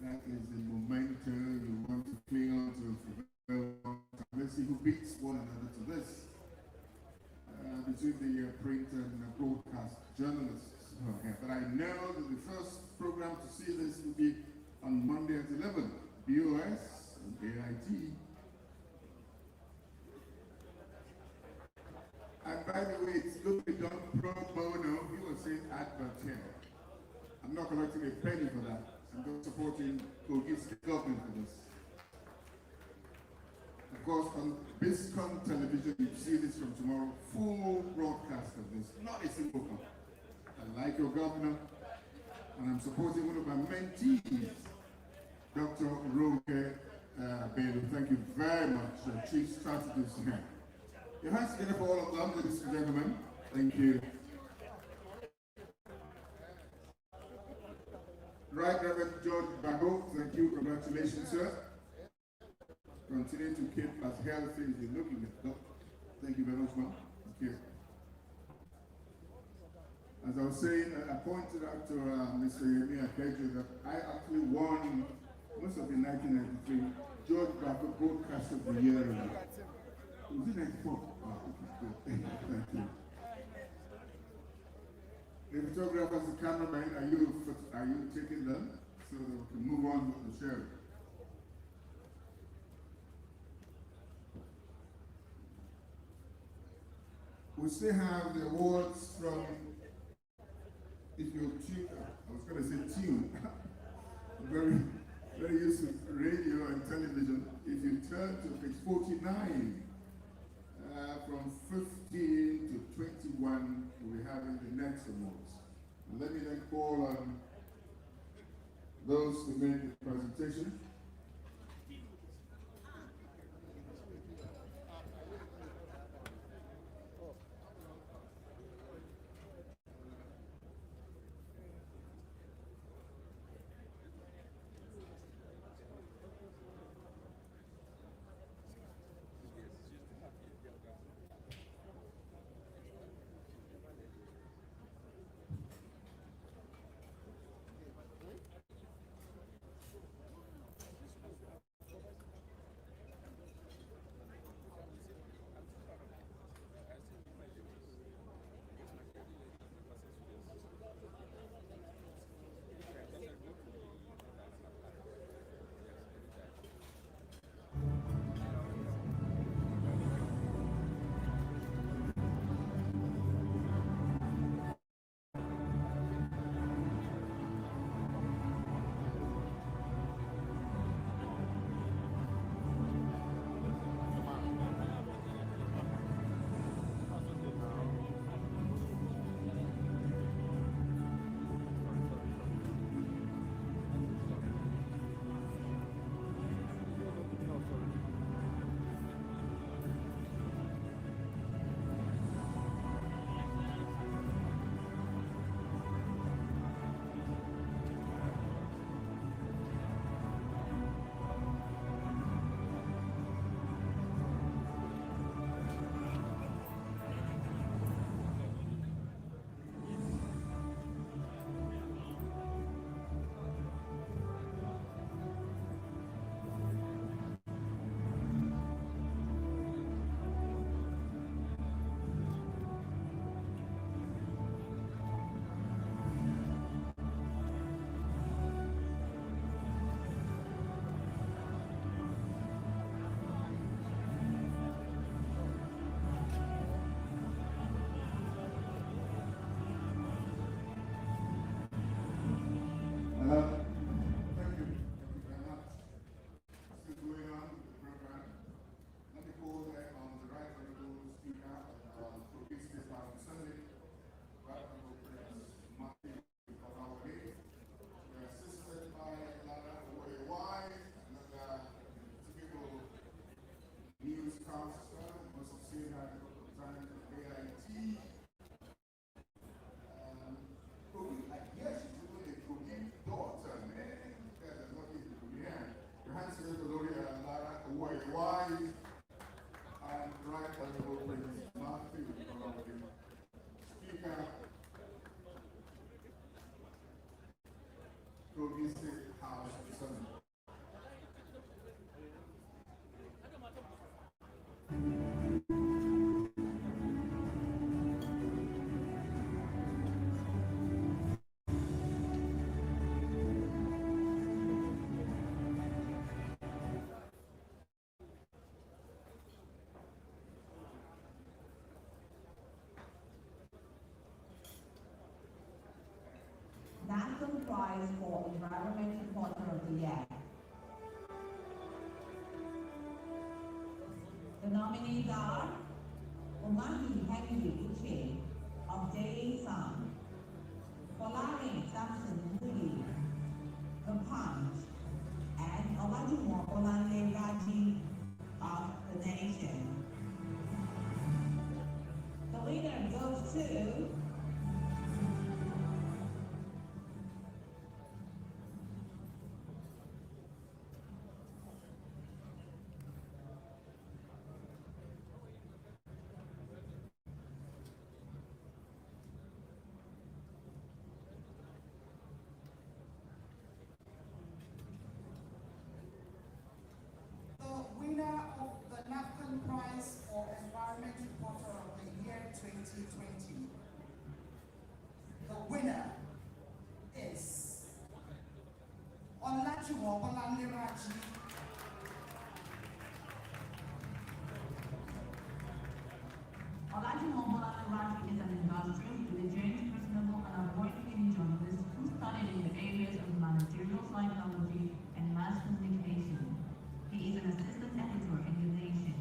Speaker 1: That is the momentum you want to cling on to for very long time. Let's see who beats one another to this. Between the print and broadcast journalists. Okay. But I know that the first program to see this will be on Monday at 11, BOS and AIT. And by the way, it's going to be done pro bono. You will say advert here. I'm not collecting a penny for that. I'm just supporting Kogi State government for this. Of course, on BISCOM television, you see this from tomorrow, full broadcast of this, not a single one. I like your governor, and I'm supporting one of my mentees, Dr. Roque Bello. Thank you very much, Chief Strategist here. Your hands together for all of them, ladies and gentlemen. Thank you. Right, Reverend George Bago, thank you. Congratulations, sir. Continue to keep as healthy as you're looking at. Thank you very much, ma'am. Thank you. As I was saying, I pointed out to Mr. Yemi Akeju that I actually won, must have been 1993, George Bago Broadcast of the Year. Was it 94? Oh, okay, good. Thank you. The photographers, the cameraman, are you taking them so that we can move on with the show? We still have the awards from, if you're tuned, I was going to say tune, very used to radio and television. If you turn to page 49, from 15 to 21, we'll be having the next awards. And let me then call on those to make the presentation.
Speaker 14: House Assembly.
Speaker 12: National Prize for Environment Reporter of the Year. The nominees are Umahi Henry Uche of Daily Sun, Polari Samson Muli, The Punch, and Olajumo Olanle Raji of The Nation. The winner goes to
Speaker 13: The winner of the Napkin Prize for Environment Reporter of the Year 2020. The winner is Olajumo Olanle Raji.
Speaker 8: Olajumo Olanle Raji is an industrious, diligent, personable, and award-winning journalist who studied in the areas of managerial psychology and mass communication. He is an assistant editor in The Nation.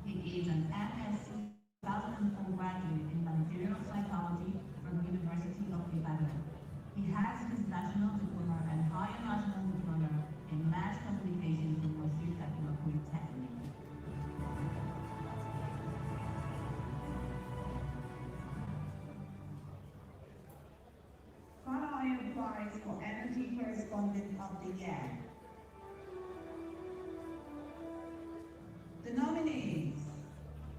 Speaker 8: He is an MSc 2004 graduate in managerial psychology from the University of Ibadan. He has his national diploma and higher national diploma in mass communication from Washington Technical Polytechnic.
Speaker 12: Carlisle Prize for Energy Correspondent of the Year. The nominees: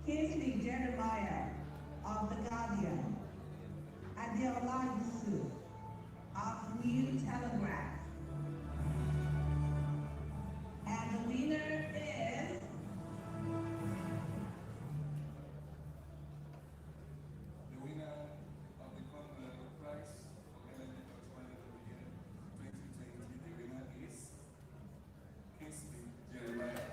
Speaker 12: Kingsley Jeremiah of The Guardian, Adeola Yusuf of New Telegraph, and the winner is
Speaker 14: The winner of the Commonwealth Prize for Energy Correspondent of the Year 2020, the winner is Kingsley Jeremiah.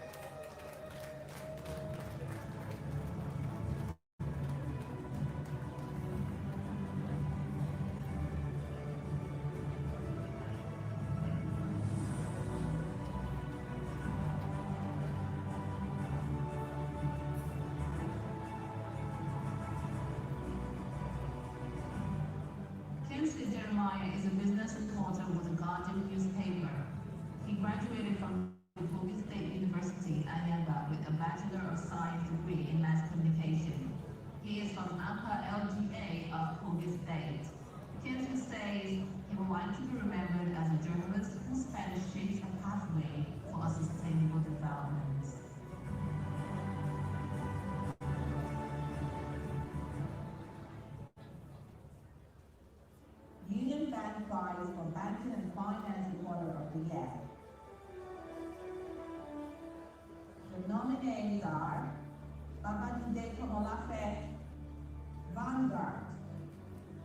Speaker 8: Kingsley Jeremiah is a business reporter with the Guardian newspaper. He graduated from Kogi State University, Ayaba, with a Bachelor of Science degree in Mass Communication. He is from Upper LGA of Kogi State. Kingsley says he would like to be remembered as a journalist whose pen shapes a pathway for a sustainable development.
Speaker 12: Union Bank Prize for Banking and Finance Reporter of the Year. The nominees are Babajide Komolafe, Vanguard,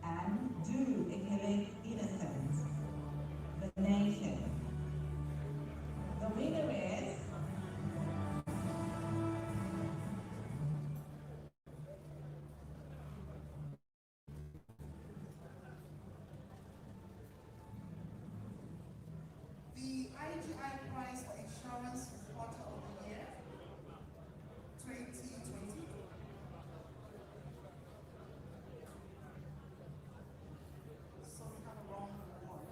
Speaker 12: and Duru Ekele Innocent, The Nation. The winner is
Speaker 13: The IGI Prize for Insurance Reporter of the Year 2020. So we have a wrong award.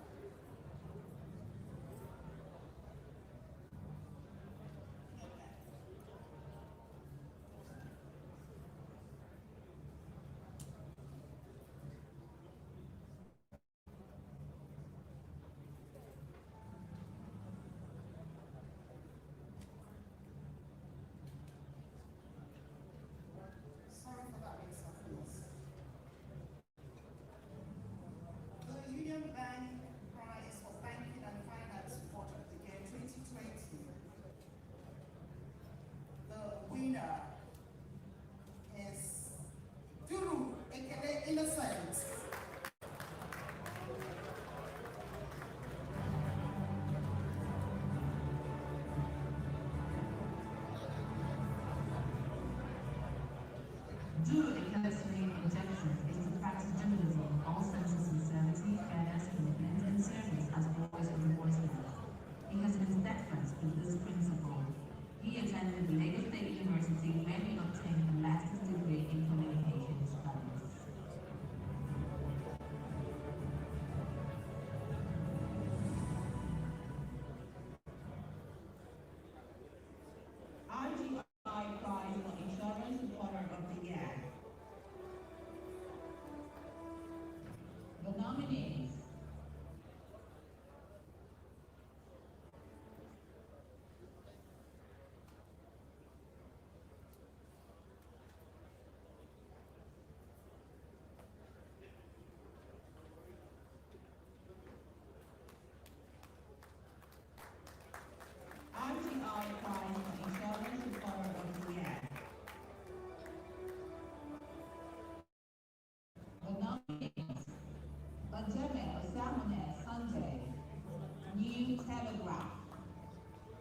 Speaker 12: Telegraph.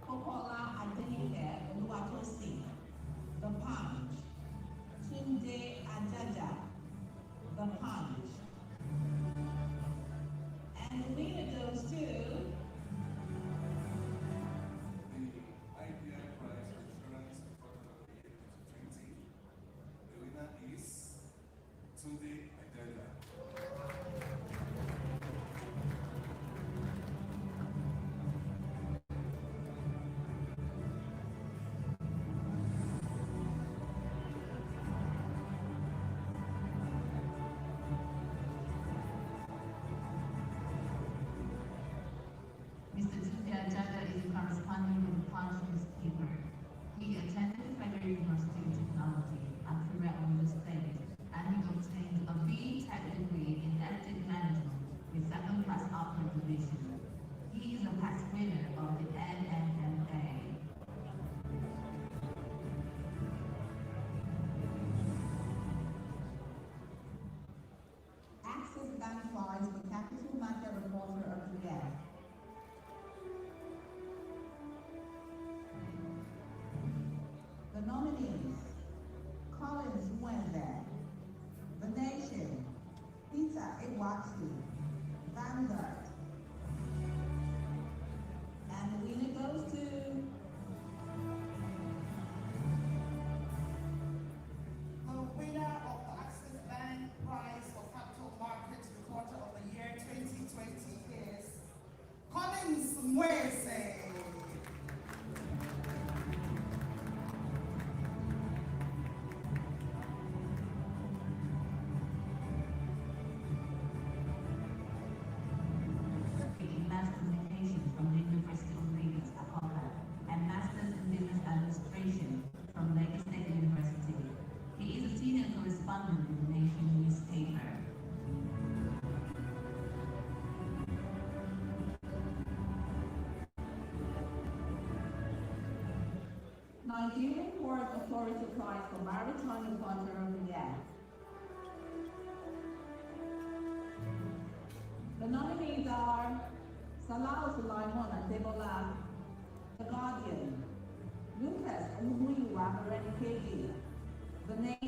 Speaker 12: Popola Adenike Oluwatosin, The Punch. Tunde Ajaja, The Punch. And the winner goes to
Speaker 15: IPI Prize Insurance Product of the Year 2020. The winner is Tunde Ajaja.
Speaker 8: Mr. Tunde Ajaja is corresponding with the Punch newspaper. He attended Federal University of Technology at Korea Ondo State, and he obtained a B Tech degree in Estate Management with second-class upper division. He is a past winner of the NMMA.
Speaker 12: Access Bank Prize for Capital Market Reporter of the Year. The nominees: Collins Nweze, The Nation, Peter Iwatu, Vanguard. And the winner goes to
Speaker 13: The winner of the Access Bank Prize for Capital Markets Reporter of the Year 2020 is Collins Nweze.
Speaker 8: In Mass Communication from the University of Lagos, Akoka, and Masters in Business Administration from Lagos State University. He is a senior correspondent with the Nation newspaper.
Speaker 12: Nigerian Port Authority Prize for Maritime Reporter of the Year. The nominees are Salah Sulaiman Adebola, The Guardian, Lucas Umuyiwa Morenikeji, The Nation.